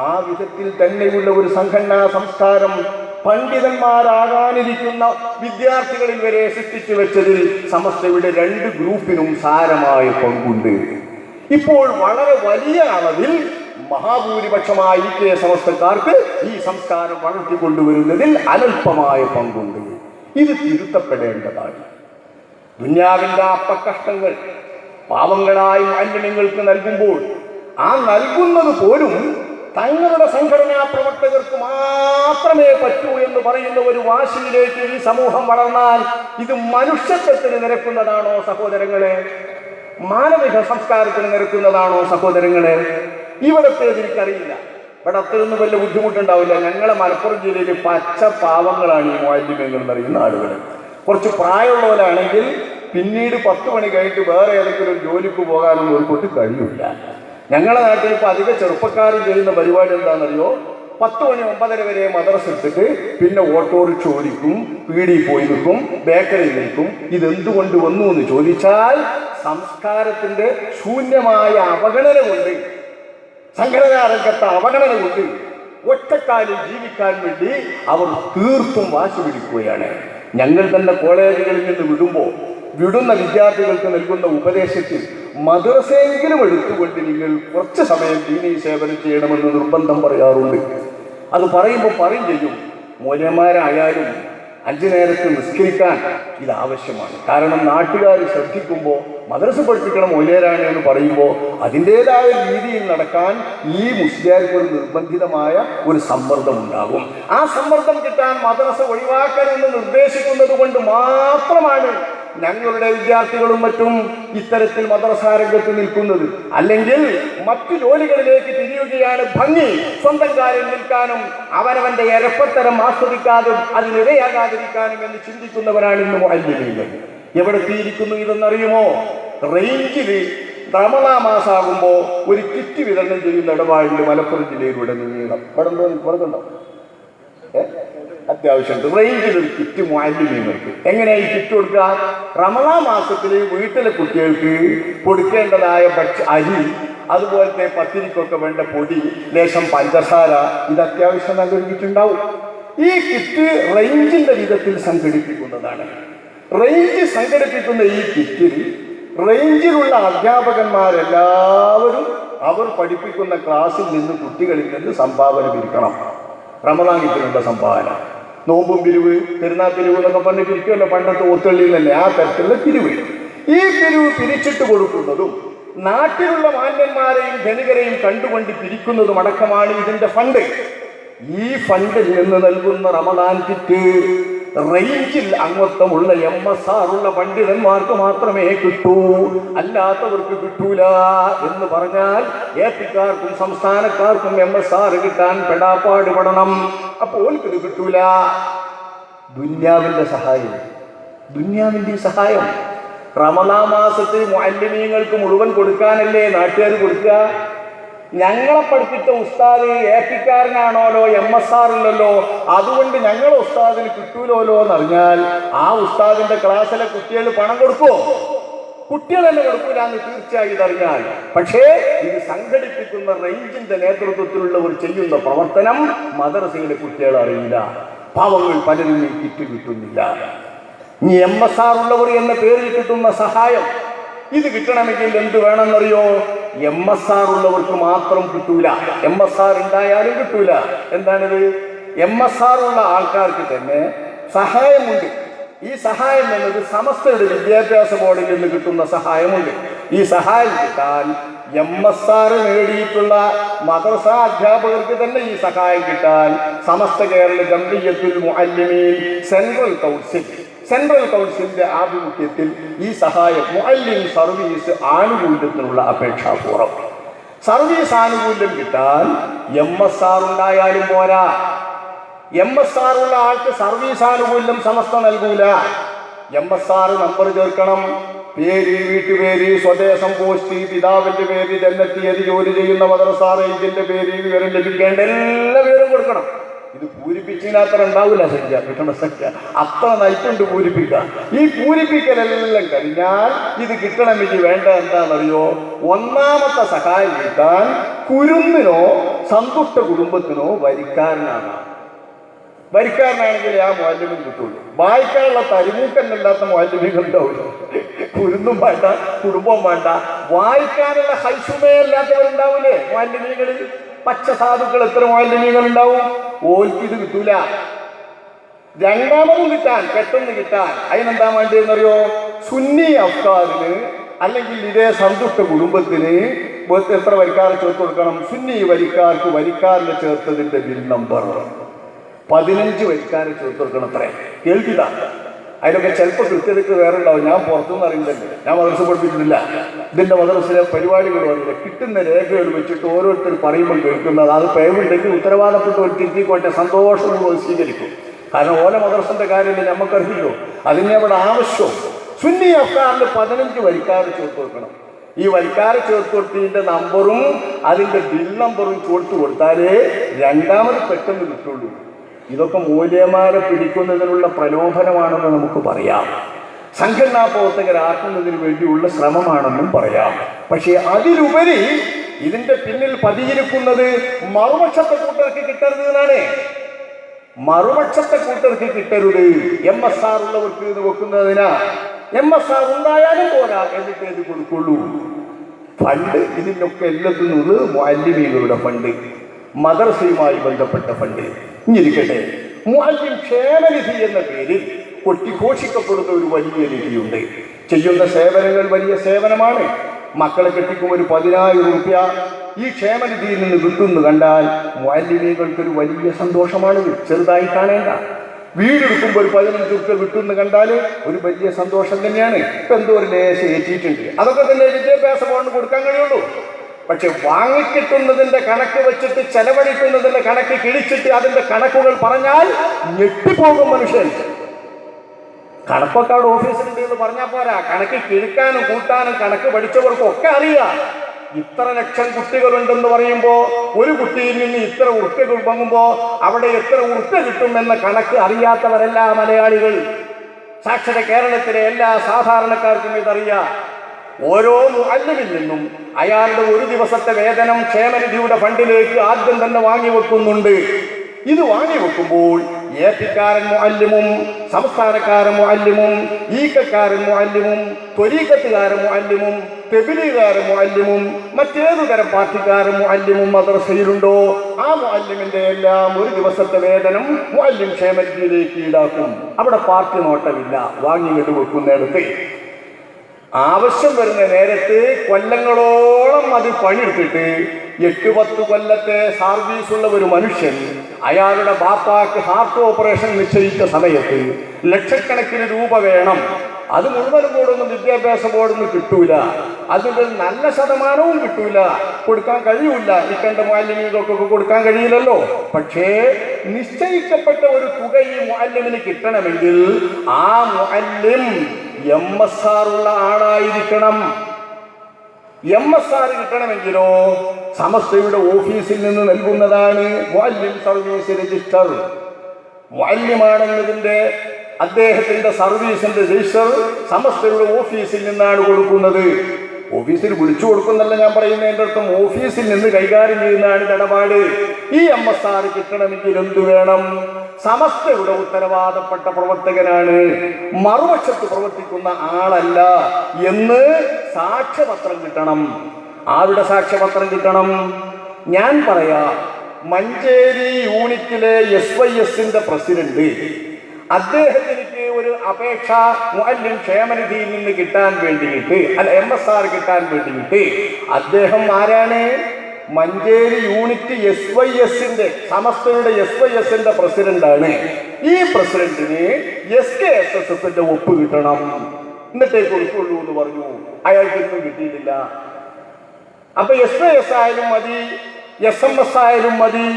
ആ വിധത്തിൽ തന്നെയുള്ള ഒരു സംഘടനാ സംസ്കാരം പണ്ഡിതന്മാരാകാനിരിക്കുന്ന വിദ്യാർത്ഥികളിൽ വരെ സൃഷ്ടിച്ചു വെച്ചതിൽ സമസ്തയുടെ 2 ഗ്രൂപ്പിനും സാരമായ പങ്കുണ്ട്. ഇപ്പോൾ വളരെ വലിയ അളവിൽ മഹാഭൂരിപക്ഷമായ IK സമസ്തക്കാർക്ക് ഈ സംസ്കാരം വളർത്തിക്കൊണ്ടുവരുന്നതിൽ അനൽപമായ പങ്കുണ്ട്. ഇത് തിരുത്തപ്പെടേണ്ടതാണ്. ദുന്യാവിന്റെ അപ്പക്കഷ്ടങ്ങൾ പാവങ്ങളായ മാലിന്യങ്ങൾക്ക് നൽകുമ്പോൾ ആ നൽകുന്നത് പോലും തങ്ങളുടെ സംഘടനാ പ്രവർത്തകർക്ക് മാത്രമേ പറ്റൂ എന്ന് പറയുന്ന ഒരു വാശിയിലേക്ക് ഈ സമൂഹം വളർന്നാൽ ഇത് മനുഷ്യത്വത്തിന് നിരക്കുന്നതാണോ സഹോദരങ്ങളെ? മാനവിക സംസ്കാരത്തിന് നിരക്കുന്നതാണോ സഹോദരങ്ങളെ? ഇവിടത്തേത് എനിക്കറിയില്ല. ഇവിടെ അത്രയൊന്നും വലിയ ബുദ്ധിമുട്ടുണ്ടാവില്ല. ഞങ്ങളെ മലപ്പുറം ജില്ലയിൽ പച്ച പാവങ്ങളാണ് ഈ മുഅല്ലിമീങ്ങൾ എന്നറിയുന്ന ആളുകൾ. കുറച്ച് പ്രായമുള്ളവരാണെങ്കിൽ പിന്നീട് 10 മണി കഴിഞ്ഞിട്ട് വേറെ ഏതെങ്കിലും ഒരു ജോലിക്ക് പോകാനൊന്നും ഒരു കൊട്ട് കഴിയില്ല. ഞങ്ങളുടെ നാട്ടിൽ ഇപ്പോൾ അധിക ചെറുപ്പക്കാരും ചെയ്യുന്ന പരിപാടി എന്താണെന്നറിയോ? 10 മണി 9:30 വരെ മദ്രസ എടുത്തിട്ട് പിന്നെ ഓട്ടോറിക്ഷ ഓടിക്കും, പീടിയിൽ പോയി നിൽക്കും, ബേക്കറിയിൽ നിൽക്കും. ഇതെന്തുകൊണ്ട് വന്നു എന്ന് ചോദിച്ചാൽ സംസ്കാരത്തിന്റെ ശൂന്യമായ അവഗണന കൊണ്ട്, സംഘടനാ രംഗത്തെ അവഗണന കൊണ്ട് ഒറ്റക്കാലിൽ ജീവിക്കാൻ വേണ്ടി അവർ തീർത്തും വാശി പിടിക്കുകയാണ്. ഞങ്ങൾ തന്നെ കോളേജുകളിൽ നിന്ന് വിടുന്ന വിദ്യാർത്ഥികൾക്ക് നൽകുന്ന ഉപദേശത്തിൽ മദ്രസയെങ്കിലും എടുത്തുകൊണ്ട് നിങ്ങൾ കുറച്ച് സമയം ദീനീ സേവനം ചെയ്യണമെന്ന് നിർബന്ധം പറയാറുണ്ട്. അത് പറയുമ്പോൾ പറയും ചെയ്യും, മൗലവിമാരായാലും 5 നേരത്ത് നിസ്കരിക്കാൻ ഇത് ആവശ്യമാണ്. കാരണം നാട്ടുകാർ ശ്രദ്ധിക്കുമ്പോൾ മദ്രസ പഠിപ്പിക്കണം മൗലവിയാണ് എന്ന് പറയുമ്പോൾ അതിൻ്റെതായ രീതിയിൽ നടക്കാൻ ഈ മുസ്ലിയാർക്ക് ഒരു നിർബന്ധിതമായ ഒരു സമ്മർദ്ദം ഉണ്ടാകും. ആ സമ്മർദ്ദം കിട്ടാൻ മദ്രസ ഒഴിവാക്കണമെന്ന് നിർദ്ദേശിക്കുന്നത് കൊണ്ട് മാത്രമാണ് ഞങ്ങളുടെ വിദ്യാർത്ഥികളും മറ്റും ഇത്തരത്തിൽ മദ്രസാ രംഗത്ത് നിൽക്കുന്നത്. അല്ലെങ്കിൽ മറ്റു ജോലികളിലേക്ക് തിരിയുകയാണ് ഭംഗി. സ്വന്തം കാര്യം നിൽക്കാനും അവനവന്റെ എരപ്പത്തരം ആസ്വദിക്കാതെ അതിനിരയാകാതിരിക്കാനും എന്ന് ചിന്തിക്കുന്നവരാണ് ഇന്ന് മുഅല്ലിമീങ്ങൾ. എവിടെ എത്തിയിരിക്കുന്നു ഇതെന്നറിയുമോ? റേഞ്ചിൽ റമളാൻ മാസമാകുമ്പോൾ ഒരു കിറ്റ് വിതരണം ചെയ്യുന്ന ഇടപാടിൽ മലപ്പുറം ജില്ലയിലൂടെ നീളം പറഞ്ഞുണ്ടോ? അത്യാവശ്യം റേഞ്ചിൽ ഒരു കിറ്റ് മുഅല്ലിമീങ്ങൾക്ക്. എങ്ങനെയാ ഈ കിറ്റ് കൊടുക്കുക? റമളാൻ മാസത്തിൽ വീട്ടിലെ കുട്ടികൾക്ക് കൊടുക്കേണ്ടതായ അരി, അതുപോലത്തെ പത്തിരിക്കൊക്കെ വേണ്ട പൊടി, ലേശം പഞ്ചസാര, ഇത് അത്യാവശ്യം നല്ലൊരു കിറ്റ് ഉണ്ടാവും. ഈ കിറ്റ് റേഞ്ചിന്റെ വിധത്തിൽ സംഘടിപ്പിക്കുന്നതാണ്. റേഞ്ച് സംഘടിപ്പിക്കുന്ന ഈ കിറ്റിൽ റേഞ്ചിലുള്ള അധ്യാപകന്മാരെല്ലാവരും അവർ പഠിപ്പിക്കുന്ന ക്ലാസ്സിൽ നിന്ന് കുട്ടികളിൽ നിന്ന് സംഭാവന പിരിക്കണം. റമളാൻ കിറ്റിനുള്ള സംഭാവന, നോമ്പും പിരിവ്, പെരുന്നാൾ പിരിവ് എന്നൊക്കെ പറഞ്ഞ് പിരിക്കുമല്ലോ പണ്ടത്തെ ഒത്തുള്ളിയിൽ തന്നെ, ആ തരത്തിലുള്ള പിരിവ്. ഈ പിരിവ് പിരിച്ചിട്ട് കൊടുക്കുന്നതും നാട്ടിലുള്ള മാന്യന്മാരെയും ധനികരെയും കണ്ടുകൊണ്ട് പിരിക്കുന്നതും അടക്കമാണ് ഇതിന്റെ ഫണ്ട്. ഈ ഫണ്ടിൽ നിന്ന് നൽകുന്ന റമളാൻ കിറ്റ് റേഞ്ചിൽ അംഗത്വമുള്ള MSR ഉള്ള പണ്ഡിതന്മാർക്ക് മാത്രമേ കിട്ടൂ, അല്ലാത്തവർക്ക് കിട്ടൂല എന്ന് പറഞ്ഞാൽ ഏപ്പിക്കാർക്കും സംസ്ഥാനക്കാർക്കും MSR കിട്ടാൻ പെടാപ്പാട് പെടണം. അപ്പോൾ ഇത് കിട്ടൂല. ദുന്യാവിന്റെ സഹായം റമളാൻ മാസത്തിൽ മുഅല്ലിമീങ്ങൾക്ക് മുഴുവൻ കൊടുക്കാനല്ലേ നാട്ടുകാർ കൊടുക്കുക? ഞങ്ങളെ പഠിപ്പിച്ച ഉസ്താദ് ഏപ്പിക്കാരനാണോലോ, MSR ഇല്ലല്ലോ, അതുകൊണ്ട് ഞങ്ങളെ ഉസ്താദിന് കിട്ടൂലോലോ എന്നറിഞ്ഞാൽ ആ ഉസ്താദിന്റെ ക്ലാസ്സിലെ കുട്ടികൾ പണം കൊടുക്കുമോ? കുട്ടികൾ തന്നെ കൊടുക്കൂല എന്ന് തീർച്ചയായും ഇതറിഞ്ഞാൽ. പക്ഷേ ഇത് സംഘടിപ്പിക്കുന്ന റേഞ്ചിന്റെ നേതൃത്വത്തിലുള്ളവർ ചെയ്യുന്ന പ്രവർത്തനം മദ്രസയിലെ കുട്ടികൾ അറിയില്ല. പാവങ്ങൾ പലരും ഈ കിറ്റ് കിട്ടുന്നില്ല. ഇനി MSR ഉള്ളവർ എന്ന പേരിൽ കിട്ടുന്ന സഹായം ഇത് കിട്ടണമെങ്കിൽ എന്ത് വേണമെന്നറിയോ? MSR ഉള്ളവർക്ക് മാത്രം കിട്ടൂല. MSR ഉണ്ടായാലും കിട്ടൂല. എന്താണിത്? MSR ഉള്ള ആൾക്കാർക്ക് തന്നെ സഹായമുണ്ട്. ഈ സഹായം എന്നത് സമസ്തയുടെ വിദ്യാഭ്യാസ ബോർഡിൽ നിന്ന് കിട്ടുന്ന സഹായമുണ്ട്. ഈ സഹായം കിട്ടാൻ MSR നേടിയിട്ടുള്ള മദ്രസ അധ്യാപകർക്ക് തന്നെ ഈ സഹായം കിട്ടാൻ സമസ്ത കേരള ജംഇയ്യത്തുൽ മുഅല്ലിമീൻ സെൻട്രൽ കൗൺസിലിന്റെ ആഭിമുഖ്യത്തിൽ ഈ സഹായം മുഅല്ലിം സർവീസ് ആനുകൂല്യത്തിനുള്ള അപേക്ഷാപൂർവ്വം സർവീസ് ആനുകൂല്യം കിട്ടാൻ MSR ഉണ്ടായാലും പോരാ. MSR ഉള്ള ആൾക്ക് സർവീസ് ആനുകൂല്യം സമസ്ത നൽകൂല. MSR നമ്പർ ചേർക്കണം, പേര്, വീട്ടുപേര്, സ്വദേശം, പോസ്റ്റ്, പിതാവിന്റെ പേര്, ജന്നത്തിയത്, ജോലി ചെയ്യുന്ന മദ്രസ, റേഞ്ചിന്റെ പേര്, വിവരം ലഭിക്കേണ്ട എല്ലാ വിവരം കൊടുക്കണം. ഇത് പൂരിപ്പിച്ചതിനത്ര ഉണ്ടാവില്ല സംഖ്യ, കിട്ടണ സംഖ്യ അത്ര നയിക്കൊണ്ട് പൂരിപ്പിക്കുക. ഈ പൂരിപ്പിക്കലെല്ലാം കഴിഞ്ഞാൽ ഇത് കിട്ടണമെങ്കിൽ വേണ്ട എന്താണെന്നറിയോ? ഒന്നാമത്തെ സഹായം കിട്ടാൻ കുരുന്നിനോ സന്തുഷ്ട കുടുംബത്തിനോ വരിക്കാരനാകാം. വരിക്കാരനാണെങ്കിൽ ആ മുഅല്ലിമിന് കിട്ടുള്ളൂ. വായിക്കാനുള്ള തരിമൂക്കന്നല്ലാത്ത മുഅല്ലിമീങ്ങൾ ഉണ്ടാവില്ല. കുരുന്നും വേണ്ട, കുടുംബവും വേണ്ട, വായിക്കാനുള്ള ഹൈസുമയല്ലാത്തവരുണ്ടാവില്ലേ മുഅല്ലിമീങ്ങളിൽ? പച്ച സാധുക്കൾ എത്ര മുഅല്ലിമീങ്ങൾ ഉണ്ടാവും? ഓൽക്ക് ഇത് കിട്ടൂല. രണ്ടാമതും കിട്ടാൻ, പെട്ടെന്ന് കിട്ടാൻ അതിനെന്താ വേണ്ടതെന്നറിയോ? സുന്നി അഫ്കാറിന് അല്ലെങ്കിൽ ഇതേ സന്തുഷ്ട കുടുംബത്തിന് എത്ര വരിക്കാരെ ചേർത്ത് കൊടുക്കണം? സുന്നി വരിക്കാർക്ക് വരിക്കാരിൽ ചേർത്തതിന്റെ ബിൽ നമ്പർ 15 വരിക്കാരെ ചേർത്ത് കൊടുക്കണം. അത്രേ കേൾക്കുക. അതിലൊക്കെ ചിലപ്പോൾ കൃത്യതയ്ക്ക് വേറെ ഉണ്ടാവും. ഞാൻ പുറത്തുനിന്ന് അറിയില്ലല്ലോ, ഞാൻ മദ്രസ പഠിപ്പിക്കുന്നില്ല. ഇതിന്റെ മദ്രസയിലെ പരിപാടികൾ അറിയില്ല. കിട്ടുന്ന രേഖകൾ വെച്ചിട്ട് ഓരോരുത്തർ പറയുമ്പോൾ കേൾക്കുന്നത് അത് പേയ്മെന്റിലേക്ക് ഉത്തരവാദപ്പെട്ട് ഒരു തിരിക്കോട്ടെ സന്തോഷപൂർവ്വം സ്വീകരിക്കും. കാരണം ഓല മദ്രസന്റെ കാര്യമില്ല, നമുക്കറിയില്ലോ. അതിനെ അവിടെ ആവശ്യം സുന്നി അഫ്ഗാനിൽ 15 വരിക്കാരെ ചേർത്ത് കൊടുക്കണം. ഈ വരിക്കാരെ ചേർത്ത് കൊടുത്തതിന്റെ നമ്പറും അതിന്റെ ബിൽ നമ്പറും ചേർത്ത് കൊടുത്താലേ രണ്ടാമത് പെട്ടെന്ന് കിട്ടുള്ളൂ. ഇതൊക്കെ മൂല്യന്മാരെ പിടിക്കുന്നതിനുള്ള പ്രലോഭനമാണെന്ന് നമുക്ക് പറയാം. സംഘടനാ പ്രവർത്തകരാക്കുന്നതിന് വേണ്ടിയുള്ള ശ്രമമാണെന്നും പറയാം. പക്ഷേ അതിലുപരി ഇതിന്റെ പിന്നിൽ പതിയിരിക്കുന്നത് മറുപക്ഷത്തെ കൂട്ടർക്ക് കിട്ടരുത് എന്നാണ്. മറുപക്ഷത്തെ കൂട്ടർക്ക് കിട്ടരുത്. MSR ഉള്ളവർക്ക് ഇത് വെക്കുന്നതിനാ. MSR ഉണ്ടായാലും പോരാ, എന്നിട്ട് ഇത് കൊടുക്കുള്ളൂ. ഫണ്ട് ഇതിനൊക്കെ എല്ലാത്തുന്നത് മുഅല്ലിമീങ്ങളുടെ ഫണ്ട്, മദ്രസയുമായി ബന്ധപ്പെട്ട ഫണ്ട്. ഇരിക്കട്ടെ, മുഅല്ലിം ക്ഷേമനിധി എന്ന പേരിൽ കൊട്ടിഘോഷിക്കപ്പെടുന്ന ഒരു വലിയ നിധിയുണ്ട്. ചെയ്യുന്ന സേവനങ്ങൾ വലിയ സേവനമാണ്. മക്കളെ കെട്ടിക്കും ഒരു 10,000 രൂപ ഈ ക്ഷേമനിധിയിൽ നിന്ന് കിട്ടുന്നു കണ്ടാൽ മുഅല്ലിമീകൾക്കൊരു വലിയ സന്തോഷമാണ്. ചെറുതായി കാണേണ്ട. വീടെടുക്കുമ്പോൾ ഒരു 15 രൂപ കിട്ടുമെന്ന് കണ്ടാൽ ഒരു വലിയ സന്തോഷം തന്നെയാണ്. ഇപ്പം എന്തോ ഒരു ലേശം ഏറ്റിയിട്ടുണ്ട്. അതൊക്കെ തന്നെ വിദ്യാഭ്യാസ ബോണ്ട് കൊടുക്കാൻ കഴിയുള്ളൂ. പക്ഷെ വാങ്ങിക്കിട്ടുന്നതിന്റെ കണക്ക് വെച്ചിട്ട് ചെലവഴിക്കുന്നതിന്റെ കണക്ക് കിഴിച്ചിട്ട് അതിന്റെ കണക്കുകൾ പറഞ്ഞാൽ ഞെട്ടിപ്പോകും മനുഷ്യൻ. കണക്കൊക്കെ ഓഫീസിലുണ്ട് എന്ന് പറഞ്ഞാൽ പോരാ, കണക്ക് കിഴിക്കാനും കൂട്ടാനും കണക്ക് പഠിച്ചവർക്കും ഒക്കെ അറിയാം. ഇത്ര ലക്ഷം കുട്ടികളുണ്ടെന്ന് പറയുമ്പോൾ ഒരു കുട്ടിയിൽ നിന്ന് ഇത്ര ഉറുപ്പ്യകൾ വാങ്ങുമ്പോൾ അവിടെ എത്ര ഉറുപ്പ്യ കിട്ടുമെന്ന കണക്ക് അറിയാത്തവരല്ല മലയാളികൾ. സാക്ഷര കേരളത്തിലെ എല്ലാ സാധാരണക്കാർക്കും ഇതറിയാം. ഓരോ മുഅല്ലിമിൽ നിന്നും അയാളുടെ ഒരു ദിവസത്തെ വേതനം ക്ഷേമനിധിയുടെ ഫണ്ടിലേക്ക് ആദ്യം തന്നെ വാങ്ങി വെക്കുന്നുണ്ട്. ഇത് വാങ്ങി വെക്കുമ്പോൾ ഏപ്പിക്കാരൻ മുഅല്ലിമും സംസ്ഥാനക്കാരൻ മുഅല്ലിമും ഈക്കക്കാരൻ മുഅല്ലിമും ത്വരീഖത്തുകാരൻ മുഅല്ലിമും തെബിലീഗുകാരൻ മുഅല്ലിമും മറ്റേതു തരം പാർട്ടിക്കാരൻ മുഅല്ലിമും മദ്രസയിലുണ്ടോ ആ മുഅല്ലിമിന്റെ എല്ലാം ഒരു ദിവസത്തെ വേതനം മുഅല്ലിം ക്ഷേമനിധിയിലേക്ക് ഈടാക്കും. അവിടെ പാർട്ടി നോട്ടമില്ല. വാങ്ങിയിട്ട് വെക്കുന്നിടത്ത് ആവശ്യം വരുന്ന നേരത്ത് കൊല്ലങ്ങളോളം അത് പണിയെടുത്തിട്ട് 8-10 കൊല്ലത്തെ സർവീസുള്ള ഒരു മനുഷ്യൻ അയാളുടെ ബാപ്പാക്ക് ഹാർട്ട് ഓപ്പറേഷൻ നിശ്ചയിച്ച സമയത്ത് ലക്ഷക്കണക്കിന് രൂപ വേണം. അത് മുഴുവനും കൂടൊന്നും വിദ്യാഭ്യാസ ബോർഡൊന്നും കിട്ടൂല. അതിൻ്റെ നല്ല ശതമാനവും കിട്ടൂല, കൊടുക്കാൻ കഴിയൂല. ഇക്കണ്ട മുഅല്ലിമീകൾക്കൊക്കെ കൊടുക്കാൻ കഴിയില്ലല്ലോ. പക്ഷേ നിശ്ചയിക്കപ്പെട്ട ഒരു തുക ഈ മുഅല്ലിമിന് കിട്ടണമെങ്കിൽ ആ മുഅല്ലിം MSR ഉള്ള ആളായിരിക്കണം. MSR കിട്ടണമെങ്കിലോ സമസ്തയുടെ ഓഫീസിൽ നിന്ന് നൽകുന്നതാണ് മുഅല്ലിം സർവീസ് രജിസ്റ്റർ. മുഅല്ലിമാണെന്നതിന്റെ അദ്ദേഹത്തിന്റെ സർവീസിന്റെ രജിസ്റ്റർ സമസ്തയുടെ ഓഫീസിൽ നിന്നാണ് കൊടുക്കുന്നത്. ഓഫീസിൽ വിളിച്ചു കൊടുക്കുന്നല്ല ഞാൻ പറയുന്നതിൻ്റെ അർത്ഥം, ഓഫീസിൽ നിന്ന് കൈകാര്യം ചെയ്യുന്നതാണ് ഇടപാട്. ഈ MSR കിട്ടണമെങ്കിൽ എന്തു വേണം? സമസ്തയുടെ ഉത്തരവാദപ്പെട്ട പ്രവർത്തകനാണ്, മറുപക്ഷത്ത് പ്രവർത്തിക്കുന്ന ആളല്ല എന്ന് സാക്ഷ്യപത്രം കിട്ടണം. ആരുടെ സാക്ഷ്യപത്രം കിട്ടണം? ഞാൻ പറയാം. മഞ്ചേരി യൂണിറ്റിലെ SYSന്റെ പ്രസിഡന്റ്, അദ്ദേഹത്തിലേക്ക് ഒരു അപേക്ഷ മുഅല്ലിം ക്ഷേമനിധിയിൽ നിന്ന് കിട്ടാൻ വേണ്ടിയിട്ട്, അല്ല MSR കിട്ടാൻ വേണ്ടിയിട്ട് അദ്ദേഹം ആരാണ്? മഞ്ചേരി യൂണിറ്റ് SYSന്റെ സമസ്തയുടെ SYSന്റെ പ്രസിഡന്റാണ്. ഈ പ്രസിഡന്റിന് SKSSന്റെ ഒപ്പ് കിട്ടണം, എന്നിട്ടേ കൊടുക്കുള്ളൂ എന്ന് പറഞ്ഞു. അയാൾക്കൊന്നും കിട്ടിയിട്ടില്ല. അപ്പൊ SYS ആയാലും മതി, SMS ആയാലും മതി,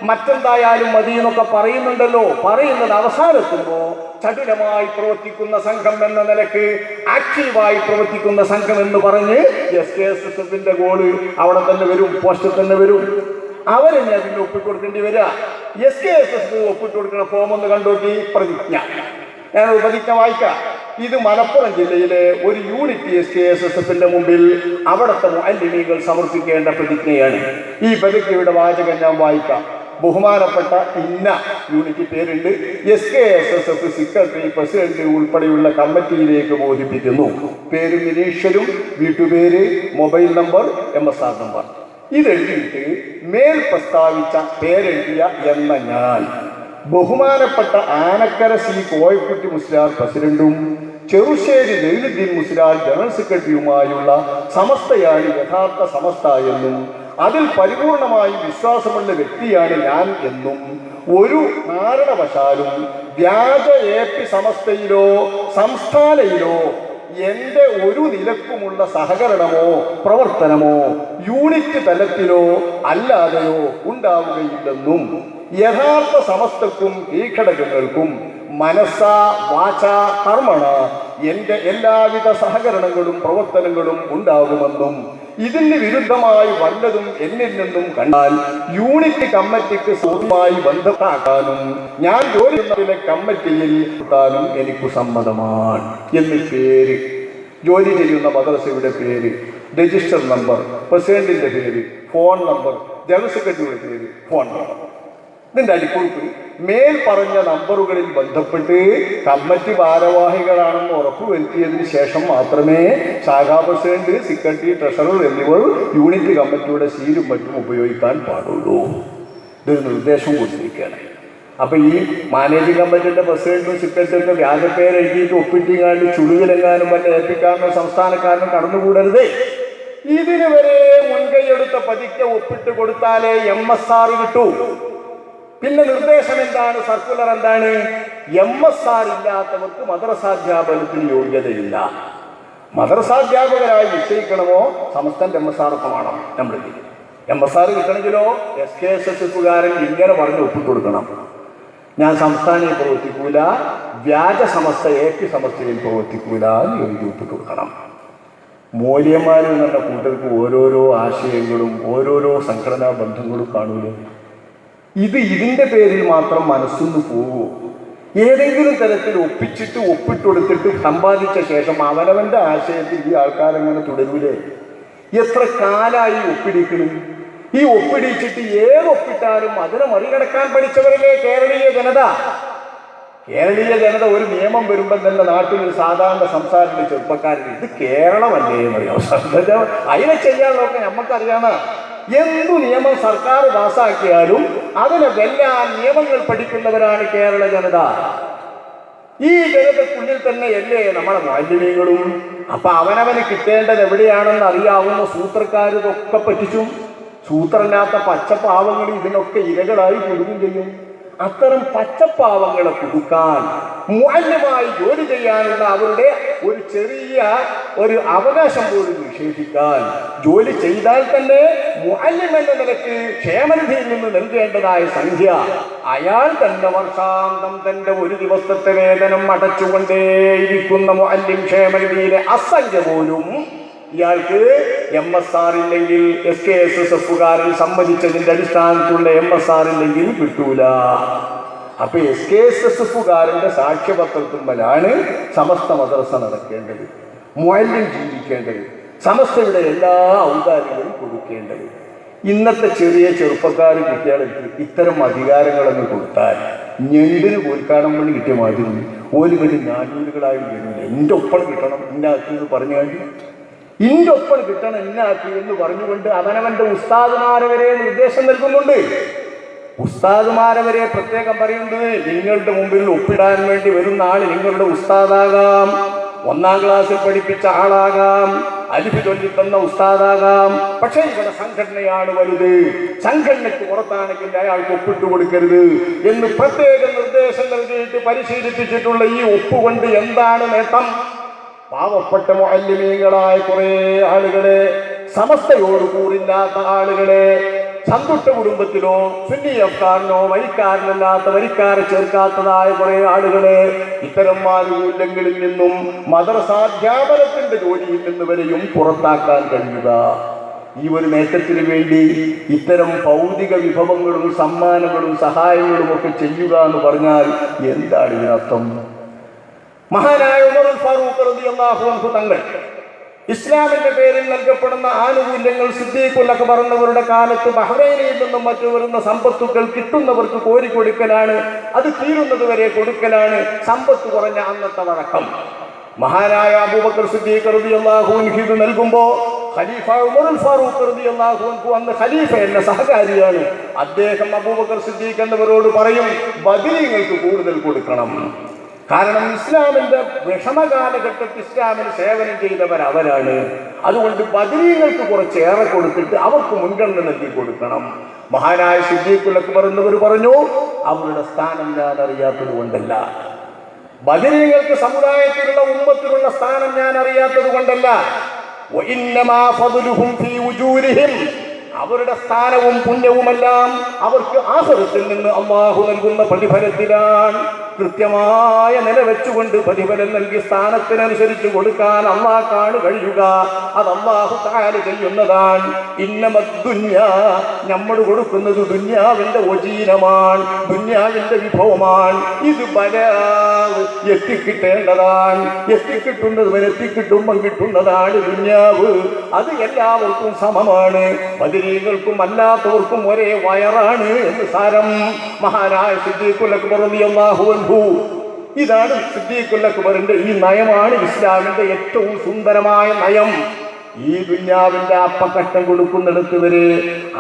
മറ്റെന്തായാലും മതി എന്നൊക്കെ പറയുന്നുണ്ടല്ലോ. പറയുന്നത് അവസാനത്തുമ്പോ ചടുലമായി പ്രവർത്തിക്കുന്ന സംഘം എന്ന നിലക്ക്, ആക്റ്റീവായി പ്രവർത്തിക്കുന്ന സംഘം എന്ന് പറഞ്ഞ് SKSSന്റെ ഗോള് അവിടെ തന്നെ വരും, പോസ്റ്റിൽ തന്നെ വരും. അവരെന്നെ അതിന് ഒപ്പിക്കൊടുക്കേണ്ടി വരിക. SKSS ഒപ്പിട്ട് കൊടുക്കുന്ന ഫോം ഒന്ന് കണ്ടോക്കി. പ്രതിജ്ഞ, ഞാനൊരു പ്രതിജ്ഞ വായിക്കാം. ഇത് മലപ്പുറം ജില്ലയിലെ ഒരു യൂണിറ്റ് SKSSന്റെ മുമ്പിൽ അവിടുത്തെ മുഅല്ലിമീങ്ങൾ സമർപ്പിക്കേണ്ട പ്രതിജ്ഞയാണ്. ഈ പ്രതിജ്ഞയുടെ വാചകം ഞാൻ വായിക്കാം. ബഹുമാനപ്പെട്ട ഇന്ന യൂണിറ്റ് പേരുണ്ട്, SKSS സെക്രട്ടറി പ്രസിഡന്റ് ഉൾപ്പെടെയുള്ള കമ്മിറ്റിയിലേക്ക് ബോധിപ്പിക്കുന്നു. പേരും ഇനീഷ്യലും, വീട്ടുപേര്, മൊബൈൽ നമ്പർ, MSR നമ്പർ. ഇതെഴുതിയിട്ട് മേൽ പ്രസ്താവിച്ച പേരെഴുതിയ എന്ന ഞാൻ ബഹുമാനപ്പെട്ട ആനക്കര സി കോയക്കുട്ടി മുസ്ലിയാർ പ്രസിഡന്റും ചെറുശ്ശേരി ലൈനുദ്ദീൻ മുസ്ലിയാർ ജനറൽ സെക്രട്ടറിയുമായുള്ള സമസ്തയാണ് യഥാർത്ഥ സമസ്ത എന്നും അതിൽ പരിപൂർണമായി വിശ്വാസമുള്ള വ്യക്തിയാണ് ഞാൻ എന്നും ഒരു കാരണവശാലും വ്യാജ AP സമസ്തയിലോ സംസ്ഥാനയിലോ എന്റെ ഒരു നിലക്കുമുള്ള സഹകരണമോ പ്രവർത്തനമോ യൂണിറ്റ് തലത്തിലോ അല്ലാതെയോ ഉണ്ടാവുകയില്ലെന്നും യഥാർത്ഥ സമസ്തക്കും കീഴ്ഘടകങ്ങൾക്കും മനസ്സ വാച കർമ്മണ എന്റെ എല്ലാവിധ സഹകരണങ്ങളും പ്രവർത്തനങ്ങളും ഉണ്ടാകുമെന്നും ഇതിന് വിരുദ്ധമായി വല്ലതും എന്നിൽ നിന്നും കണ്ടാൽ യൂണിറ്റ് കമ്മിറ്റിക്ക് സ്വന്തമായി ബന്ധപ്പെടാനും ഞാൻ ജോലി ചെയ്യുന്നതിലെ കമ്മിറ്റിയിൽ എത്താനും എനിക്ക് സമ്മതമാണ് എന്ന് പേര്, ജോലി ചെയ്യുന്ന മദ്രസയുടെ പേര്, രജിസ്റ്റർ നമ്പർ, പ്രസിഡന്റിന്റെ പേര്, ഫോൺ നമ്പർ, ജനറൽ സെക്രട്ടറിയുടെ പേര്, ഫോൺ നമ്പർ. ഇതിന്റെ അടിക്കുറിപ്പ് മേൽ പറഞ്ഞ നമ്പറുകളിൽ ബന്ധപ്പെട്ട് കമ്മിറ്റി ഭാരവാഹികളാണെന്ന് ഉറപ്പുവരുത്തിയതിന് ശേഷം മാത്രമേ ശാഖാ പ്രസിഡന്റ്, സെക്രട്ടറി, ട്രഷറർ എന്നിവർ യൂണിറ്റ് കമ്മിറ്റിയുടെ സീലും മറ്റും ഉപയോഗിക്കാൻ പാടുള്ളൂ. ഇതൊരു നിർദ്ദേശം കൊടുത്തിരിക്കുകയാണ്. അപ്പൊ ഈ മാനേജിംഗ് കമ്മിറ്റിയുടെ പ്രസിഡന്റും സെക്രട്ടറിയൊക്കെ വ്യാജപ്പേര് എഴുതിയിട്ട് ഒപ്പിട്ടിങ്ങാണ്ട് ചുടുകിലെങ്ങാനും വല്ല ഏൽപ്പിക്കാരനോ സംസ്ഥാനക്കാരനോ കടന്നുകൂടരുത്. ഇതിന് വരെ മുൻകൈയെടുത്ത പതിക്കെ ഒപ്പിട്ട് കൊടുത്താലേ MSR കിട്ടൂ. പിന്നെ നിർദ്ദേശം എന്താണ്, സർക്കുലർ എന്താണ്? MSR ഇല്ലാത്തവർക്ക് മദ്രസാധ്യാപനത്തിന് യോഗ്യതയില്ല. മദ്രസാധ്യാപകരായി നിശ്ചയിക്കണമോ സമസ്തന്റെ MSR ഒക്കെ വേണം. നമ്മൾ MSR കിട്ടണമെങ്കിലോ SKSSകാരൻ ഇങ്ങനെ പറഞ്ഞ് ഒപ്പിട്ട് കൊടുക്കണം. ഞാൻ സംസ്ഥാനയിൽ പ്രവർത്തിക്കൂല, വ്യാജ സമസ്ത AP സമസ്തയിൽ പ്രവർത്തിക്കൂല എന്ന് എഴുതി ഒപ്പിട്ട് കൊടുക്കണം. മൂല്യന്മാരിൽ നിന്ന കൂട്ടർക്ക് ഓരോരോ ആശയങ്ങളും ഓരോരോ സംഘടനാ ബന്ധങ്ങളും കാണൂലേ. ഇതിന്റെ പേരിൽ മാത്രം മനസ്സൊന്ന് പോവോ? ഏതെങ്കിലും തരത്തിൽ ഒപ്പിട്ടുകൊടുത്തിട്ട് സമ്പാദിച്ച ശേഷം അവനവന്റെ ആശയത്തിൽ ഈ ആൾക്കാരങ്ങനെ തുടരൂലേ? എത്ര കാലായി ഒപ്പിടിക്കണം? ഈ ഒപ്പിടിച്ചിട്ട് ഏതൊപ്പിട്ടാലും അതിനെ മറികടക്കാൻ പഠിച്ചവരല്ലേ കേരളീയ ജനത. കേരളീയ ജനത ഒരു നിയമം വരുമ്പോൾ തന്നെ നാട്ടിൽ ഒരു സാധാരണ സംസാരത്തിൽ ചെറുപ്പക്കാരിൽ ഇത് കേരളമല്ലേ എന്നറിയാം. അതിനെ ചെയ്യാനുള്ളതൊക്കെ നമുക്കറിയാമ. എന്തു നിയമം സർക്കാർ പാസാക്കിയാലും അതിനെ വെല്ലാൻ നിയമങ്ങൾ പഠിക്കുന്നവരാണ് കേരള ജനത. ഈ ജനതക്കുള്ളിൽ തന്നെയല്ലേ നമ്മളെ മാലിന്യങ്ങളും. അപ്പൊ അവനവന് കിട്ടേണ്ടത് എവിടെയാണെന്ന് അറിയാവുന്ന സൂത്രക്കാർ ഇതൊക്കെ പറ്റിച്ചു. സൂത്രമില്ലാത്ത പച്ചപ്പാവങ്ങൾ ഇതിനൊക്കെ ഇരകളായി കൊടുക്കുകയും ചെയ്യും. അത്തരം പച്ചപ്പാവങ്ങളെ കൊടുക്കാൻ മുഅല്ലിമായി ജോലി ചെയ്യാനുള്ള അവരുടെ ഒരു ചെറിയ ഒരു അവകാശം പോലും നിഷേധിക്കാൻ, ജോലി ചെയ്താൽ തന്നെ മുഅല്ലിം എന്ന നിലയ്ക്ക് ക്ഷേമനിധിയിൽ നിന്ന് നൽകേണ്ടതായ സംഖ്യ അയാൾ തന്നെ വർഷാന്തം തന്റെ ഒരു ദിവസത്തെ വേതനം അടച്ചുകൊണ്ടേയിരിക്കുന്ന മുഅല്ലിം ക്ഷേമനിധിയിലെ അസംഖ്യ പോലും ഇയാൾക്ക് MSR ഇല്ലെങ്കിൽ SKSSകാരൻ സമ്മതിച്ചതിന്റെ അടിസ്ഥാനത്തിലുള്ള MSR ഇല്ലെങ്കിൽ കിട്ടൂല. അപ്പൊ SKSSകാരന്റെ സാക്ഷ്യപത്രത്തിന്മേലാണ് സമസ്ത മദ്രസ നടക്കേണ്ടത്, മുഅല്ലിം ജീവിക്കേണ്ടത്, സമസ്തയുടെ എല്ലാ ഔദാര്യങ്ങളും കൊടുക്കേണ്ടത്. ഇന്നത്തെ ചെറിയ ചെറുപ്പക്കാർ കുട്ടികൾക്ക് ഇത്തരം അധികാരങ്ങളൊന്നും കൊടുത്താൽ ഞണ്ടിന് കോൽക്കാടം പണി കിട്ടിയ മാതിരി ഓലുകെട്ടി നാനൂറുകളായി വരുന്നില്ല. എൻ്റെ ഒപ്പം കിട്ടണം ഇന്നാക്കിയത് പറഞ്ഞു കഴിഞ്ഞു, ഇൻ്റെ ഒപ്പം കിട്ടണം ഇന്നാക്കി എന്ന് പറഞ്ഞുകൊണ്ട് അവനവന്റെ ഉസ്താദുമാരെ വരെ നിർദ്ദേശം നൽകുന്നുണ്ട്. ഉസ്താദുമാരെ വരെ പ്രത്യേകം പറയുന്നത് നിങ്ങളുടെ മുമ്പിൽ ഒപ്പിടാൻ വേണ്ടി വരുന്ന ആള് നിങ്ങളുടെ ഉസ്താദാകാം, 1ാം ക്ലാസ്സിൽ പഠിപ്പിച്ച ആളാകാം, അലിഫ് ചൊല്ലിത്തന്ന ഉസ്താദാകാം. പക്ഷേ ഇവിടെ സംഘടനയാണ് വലുത്, സംഘടനയ്ക്ക് പുറത്താണെങ്കിൽ അയാൾക്ക് ഒപ്പിട്ട് കൊടുക്കരുത് എന്ന് പ്രത്യേക നിർദ്ദേശം നൽകിയിട്ട് പരിശീലിപ്പിച്ചിട്ടുള്ള ഈ ഒപ്പുകൊണ്ട് എന്താണ് നേട്ടം? പാവപ്പെട്ട മുഅല്ലിമീങ്ങളായ കുറെ ആളുകളെ, സമസ്തയോട് കൂറില്ലാത്ത ആളുകളെ, സന്തുഷ്ട കുടുംബത്തിലോ സുന്നി അഫ്കാറിനോ വരിക്കാരനല്ലാത്ത വരിക്കാരെ ചേർക്കാത്തതായ കുറെ ആളുകളെ ഇത്തരം ആനുകൂല്യങ്ങളിൽ നിന്നും മദ്രസാധ്യാപനത്തിന്റെ ജോലിയിൽ നിന്ന് വരെയും പുറത്താക്കാൻ കഴിയുക. ഈ ഒരു നേട്ടത്തിന് വേണ്ടി ഇത്തരം ഭൗതിക വിഭവങ്ങളും സമ്മാനങ്ങളും സഹായങ്ങളും ഒക്കെ ചെയ്യുക എന്ന് പറഞ്ഞാൽ എന്താണ് ഇതിനർത്ഥം? മഹാനായ ഉമറുൽ ഫാറൂഖ് റളിയല്ലാഹു അൻഹു തങ്ങൾ ഇസ്ലാമിന്റെ പേരിൽ നൽകപ്പെടുന്ന ആനുകൂല്യങ്ങൾ സിദ്ദീഖുൽ അക്ബർ എന്നവരുടെ കാലത്ത് ബഹ്റൈനിൽ നിന്നും മറ്റു വരുന്ന സമ്പത്തുക്കൾ കിട്ടുന്നവർക്ക് കോരിക്കൊടുക്കലാണ്, അത് തീരുന്നത് വരെ കൊടുക്കലാണ് സമ്പത്ത് കുറഞ്ഞ അന്നത്തെ വഴക്കം. മഹാനായ അബൂബക്കർ സിദ്ദീഖ് റളിയല്ലാഹു അൻഹു ഇത് നൽകുമ്പോൾ ഖലീഫ ഉമറുൽ ഫാറൂഖ് റളിയല്ലാഹു അൻഹു അന്ന് ഖലീഫയല്ല, സഹകാരിയാണ്. അദ്ദേഹം അബൂബക്കർ സിദ്ദീഖ് എന്നവരോട് പറയും, ബദരീങ്ങൾക്ക് കൂടുതൽ കൊടുക്കണം. കാരണം ഇസ്ലാമിന്റെ വിഷമകാലഘട്ടത്തിൽ ഇസ്ലാമിന് സേവനം ചെയ്തവർ അവരാണ്. അതുകൊണ്ട് ബദരീങ്ങൾക്ക് കുറച്ചേറെ കൊടുത്തിട്ട് അവർക്ക് മുൻഗണന നൽകി കൊടുക്കണം. മഹാനായ സിദ്ദീഖുൽ അക്ബർ എന്നവർ പറഞ്ഞു, അവരുടെ സ്ഥാനം ഞാൻ അറിയാത്തത് കൊണ്ടല്ല, ബദരീങ്ങൾക്ക് സമുദായത്തിലുള്ള ഉമ്മത്തിലുള്ള സ്ഥാനം ഞാൻ അറിയാത്തത് കൊണ്ടല്ല, അവരുടെ സ്ഥാനവും പുണ്യവുമെല്ലാം അവർക്ക് ആഖിറത്തിൽ നിന്ന് അല്ലാഹു നൽകുന്ന പ്രതിഫലത്തിലാണ്. കൃത്യമായ നില വെച്ചുകൊണ്ട് പ്രതിഫലം നൽകി സ്ഥാനത്തിനനുസരിച്ച് കൊടുക്കാൻ അല്ലാഹുവാണ് കഴിയുക. അത് അല്ലാഹു തആല ചെയ്യുന്നതാണ്. ഇന്നമദ്ദുന്യാ, നമ്മൾ കൊടുക്കുന്നത് ദുന്യാവിന്റെ ഒജീനമാണ്, ദുന്യാവിന്റെ വിഭവമാണ്. ഇത് എത്തിക്കിട്ടേണ്ടതാണ്, എത്തിക്കിട്ടുന്നതുവരെ എത്തിക്കിട്ടുമ്പം കിട്ടുന്നതാണ് ദുന്യാവ്. അത് എല്ലാവർക്കും സമമാണ്, ബദരീകൾക്കും അല്ലാത്തവർക്കും ഒരേ വയറാണ് എന്ന് സാരം. മഹാനായ സിദ്ദീഖുൽ അക്ബർ റളിയല്ലാഹു അൻഹു, ഇതാണ് സിദ്ദീഖുൽ അക്ബറിന്റെ ഈ നയമാണ് ഇസ്ലാമിന്റെ ഏറ്റവും സുന്ദരമായ നയം. ഈ ദുന്യാവിന്റെ അപ്പക്കട്ടം കൊടുക്കുന്നിടത്ത് വരെ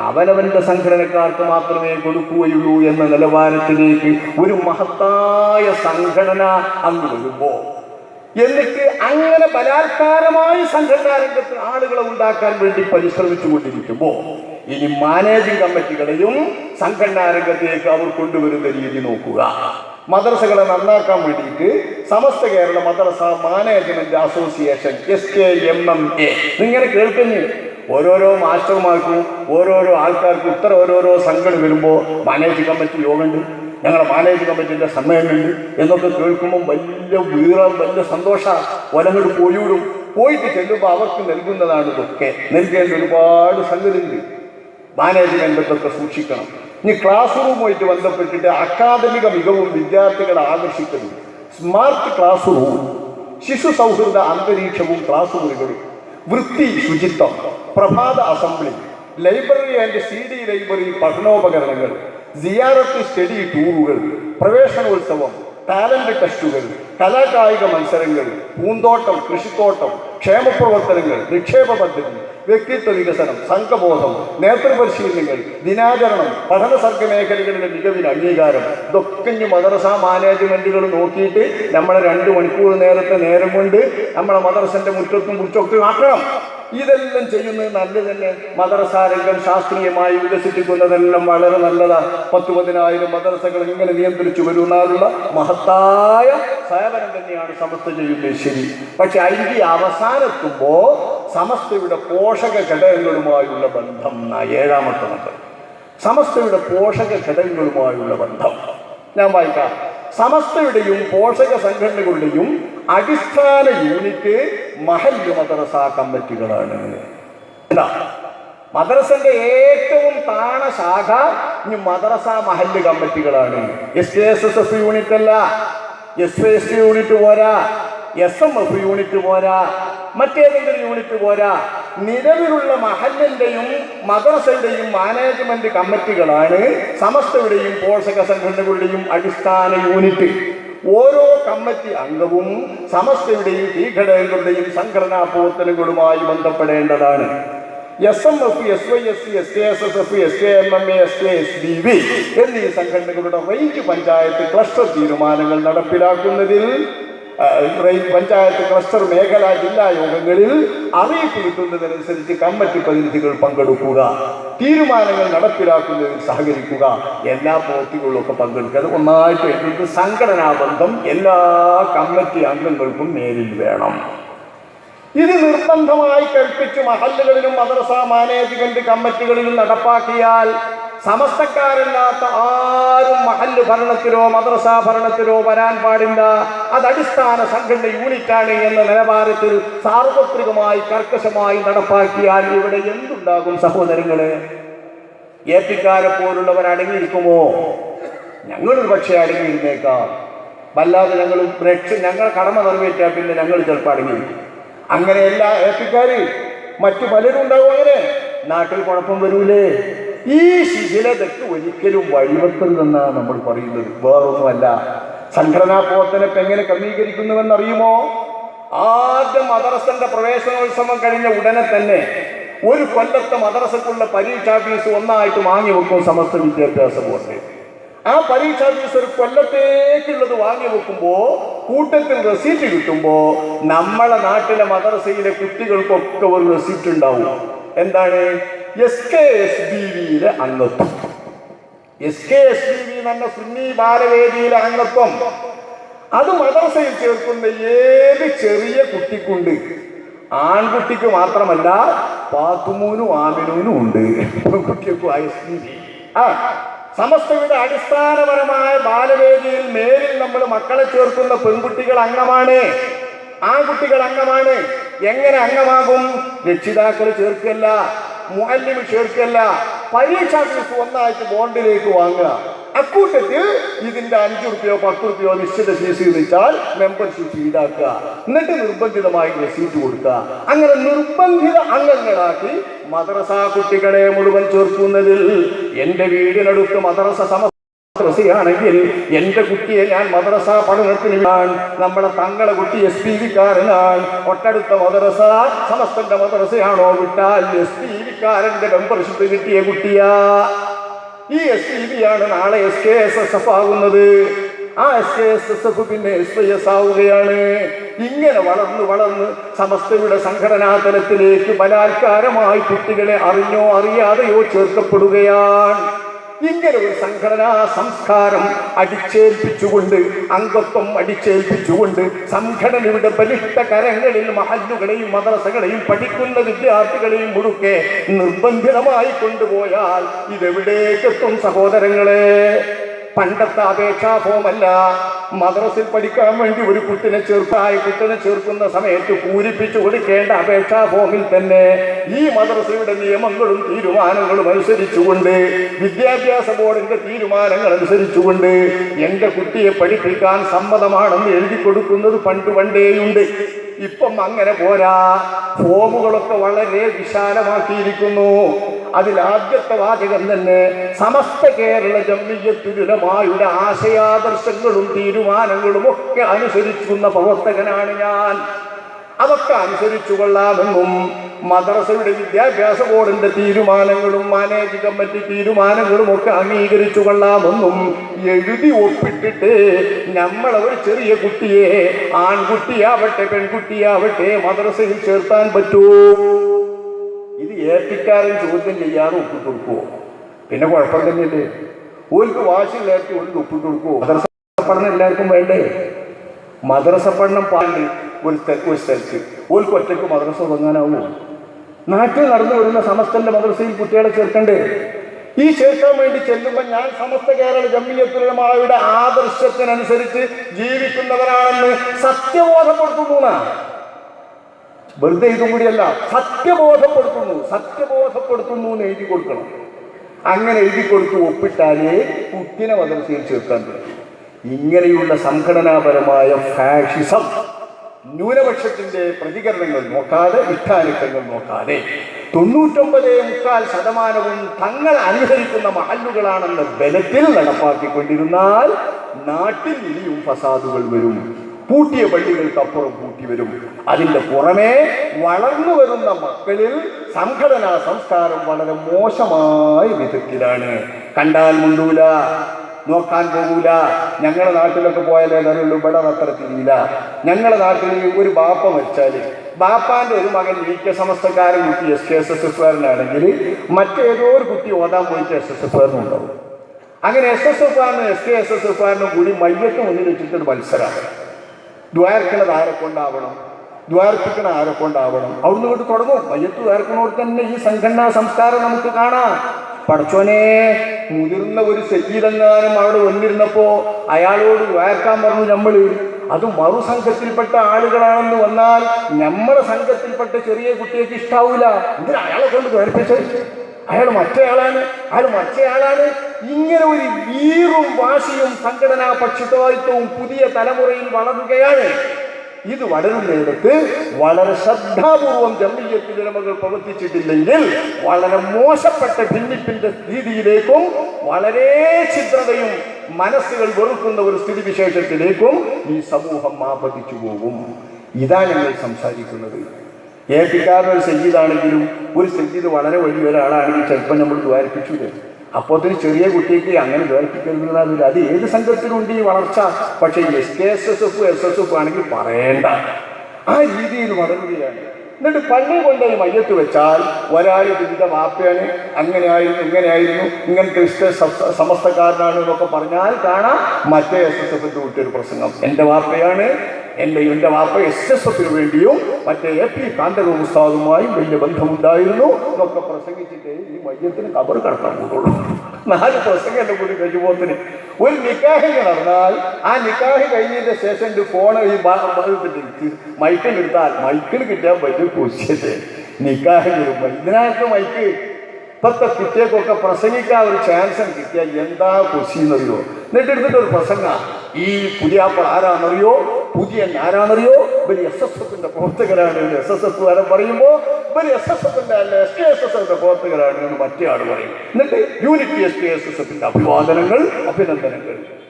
അവനവന്റെ സംഘടനക്കാർക്ക് മാത്രമേ കൊടുക്കുകയുള്ളൂ എന്ന നിലവാരത്തിലേക്ക് ഒരു മഹത്തായ സംഘടന അങ്ങ് വരുമ്പോ, എന്നിട്ട് അങ്ങനെ ബലാത്കാരമായി സംഘടനാ രംഗത്ത് ആളുകളെ ഉണ്ടാക്കാൻ വേണ്ടി പരിശ്രമിച്ചു കൊണ്ടിരിക്കുമ്പോ ഇനി മാനേജിംഗ് കമ്മിറ്റികളെയും സംഘടനാ രംഗത്തേക്ക് അവർ കൊണ്ടുവരുന്ന രീതി നോക്കുക. മദ്രസകളെ നന്നാക്കാൻ വേണ്ടിയിട്ട് സമസ്ത കേരള മദ്രസ മാനേജ്മെന്റ് അസോസിയേഷൻ SKMMA ഇങ്ങനെ കേൾക്കുന്നു. ഓരോരോ മാസ്റ്റർമാർക്കും ഓരോരോ ആൾക്കാർക്കും ഇത്ര ഓരോരോ സംഘടന വരുമ്പോൾ മാനേജിംഗ് കമ്മിറ്റി യോഗമുണ്ട്, ഞങ്ങളുടെ മാനേജ് കമ്മിറ്റിന്റെ സമ്മേളനമുണ്ട് എന്നൊക്കെ കേൾക്കുമ്പോൾ വലിയ വീറം, വലിയ സന്തോഷം. ഒലങ്ങോട് പോയിടും. പോയിട്ട് ചെല്ലുമ്പോൾ അവർക്ക് നൽകുന്നതാണ് ഇതൊക്കെ. നൽകേണ്ട ഒരുപാട് സംഗതിയുണ്ട്. മാനേജ്മെന്റ് ഇതൊക്കെ സൂക്ഷിക്കണം. ഇനി ക്ലാസ് റൂമുമായിട്ട് ബന്ധപ്പെട്ടിട്ട് അക്കാദമിക മികവും വിദ്യാർത്ഥികളെ ആകർഷിക്കുന്നു. സ്മാർട്ട് ക്ലാസ് റൂം, ശിശു സൗഹൃദ അന്തരീക്ഷവും ക്ലാസ് മുറികളും, വൃത്തി ശുചിത്വം, പ്രഭാത assembly, library and CD library പഠനോപകരണങ്ങൾ, സിയാറത്ത് സ്റ്റഡി ടൂറുകൾ, പ്രവേശനോത്സവം, ടാലന്റ് ടെസ്റ്റുകൾ, കലാകായിക മത്സരങ്ങൾ, പൂന്തോട്ടം, കൃഷിത്തോട്ടം, ക്ഷേമപ്രവർത്തനങ്ങൾ, നിക്ഷേപ പദ്ധതി, വ്യക്തിത്വ വികസനം, സംഘബോധം, നേതൃപരിശീലനങ്ങൾ, ദിനാചരണം, പഠന സർഗ മേഖലകളിലെ മികവിന് അംഗീകാരം. ഇതൊക്കെ മദ്രസ മാനേജ്മെന്റുകൾ നോക്കിയിട്ട് നമ്മളെ 2 മണിക്കൂർ നേരത്തെ നേരം കൊണ്ട് നമ്മളെ മദ്രസന്റെ മുറ്റത്തും മുറ്റൊക്കെ ആക്കണം. ഇതെല്ലാം ചെയ്യുന്നത് നല്ലത് തന്നെ. മദ്രസ രംഗം ശാസ്ത്രീയമായി വികസിപ്പിക്കുന്നതെല്ലാം വളരെ നല്ലതാണ്. 10,000-10,000 മദ്രസകൾ ഇങ്ങനെ നിയന്ത്രിച്ചു വരുന്നാലുള്ള മഹത്തായ സേവനം തന്നെയാണ് സമസ്ത ചെയ്യുന്നത്. ശരി, പക്ഷെ അതിൻ്റെ അവസാനത്തുമ്പോ സമസ്തയുടെ പോഷക ഘടകങ്ങളുമായുള്ള ബന്ധം 7ാമത്തെ നമ്പർ. സമസ്തയുടെ പോഷക ഘടകങ്ങളുമായുള്ള ബന്ധം ഞാൻ വായിക്കാം. സമസ്തയുടെയും പോഷക സംഘടനകളുടെയും അടിസ്ഥാന യൂണിറ്റ് മഹല്ല് മദ്രസ കമ്മിറ്റികളാണ്. എന്താ മദ്രസന്റെ ഏറ്റവും താണ ശാഖ ഇനി മദ്രസ മഹല്ല് കമ്മിറ്റികളാണ്. SKSSF യൂണിറ്റ് അല്ല, SYST യൂണിറ്റ് പോരാ, SMF യൂണിറ്റ് പോരാ, മറ്റേതെങ്കിലും യൂണിറ്റ് പോരാ. നിലവിലുള്ള മഹല്ലിന്റെയും മദ്രസയുടെയും മാനേജ്മെന്റ് കമ്മിറ്റികളാണ് സമസ്തയുടെയും പോഷക സംഘടനകളുടെയും അടിസ്ഥാന യൂണിറ്റ്. ഓരോ കമ്മിറ്റി അംഗവും സമസ്തയുടെയും ഈ ഘടകങ്ങളുടെയും സംഘടനാ പ്രവർത്തനങ്ങളുമായി ബന്ധപ്പെടേണ്ടതാണ്. SMF, SYSC, SKSSF, SKMMA, SKSDB എന്നീ സംഘടനകളുടെ റേഞ്ച് പഞ്ചായത്ത് ക്ലസ്റ്റർ തീരുമാനങ്ങൾ നടപ്പിലാക്കുന്നതിൽ പഞ്ചായത്ത് ക്ലസ്റ്റർ മേഖലാ ജില്ലാ യോഗങ്ങളിൽ അറിയിപ്പ് കിട്ടുന്നതിനനുസരിച്ച് കമ്മിറ്റി പ്രതിനിധികൾ പങ്കെടുക്കുക, തീരുമാനങ്ങൾ നടപ്പിലാക്കുന്നതിൽ സഹകരിക്കുക, എല്ലാ പ്രവൃത്തികളിലൊക്കെ പങ്കെടുക്കുക. അത് ഒന്നായിട്ട് എഴുതുന്നത് സംഘടനാ ബന്ധം എല്ലാ കമ്മിറ്റി അംഗങ്ങൾക്കും നേരിൽ വേണം. ഇത് നിർബന്ധമായി കൽപ്പിച്ച് മഹല്ലുകളിലും മദ്രസ മാനേജ്മെന്റ് കമ്മിറ്റികളിലും നടപ്പാക്കിയാൽ സമസ്തക്കാരല്ലാത്ത ആരും മഹല്ല് ഭരണത്തിലോ മദ്രസ ഭരണത്തിലോ വരാൻ പാടില്ല. അത് അടിസ്ഥാന സംഘടന യൂണിറ്റാണ് എന്ന നിലവാരത്തിൽ സാർവത്രികമായി കർക്കശമായി നടപ്പാക്കിയാൽ ഇവിടെ എന്തുണ്ടാകും സഹോദരങ്ങളെ? ഏപ്പിക്കാരെ പോലുള്ളവർ അടങ്ങിയിരിക്കുമോ? ഞങ്ങളൊരു പക്ഷേ അടങ്ങിയിരുന്നേക്കാം. വല്ലാതെ ഞങ്ങൾ കടമ നിറവേറ്റാൽ പിന്നെ ഞങ്ങൾ ചിലപ്പോൾ അടങ്ങിയിരിക്കും. അങ്ങനെയല്ല ഏപ്പിക്കാര് മറ്റു പലരും ഉണ്ടാവും. അങ്ങനെ നാട്ടിൽ കുഴപ്പം വരൂലേ? ഈ ശിഥിലതയ്ക്ക് ഒരിക്കലും വഴിവെക്കരുതെന്നാണ് നമ്മൾ പറയുന്നത്, വേറൊന്നുമല്ല. സംഘടനാ പ്രവർത്തനത്തെ എങ്ങനെ ക്രമീകരിക്കുന്നുവെന്നറിയുമോ? ആദ്യം മദ്രസന്റെ പ്രവേശനോത്സവം കഴിഞ്ഞ ഉടനെ തന്നെ ഒരു കൊല്ലത്തെ മദ്രസക്കുള്ള പരീക്ഷാ ഫീസ് ഒന്നായിട്ട് വാങ്ങി വെക്കും സമസ്ത വിദ്യാഭ്യാസ ബോർഡ്. ആ പരീക്ഷാ ഫീസ് ഒരു കൊല്ലത്തേക്കുള്ളത് വാങ്ങി വെക്കുമ്പോൾ കൂട്ടത്തിൽ റെസീറ്റ് കിട്ടുമ്പോൾ നമ്മളെ നാട്ടിലെ മദ്രസയിലെ കുട്ടികൾക്കൊക്കെ ഒരു റെസീറ്റ് ഉണ്ടാവും. എന്താണ്? SKSDVയിലെ അംഗത്വം. SKSDV എന്ന സുന്നി ബാലവേദിയിലെ അംഗത്വം അത് മദ്രസയിൽ ചേർക്കുന്ന ഏത് ചെറിയ കുട്ടിക്കുണ്ട്. ആൺകുട്ടിക്ക് മാത്രമല്ല, പാത്തുമൂനും ആമിനൂനും ഉണ്ട്. പെൺകുട്ടിക്കും SDV. സമസ്തയുടെ അടിസ്ഥാനപരമായ ബാലവേദിയിൽ മേലിൽ നമ്മൾ മക്കളെ ചേർക്കുന്ന പെൺകുട്ടികൾ അംഗമാണ്, ആൺകുട്ടികൾ അംഗമാണ്. എങ്ങനെ അംഗമാകും? രക്ഷിതാക്കൾ ചേർക്കല്ല, മുഅല്ലിം ചേർക്കല്ല, പരീക്ഷാ ഫീസ് ഒന്നായിട്ട് ബോണ്ടിലേക്ക് വാങ്ങുക. അക്കൂട്ടത്തിൽ ഇതിന്റെ 5 റുപ്യോ 10 റുപ്യോ നിശ്ചിത ഫീസ് വെച്ചാൽ മെമ്പർഷിപ്പ് ഈടാക്കുക. എന്നിട്ട് നിർബന്ധിതമായി റെസീറ്റ് കൊടുക്കുക. അങ്ങനെ നിർബന്ധിത അംഗങ്ങളാക്കി മദ്രസ കുട്ടികളെ മുഴുവൻ ചേർക്കുന്നതിൽ എൻ്റെ വീടിനടുത്ത് മദ്രസയാണെങ്കിൽ എൻ്റെ കുട്ടിയെ ഞാൻ മദ്രസ പഠനത്തിന് നമ്മളെ തങ്ങളെ കുട്ടി SPV-കാരനാണ്. തൊട്ടടുത്ത മദ്രസ സമസ്തന്റെ മദ്രസയാണോ വിട്ടാൽ SPV-കാരന്റെ മെമ്പർഷിപ്പ് കിട്ടിയ കുട്ടിയാ. ഈ SPV ആണ് നാളെ SKSSF ആകുന്നത്. ആ SKSSF പിന്നെ SYS ആവുകയാണ്. ഇങ്ങനെ വളർന്ന് സമസ്തയുടെ സംഘടനാ തലത്തിലേക്ക് ബലാത്കാരമായി കുട്ടികളെ അറിഞ്ഞോ അറിയാതെയോ ചേർക്കപ്പെടുകയാണ്. ഇങ്ങനെ ഒരു സംഘടനാ സംസ്കാരം അടിച്ചേൽപ്പിച്ചുകൊണ്ട്, അംഗത്വം അടിച്ചേൽപ്പിച്ചുകൊണ്ട് സംഘടനയുടെ ബലിഷ്ഠ കരങ്ങളിൽ മഹല്ലുകളെയും മദ്രസകളെയും പഠിക്കുന്ന വിദ്യാർത്ഥികളെയും മുഴുക്കെ നിർബന്ധിതമായി കൊണ്ടുപോയാൽ ഇതെവിടേക്കെത്തും സഹോദരങ്ങളെ? പണ്ടത്തെ അപേക്ഷാ ഫോമല്ല. മദ്രസയിൽ പഠിക്കാൻ വേണ്ടി ഒരു കുട്ടിനെ ചേർക്കുന്ന സമയത്ത് പൂരിപ്പിച്ചു കൊടുക്കേണ്ട അപേക്ഷാ ഫോമിൽ തന്നെ ഈ മദ്രസയുടെ നിയമങ്ങളും തീരുമാനങ്ങളും അനുസരിച്ചുകൊണ്ട്, വിദ്യാഭ്യാസ ബോർഡിന്റെ തീരുമാനങ്ങൾ അനുസരിച്ചുകൊണ്ട് എൻ്റെ കുട്ടിയെ പഠിപ്പിക്കാൻ സമ്മതമാണെന്ന് എഴുതി കൊടുക്കുന്നത് പണ്ടേയുണ്ട്. ഇപ്പം അങ്ങനെ പോരാ. ഫോമുകളൊക്കെ വളരെ വിശാലമാക്കിയിരിക്കുന്നു. അതിലാദ്യത്തെ വാചകം തന്നെ സമസ്ത കേരള ജംഇയ്യത്തുൽ ഉലമായുടെ ആശയാദർശങ്ങളും തീരുമാനങ്ങളും ഒക്കെ അനുസരിക്കുന്ന പ്രവർത്തകനാണ് ഞാൻ. അതൊക്കെ അനുസരിച്ചു കൊള്ളാമെന്നും മദ്രസയുടെ വിദ്യാഭ്യാസ ബോർഡിന്റെ തീരുമാനങ്ങളും മാനേജ് കമ്മിറ്റി തീരുമാനങ്ങളും ഒക്കെ അംഗീകരിച്ചു കൊള്ളാമെന്നും എഴുതി ഒപ്പിട്ടിട്ട് നമ്മളെ ഒരു ചെറിയ കുട്ടിയെ, ആൺകുട്ടിയാവട്ടെ പെൺകുട്ടിയാവട്ടെ, മദ്രസയിൽ ചേർത്താൻ പറ്റുമോ? ഇത് ഏൽപ്പിക്കാരൻ ചോദ്യം ചെയ്യാതെ ഒപ്പിട്ട് കൊടുക്കുമോ? പിന്നെ കുഴപ്പം തന്നെയല്ലേ? ഓർക്ക് വാശിയില്ലാത്ത ഓർക്ക് ഒപ്പിട്ട് കൊടുക്കുമോ? മദ്രസ പഠനം എല്ലാവർക്കും വേണ്ടേ? മദ്രസ പഠനം പാണ്ട് ഒരു സ്ഥലത്ത് ഓർക്ക് ഒറ്റയ്ക്ക് മദ്രസ തുടങ്ങാനാവുമോ? നാട്ടിൽ നടന്നു വരുന്ന സമസ്തന്റെ മദ്രസയിൽ കുട്ടികളെ ചേർക്കണ്ടേ? ഈ ചേർക്കാൻ വേണ്ടി ചെല്ലുമ്പോൾ ഞാൻ സമസ്ത കേരള ജംഇയ്യത്തുൽ ഉലമായുടെ ആദർശത്തിനനുസരിച്ച് ജീവിക്കുന്നവരാണെന്ന് സത്യബോധപ്പെടുത്തുന്നു. വെറുതെ ഇതും കൂടിയല്ല, സത്യബോധപ്പെടുത്തുന്നു എന്ന് എഴുതി കൊടുക്കണം. അങ്ങനെ എഴുതി കൊടുത്ത് ഒപ്പിട്ടാലേ കുട്ടിനെ മദ്രസയിൽ ചേർക്കാൻ പറ്റും. ഇങ്ങനെയുള്ള സംഘടനാപരമായ ഫാഷിസം ന്യൂനപക്ഷത്തിന്റെ പ്രതികരണങ്ങൾ നോക്കാതെ, ഇഷ്ടാനിഷ്ടങ്ങൾ നോക്കാതെ 99.4% തങ്ങൾ അനുസരിക്കുന്ന മഹല്ലുകളാണെന്ന ബലത്തിൽ നടപ്പാക്കിക്കൊണ്ടിരുന്നാൽ നാട്ടിൽ ഇനിയും ഫസാദുകൾ വരും. പൂട്ടിയ പള്ളികൾക്കപ്പുറം പൂട്ടി വരും. അതിൻ്റെ പുറമെ വളർന്നു വരുന്ന മക്കളിൽ സംഘടനാ സംസ്കാരം വളരെ മോശമായ വിധത്തിലാണ്. കണ്ടാൽ മുണ്ടൂല, നോക്കാൻ പോകൂല. ഞങ്ങളുടെ നാട്ടിലൊക്കെ പോയാലേ അറിയുള്ളൂ, ഇവിടെ അത്ര തിരിയില്ല. ഞങ്ങളുടെ നാട്ടിൽ ഒരു ബാപ്പ മരിച്ചാൽ ബാപ്പാന്റെ ഒരു മകൻ സമസ്തക്കാരൻ കുട്ടി SKSSF-കാരനാണെങ്കിൽ മറ്റേതോ ഒരു കുട്ടി ഓതാൻ പോയിട്ട് SSF-കാരനുണ്ടാവും. അങ്ങനെ SSF-കാരനും SKSSF-കാരനും കൂടി മയ്യത്ത് മുന്നിൽ വെച്ചിട്ടൊരു മത്സരമാണ്. ദ്വാരക്കുന്നത് ആരെ കൊണ്ടാവണം? ദ്വാരപ്പിക്കണ ആരെ കൊണ്ടാവണം? അവിടുന്ന് കൊണ്ട് തുടങ്ങും. മയ്യത്ത് ദ്വാരക്കണോട് തന്നെ ഈ സംഘടനാ സംസ്കാരം നമുക്ക് കാണാം. പടച്ചോനെ, മുതിർന്ന ഒരു സയ്യിദെങ്ങാനും അവിടെ വന്നിരുന്നപ്പോ അയാളോട് ദ്വാരക്കാൻ പറഞ്ഞു നമ്മൾ. അത് മറുസംഘത്തിൽപ്പെട്ട ആളുകളാണെന്ന് വന്നാൽ നമ്മുടെ സംഘത്തിൽപ്പെട്ട ചെറിയ കുട്ടിയൊക്കെ ഇഷ്ടാവൂല. എന്തിനാ അയാളെ കൊണ്ട് ദ്വാരപ്പിച്ചത്? അയാൾ മറ്റേയാളാണ്, അയാൾ മറ്റേയാളാണ്. ഇങ്ങനെ ഒരു വീറും വാശിയും സംഘടനാ പക്ഷിത്വവും പുതിയ തലമുറയിൽ വളരുകയാണ്. ഇത് വളരുന്നിടത്ത് വളരെ ശ്രദ്ധാപൂർവം ജംഇയ്യത്തുൽ ഉലമകൾ പ്രവർത്തിച്ചിട്ടില്ലെങ്കിൽ വളരെ മോശപ്പെട്ട ഭിന്നിപ്പിന്റെ രീതിയിലേക്കും വളരെ ഛിദ്രതയും മനസ്സുകൾ വെറുക്കുന്ന ഒരു സ്ഥിതിവിശേഷത്തിലേക്കും ഈ സമൂഹം ആപതിച്ചു പോകും. ഇതാ ഞങ്ങൾ സംസാരിക്കുന്നത്. ഏൽപ്പിക്കാരൊരു സയ്യിദാണെങ്കിലും ഒരു സയ്യിദ് വളരെ വലിയൊരാളാണെങ്കിൽ ചിലപ്പോൾ നമ്മൾ ദ്വാരിപ്പിച്ചു. അപ്പോൾ അതിന് ചെറിയ കുട്ടിക്ക് അങ്ങനെ ദ്വാരിപ്പിക്കരുതെന്നില്ല. അത് ഏത് സംഘത്തിലുണ്ട് ഈ വളർച്ച. പക്ഷേ SKSSF SSF ആണെങ്കിൽ പറയേണ്ട. ആ രീതിയിൽ വളരുകയാണ്. എന്നിട്ട് പള്ളി കൊണ്ടുപോയി മയ്യത്ത് വെച്ചാൽ ഒരാൾ ഇതിൻ്റെ വാപ്പയാണ്, അങ്ങനെയായിരുന്നു ഇങ്ങനെയായിരുന്നു, ഇങ്ങനത്തെ സമസ്തക്കാരനാണ് എന്നൊക്കെ പറഞ്ഞാൽ കാണാം മറ്റേ SSFന്റെ കുട്ടിയൊരു പ്രസംഗം. എൻ്റെ വാപ്പയാണ്, എൻ്റെ വാപ്പ SSFന് വേണ്ടിയും മറ്റേ AP കാന്തക ഉസ്താദുമായും വലിയ ബന്ധമുണ്ടായിരുന്നു എന്നൊക്കെ പ്രസംഗിച്ചിട്ട് ഈ മയ്യത്തിന് കബർ കടത്താൻ കൂടുള്ളൂ. 4 പ്രസംഗം എൻ്റെ കൂടി കഴിയുമ്പോത്തിന് ഒരു നിക്കാഹ് നടന്നാൽ ആ നിക്കാഹ് കഴിഞ്ഞതിന്റെ ശേഷം ഫോൺ ഈ മൈക്കിലെടുത്താൽ മൈക്കിന് കിട്ടിയാൽ വലിയ കുശിയത് നിക്കാഹ് വരുമ്പോൾ. ഇതിനകത്ത് മൈക്ക് ഇപ്പോഴത്തെ കുട്ടികൾക്കൊക്കെ പ്രസംഗിക്കാൻ ഒരു ചാൻസ് കിട്ടിയാൽ എന്താ കുശിന്നറിയോ? എന്നിട്ട് എടുത്തിട്ട് ഒരു പ്രസംഗ ഈ പുതിയാപ്പ ആരാന്നറിയോ, പുതിയ ആരാന്നറിയോ, ഇവര് SSFന്റെ പ്രവർത്തകരാണ്. SSF വരെ പറയുമ്പോൾ ഇവര് SSFന്റെ അല്ല SKSSFന്റെ പ്രവർത്തകരാണ് എന്ന് മറ്റേ ആൾ പറയും. എന്നിട്ട് യൂണിറ്റി SKSSFന്റെ അഭിനന്ദനങ്ങൾ.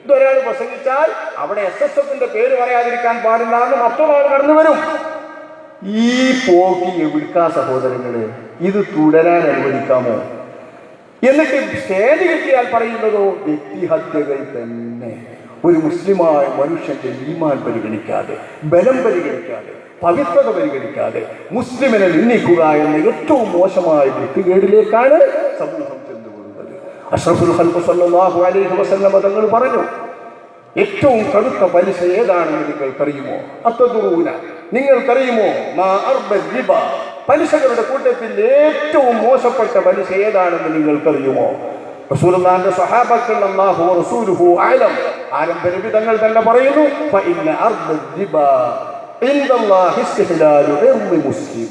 ഇതൊരാൾ പ്രസംഗിച്ചാൽ അവിടെ SSFന്റെ പേര് പറയാതിരിക്കാൻ പാടില്ല എന്ന് മറ്റൊരാൾ കടന്നു വരും. ഈ പോക്കി എവിടുക്കാ സഹോദരങ്ങളെ? ഇത് തുടരാൻ അനുവദിക്കാമോ? എന്നിട്ട് സ്റ്റേജ് കിട്ടിയാൽ പറയുന്നതോ വ്യക്തിഹത്യകൾ തന്നെ. ഒരു മുസ്ലിമായ മനുഷ്യന്റെ ഈമാൻ പരിഗണിക്കാതെ, ബലം പരിഗണിക്കാതെ, പവിത്രത പരിഗണിക്കാതെ മുസ്ലിമിനെ നിന്ദിക്കുക എന്ന ഏറ്റവും മോശമായ വൃത്തികേടിലേക്കാണ് സമൂഹം ചെന്നുകൊള്ളുന്നത്. അഷ്റഫുൽ ഖൽഖ് സല്ലല്ലാഹു അലൈഹി വസല്ലം തങ്ങൾ പറഞ്ഞു, ഏറ്റവും കടുത്ത പലിശ ഏതാണെന്ന് നിങ്ങൾക്കറിയുമോ? അത്തദറൂന, നിങ്ങൾക്കറിയുമോ? മാ അർബൽ റിബ, പലിശകളുടെ കൂട്ടത്തിൽ ഏറ്റവും മോശപ്പെട്ട പലിശ ഏതാണെന്ന് നിങ്ങൾക്കറിയുമോ? റസൂലുള്ളാഹിന്റെ സ്വഹാബത്തുൽ അല്ലാഹു റസൂലുഹു അലം, ആലംബരബി തങ്ങൾ തന്നെ പറയുന്നു, ഫഇന്ന അർബൽ റിബ ഇൻദല്ലാഹി ഇസ്തിഹ്ലാലു ഇർദി മുസ്ലിം,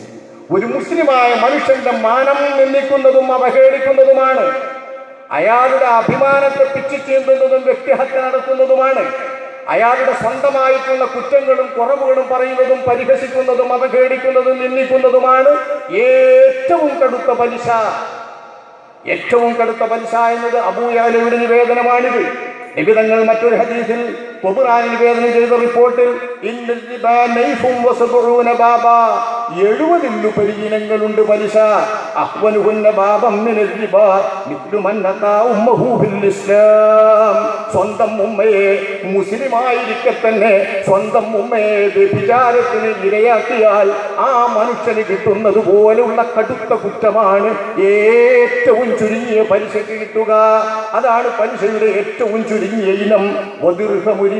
ഒരു മുസ്ലിമായ മനുഷ്യന്റെ മാനം നിന്ദിക്കുന്നതും അവഹേളിക്കുന്നതുമാണ്, അയാളുടെ അഭിമാനത്തെ പിച്ചിച്ചീന്തുന്നതും വ്യക്തിഹത്യ നടത്തുന്നതുമാണ്, അയാളുടെ സ്വന്തമായിട്ടുള്ള കുറ്റങ്ങളും കുറവുകളും പറയുന്നതും പരിഹസിക്കുന്നതും അവഹേളിക്കുന്നതും നിന്ദിക്കുന്നതുമാണ് ഏറ്റവും കടുത്ത പലിശ. ഏറ്റവും കടുത്ത പലിശ എന്നത് അബൂ യഅലയുടെ നിവേദനമാണിത്. നിബിതങ്ങൾ മറ്റൊരു ഹദീസിൽ ഖുർആനിൽ നിവേദനം ചെയ്ത റിപ്പോർട്ടിൽ 70 ഇനങ്ങളുണ്ട് പലിശ. അഹ്വനുഹുന്ന ബാബം മിനൽ റിബ മിത്ലു മൻ അതാ ഉമ്മഹു ഫിൽ ഇസ്ലാം, സ്വന്തം ഉമ്മയെ മുസ്ലിമായിരിക്കെ തന്നെ സ്വന്തം ഉമ്മയെ വ്യഭിചാരത്തിന് ഇരയാക്കിയാൽ ആ മനുഷ്യന് കിട്ടുന്നത് പോലെയുള്ള കടുത്ത കുറ്റമാണ് ഏറ്റവും ചുരുങ്ങിയ പലിശയ്ക്ക് കിട്ടുക. അതാണ് പലിശയുടെ ഏറ്റവും ചുരുങ്ങിയ ഇനം. 35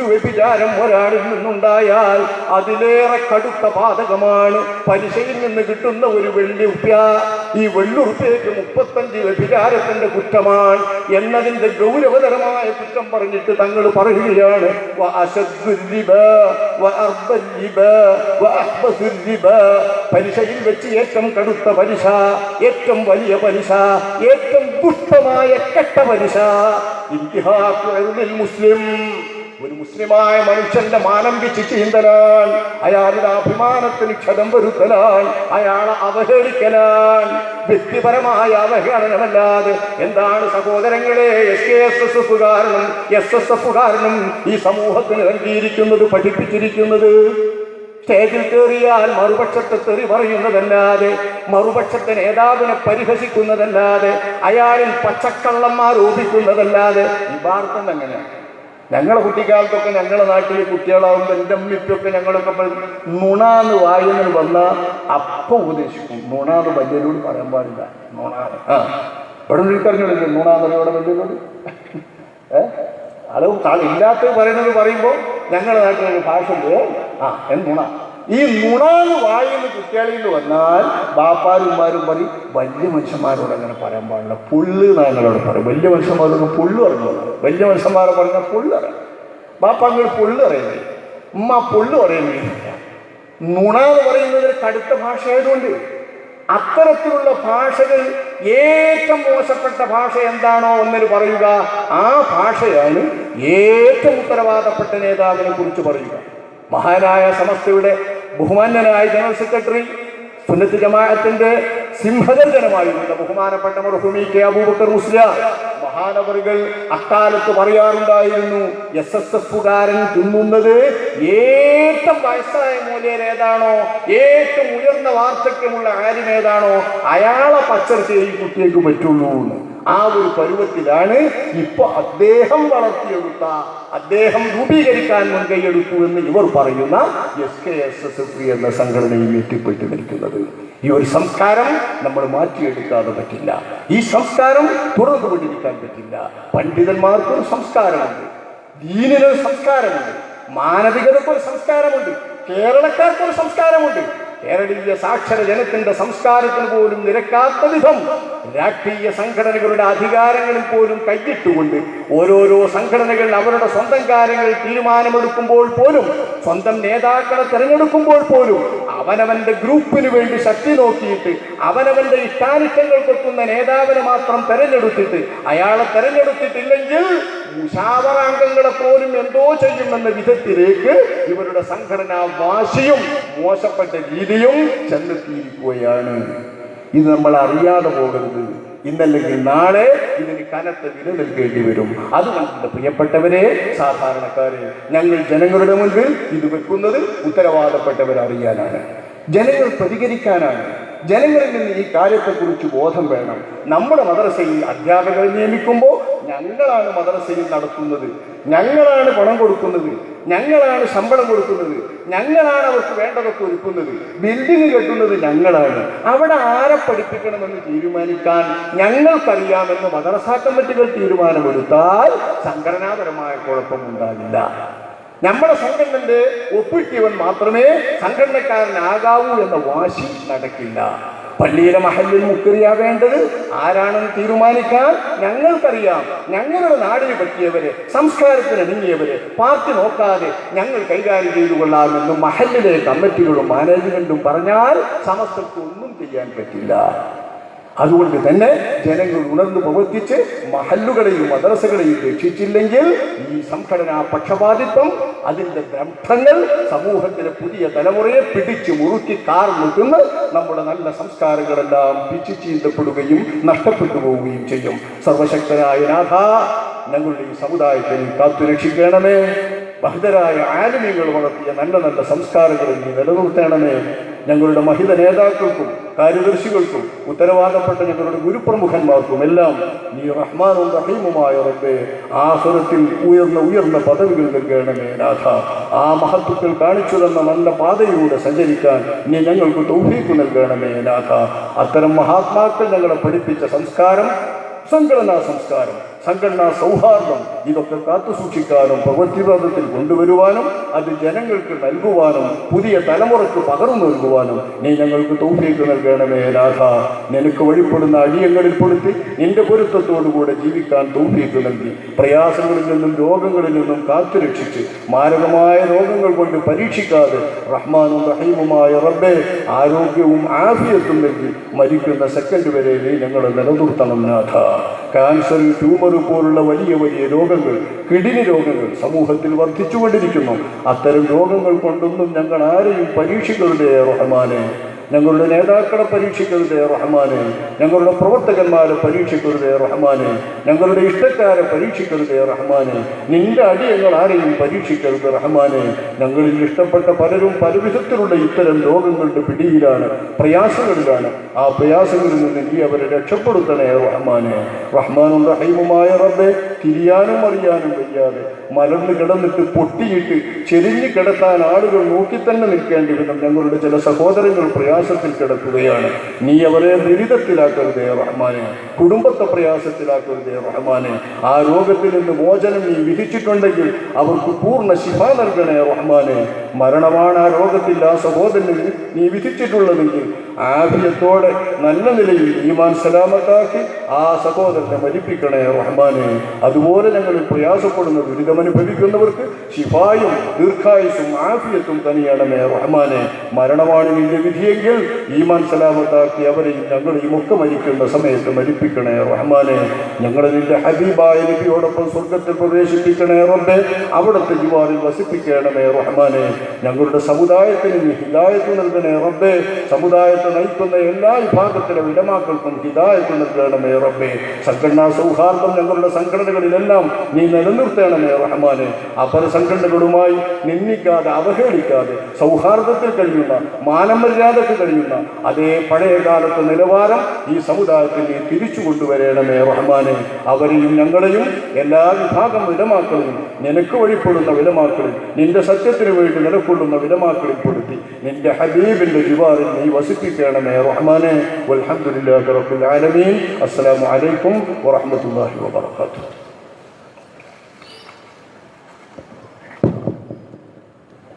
വ്യഭിചാരം ഒരാളിൽ നിന്നുണ്ടായാൽ അതിലേറെ കടുത്ത പാതകമാണ് പലിശയിൽ നിന്ന് കിട്ടുന്ന ഒരു വെള്ളിയുപ്യ. ഈ വെള്ളുറുപ്യക്ക് 35 വ്യഭിചാരത്തിന്റെ കുറ്റമാണ് എന്നതിന്റെ ഗൗരവതരമായ കുറ്റം പറഞ്ഞിട്ട് തങ്ങൾ പറയുകയാണ്, പലിശയിൽ വെച്ച് ഏറ്റവും കടുത്ത പലിശ, ഏറ്റവും വലിയ പലിശ, ഏറ്റവും ദുഷ്ടമായ കെട്ട പലിശ മുസ്ലിം, ഒരു മുസ്ലിമായ മനുഷ്യന്റെ മാനം പിച്ച് ചീന്തലാൻ, അയാളുടെ അഭിമാനത്തിന് ക്ഷതം വരുത്തലാൻ, അയാളെ അവഹേളിക്കലാൻ, വ്യക്തിപരമായ അവഹേളനമല്ലാതെ എന്താണ് സഹോദരങ്ങളെ SKSSF കാരനും SSF കാരനും ഈ സമൂഹത്തിന് നൽകിയിരിക്കുന്നത്, പഠിപ്പിച്ചിരിക്കുന്നത്? സ്റ്റേജിൽ കയറിയാൽ മറുപക്ഷത്തെ തെറി പറയുന്നതല്ലാതെ, മറുപക്ഷത്തെ നേതാവിനെ പരിഹസിക്കുന്നതല്ലാതെ, അയാളിൽ പച്ചക്കള്ളം ആരോപിക്കുന്നതല്ലാതെ ഈ വാർത്ത എങ്ങനെയാണ്? ഞങ്ങളെ കുട്ടിക്കാലത്തൊക്കെ ഞങ്ങളുടെ നാട്ടിലെ കുട്ടികളാവുമ്പോൾ എൻ്റെ അമ്മിപ്പൊക്കെ ഞങ്ങളൊക്കെ നുണാന്ന് വായുന്നത് വന്നാൽ അപ്പം ഉപദേശിക്കും. നുണാന്ന് വലിയനോട് പറയാൻ പാടില്ല. നുണാന്ന് ഇവിടെ നിൽക്കറിഞ്ഞില്ലേ? നുണാന്ന് ഇവിടെ വലിയനോട് അത് ഇല്ലാത്തത് പറയുന്നത് പറയുമ്പോൾ ഞങ്ങളുടെ നാട്ടിലൊരു ഭാഷയുണ്ട്, നുണ. ഈ നുണ എന്ന് വായിന്ന് കുട്ടികളിൽ നിന്ന് വന്നാൽ ബാപ്പാരുമാരും പറയും വലിയ മനുഷ്യന്മാരോട് അങ്ങനെ പറയാൻ പാടില്ല, പുള്ള് ഞങ്ങളോട് പറയും. വലിയ മനുഷ്യന്മാരോട് പുള്ളു പറഞ്ഞു, വലിയ മനുഷ്യന്മാരെ പറഞ്ഞാൽ പുള്ളു അറിയാം. ബാപ്പാങ്ങൾ പുള്ളു അറിയുന്നില്ല, ഉമ്മ പുള്ളു അറിയുന്നില്ല. നുണ എന്ന് പറയുന്നത് കടുത്ത ഭാഷയായതുകൊണ്ട് അത്തരത്തിലുള്ള ഭാഷകൾ ഏറ്റവും മോശപ്പെട്ട ഭാഷ എന്താണോ എന്നൊരു പറയുക, ആ ഭാഷയാണ് ഏറ്റവും ഉത്തരവാദപ്പെട്ട നേതാവിനെ കുറിച്ച് പറയുക. മഹാനായ സമസ്തയുടെ ബഹുമാന്യനായ ജനറൽ സെക്രട്ടറി, സുന്നത്ത് ജമാഅത്തിന്റെ സിംഹഗർജനമായിരുന്ന ബഹുമാനപ്പെട്ട മർഹൂമി കെ അബൂബക്കർ മുസ്ലിയാർ മഹാനവറുകൾ അക്കാലത്ത് പറയാറുണ്ടായിരുന്നു, SSFകാരൻ തിന്നുന്നത് ഏറ്റവും വയസ്സായ മൂല്യർ ഏതാണോ, ഏറ്റവും ഉയർന്ന വാർദ്ധക്യമുള്ള ആര്യം ഏതാണോ, അയാളെ പച്ചർച്ചയെ ഈ കുട്ടിയേക്ക് പറ്റുള്ളൂ എന്ന്. ആ ഒരു പരുവത്തിലാണ് ഇപ്പൊ അദ്ദേഹം വളർത്തിയെടുത്ത, അദ്ദേഹം രൂപീകരിക്കാൻ മുൻകൈയെടുത്തു എന്ന് ഇവർ പറയുന്ന SKSSF എന്ന സംഘടനയിൽ എത്തിപ്പെട്ടു നിൽക്കുന്നത്. ഈ ഒരു സംസ്കാരം നമ്മൾ മാറ്റിയെടുക്കാതെ പറ്റില്ല. ഈ സംസ്കാരം തുറന്നുകൊണ്ടിരിക്കാൻ പറ്റില്ല. പണ്ഡിതന്മാർക്കൊരു സംസ്കാരമുണ്ട്, ദീനിനൊരു സംസ്കാരമുണ്ട്, മാനവികതയ്ക്കൊരു സംസ്കാരമുണ്ട്, കേരളക്കാർക്കൊരു സംസ്കാരമുണ്ട്. കേരളീയ സാക്ഷര ജനത്തിന്റെ സംസ്കാരത്തിന് പോലും നിരക്കാത്ത വിധം രാഷ്ട്രീയ സംഘടനകളുടെ അധികാരങ്ങളിൽ പോലും കൈയിട്ടുകൊണ്ട് ഓരോരോ സംഘടനകൾ അവരുടെ സ്വന്തം കാര്യങ്ങൾ തീരുമാനമെടുക്കുമ്പോൾ പോലും, സ്വന്തം നേതാക്കളെ തിരഞ്ഞെടുക്കുമ്പോൾ പോലും അവനവന്റെ ഗ്രൂപ്പിന് വേണ്ടി ശക്തി നോക്കിയിട്ട് അവനവന്റെ ഇഷ്ടാനിഷ്ടങ്ങൾക്കെത്തുന്ന നേതാവിനെ മാത്രം തെരഞ്ഞെടുത്തിട്ട് അയാളെ തെരഞ്ഞെടുത്തിട്ടില്ലെങ്കിൽ മുശാവറാംഗങ്ങളെ പോലും എന്തോ ചെയ്യുമെന്ന വിധത്തിലേക്ക് ഇവരുടെ സംഘടനാ വാശിയും മോശപ്പെട്ട രീതിയും ചെന്നെത്തിയിരിക്കുകയാണ്. ഇത് നമ്മൾ അറിയാതെ പോകരുത്. ഇന്നല്ലെങ്കിൽ നാളെ ഇതിന് കനത്ത വില നൽകേണ്ടി വരും. അതുകൊണ്ട് പ്രിയപ്പെട്ടവരെ, സാധാരണക്കാരെ, ഞങ്ങൾ ജനങ്ങളുടെ മുൻപിൽ ഇത് വെക്കുന്നത് ഉത്തരവാദപ്പെട്ടവരറിയാനാണ്, ജനങ്ങൾ പ്രതികരിക്കാനാണ്. ജനങ്ങളിൽ നിന്ന് ഈ കാര്യത്തെക്കുറിച്ച് ബോധം വേണം. നമ്മുടെ മദ്രസയിൽ അധ്യാപകരെ നിയമിക്കുമ്പോൾ ഞങ്ങളാണ് മദ്രസയിൽ നടത്തുന്നത്, ഞങ്ങളാണ് പണം കൊടുക്കുന്നത്, ഞങ്ങളാണ് ശമ്പളം കൊടുക്കുന്നത്, ഞങ്ങളാണ് അവർക്ക് വേണ്ടതൊക്കെ ഒരുക്കുന്നത്, ബിൽഡിംഗ് കെട്ടുന്നത് ഞങ്ങളാണ്. അവിടെ ആരെ പഠിപ്പിക്കണമെന്ന് തീരുമാനിക്കാൻ ഞങ്ങൾക്കറിയാമെന്ന് മദ്രസാ കമ്മിറ്റികൾ തീരുമാനമെടുത്താൽ സംഘടനാപരമായ കുഴപ്പമുണ്ടാകില്ല. നമ്മുടെ സംഘടനന്റെ ഒപ്പിട്ടവൻ മാത്രമേ സംഘടനക്കാരനാകാവൂ എന്ന വാശി നടക്കില്ല. പള്ളിയിലെ മഹല്ലിൽ മുക്കരിയാവേണ്ടത് ആരാണെന്ന് തീരുമാനിക്കാൻ ഞങ്ങൾക്കറിയാം. ഞങ്ങളുടെ നാടിന് പറ്റിയവരെ, സംസ്കാരത്തിന് ഇണങ്ങിയവരെ പാർട്ടി നോക്കാതെ ഞങ്ങൾ കൈകാര്യം ചെയ്തു കൊള്ളാമെന്നും മഹല്ലിലെ കമ്മിറ്റികളും മാനേജ്മെന്റും പറഞ്ഞാൽ സമസ്തക്ക് ഒന്നും ചെയ്യാൻ പറ്റില്ല. അതുകൊണ്ട് തന്നെ ജനങ്ങൾ ഉണർന്നു പ്രവർത്തിച്ച് മഹല്ലുകളെയും മദ്രസകളെയും രക്ഷിച്ചില്ലെങ്കിൽ ഈ സംഘടനാ പക്ഷപാതിത്വം, അതിൻ്റെ ഗ്രന്ഥങ്ങൾ സമൂഹത്തിലെ പുതിയ തലമുറയെ പിടിച്ചു മുറുക്കി കാർന്നുതിന്ന് നമ്മുടെ നല്ല സംസ്കാരങ്ങളെല്ലാം പിച്ചു ചീന്തപ്പെടുകയും നഷ്ടപ്പെട്ടു പോവുകയും ചെയ്യും. സർവശക്തനായ നാഥ, ഞങ്ങളുടെ ഈ സമുദായത്തെ കാത്തുരക്ഷിക്കണമേ. ബഹുതരായ ആലിമീങ്ങൾ വളർത്തിയ നല്ല നല്ല സംസ്കാരങ്ങളിൽ നീ നിലനിർത്തണമേ. ഞങ്ങളുടെ മഹിത നേതാക്കൾക്കും കാര്യദർശികൾക്കും ഉത്തരവാദപ്പെട്ട ഞങ്ങളുടെ ഗുരുപ്രമുഖന്മാർക്കും എല്ലാം നീ റഹ്മാനും റഹീമുമായ റബ്ബേ ആഖിറത്തിൽ ഉയർന്ന പദവികൾ നൽകണമേ നാഥ. ആ മഹത്വത്തിൽ കാണിച്ചു തന്ന നല്ല പാതയിലൂടെ സഞ്ചരിക്കാൻ നീ ഞങ്ങൾക്ക് തൗഫീഖ് നൽകണമേ നാഥ. അത്തരം മഹാത്മാക്കൾ ഞങ്ങളെ പഠിപ്പിച്ച സംസ്കാരം, സംഘടനാ സംസ്കാരം, സംഘടനാ സൗഹാർദ്ദം, ഇതൊക്കെ കാത്തുസൂക്ഷിക്കാനും പ്രവൃത്തിപഥത്തിൽ കൊണ്ടുവരുവാനും അത് ജനങ്ങൾക്ക് നൽകുവാനും പുതിയ തലമുറയ്ക്ക് പകർന്നു നൽകുവാനും നീ ഞങ്ങൾക്ക് തൗഫീഖ് നൽകണമേ നാഥ. നിനക്ക് വഴിപ്പെടുന്ന അടിയങ്ങളിൽ പെടുത്തി നിന്റെ പൊരുത്തത്തോടുകൂടെ ജീവിക്കാൻ തൗഫീഖ് നൽകി പ്രയാസങ്ങളിൽ നിന്നും രോഗങ്ങളിൽ നിന്നും കാത്തുരക്ഷിച്ച് മാരകമായ രോഗങ്ങൾ കൊണ്ട് പരീക്ഷിക്കാതെ റഹ്മാനും റഹീമുമായ റബ്ബേ ആരോഗ്യവും ആഫിയത്തും നൽകി മരിക്കുന്ന സെക്കൻഡ് വരെ നീ ഞങ്ങളെ നിലനിർത്തണം നാഥ. ക്യാൻസർ, ട്യൂമർ പോലുള്ള വലിയ വലിയ രോഗങ്ങൾ, കിഡ്നി രോഗങ്ങൾ സമൂഹത്തിൽ വർദ്ധിച്ചുകൊണ്ടിരിക്കുന്നു. അത്തരം രോഗങ്ങൾ കൊണ്ടൊന്നും ഞങ്ങൾ ആരെയും പരീക്ഷിക്കരുതേ റഹ്മാനെ. ഞങ്ങളുടെ നേതാക്കളെ പരീക്ഷിക്കരുതേ റഹ്മാനെ. ഞങ്ങളുടെ പ്രവർത്തകന്മാരെ പരീക്ഷിക്കരുതേ റഹ്മാനെ. ഞങ്ങളുടെ ഇഷ്ടക്കാരെ പരീക്ഷിക്കരുതേ റഹ്മാനെ. നിന്റെ അടിയങ്ങൾ ആരെയും പരീക്ഷിക്കരുത് റഹ്മാനെ. ഞങ്ങളിൽ ഇഷ്ടപ്പെട്ട പലരും പലവിധത്തിലുള്ള ഇത്തരം രോഗങ്ങളുടെ പിടിയിലാണ്, പ്രയാസങ്ങളിലാണ്. ആ പ്രയാസങ്ങളിൽ നിന്ന് നീ അവരെ രക്ഷപ്പെടുത്തണേ റഹ്മാനെ. റഹ്മാനും റഹീമുമായ റബ്ബേ, തിരിയാനും അറിയാനും വയ്യാതെ മലർന്നു കിടന്നിട്ട് പൊട്ടിയിട്ട് ചെരിഞ്ഞു കിടത്താൻ ആളുകൾ നോക്കി തന്നെ നിൽക്കേണ്ടി വരും. ഞങ്ങളുടെ ചില സഹോദരങ്ങൾ പ്രയാസത്തിൽ കിടക്കുകയാണ്. നീ അവരെ ദുരിതത്തിലാക്കരുതേ റഹ്മാനെ, കുടുംബത്തെ പ്രയാസത്തിലാക്കരുതേ റഹ്മാനെ. ആ രോഗത്തിൽ നിന്ന് മോചനം നീ വിധിച്ചിട്ടുണ്ടെങ്കിൽ അവർക്ക് പൂർണ്ണ ശിഫ നൽകണേ റഹ്മാനെ. മരണമാണ് ആ രോഗത്തിൽ ആ സഹോദരന് നീ വിധിച്ചിട്ടുള്ളതെങ്കിൽ ആഫിയത്തോടെ നല്ല നിലയിൽ ഈമാൻ സലാമത്താക്കി ആ സഹോദരനെ മരിപ്പിക്കണേ റഹ്മാനെ. അതുപോലെ ഞങ്ങൾ പ്രയാസപ്പെടുന്ന ദുരിതമനുഭവിക്കുന്നവർക്ക് ശിഫായും ദീർഘായുസും ആഫിയത്തും തനിയണമേ റഹ്മാനെ. മരണമാണ് നിന്റെ വിധിയെങ്കിൽ ഈമാൻ സലാമത്താക്കി അവരെയും ഞങ്ങളെയും ഒക്കെ മരിക്കുന്ന സമയത്ത് മരിപ്പിക്കണേ റഹ്മാനെ. ഞങ്ങളെ നിന്റെ ഹബീബായ നബിയോടൊപ്പം സ്വർഗത്തിൽ പ്രവേശിപ്പിക്കണേ റബ്ബേ. അവിടുത്തെ ജിവാറിൽ വസിപ്പിക്കണമേ റഹ്മാനെ. ഞങ്ങളുടെ സമുദായത്തിന് നീ ഹിദായത്ത് നൽകണേ റബ്ബേ. സമുദായത്തെ നയിക്കുന്ന എല്ലാ വിഭാഗത്തിലെ ഉലമാക്കൾക്കും ഹിദായത്ത് നൽകണമേ റബ്ബേ. സംഘടനാ സൗഹാർദ്ദം ഞങ്ങളുടെ സംഘടനകളിലെല്ലാം നീ നിലനിർത്തണമേ റഹ്മാനെ. അപര സംഘടനകളുമായി നിന്ദിക്കാതെ അവഹേളിക്കാതെ സൗഹാർദ്ദത്തിൽ കഴിയുന്ന മാനമര്യാദക്ക് കഴിയുന്ന അതേ പഴയ കാലത്തെ നിലവാരം ഈ സമുദായത്തിൽ നീ തിരിച്ചു കൊണ്ടുവരണമേ റഹ്മാനെ. അവരെയും ഞങ്ങളെയും എല്ലാ വിഭാഗം വിലമാക്കളെയും നിനക്ക് വഴിപ്പെടുന്ന വിലമാക്കളിൽ നിന്റെ സത്യത്തിന് വേണ്ടി നിലകൊള്ളുന്ന വിലമാക്കളിൽ പെടുത്തി നിന്റെ ഹബീബിന്റെ ജിവാറിൽ നീ വസിപ്പിക്കണമേ റഹ്മാനെ. വൽഹംദുലില്ലാഹി റബ്ബിൽ ആലമീൻ. അസ്സലാമു അലൈക്കും വറഹ്മത്തുള്ളാഹി വബറകാതുഹു.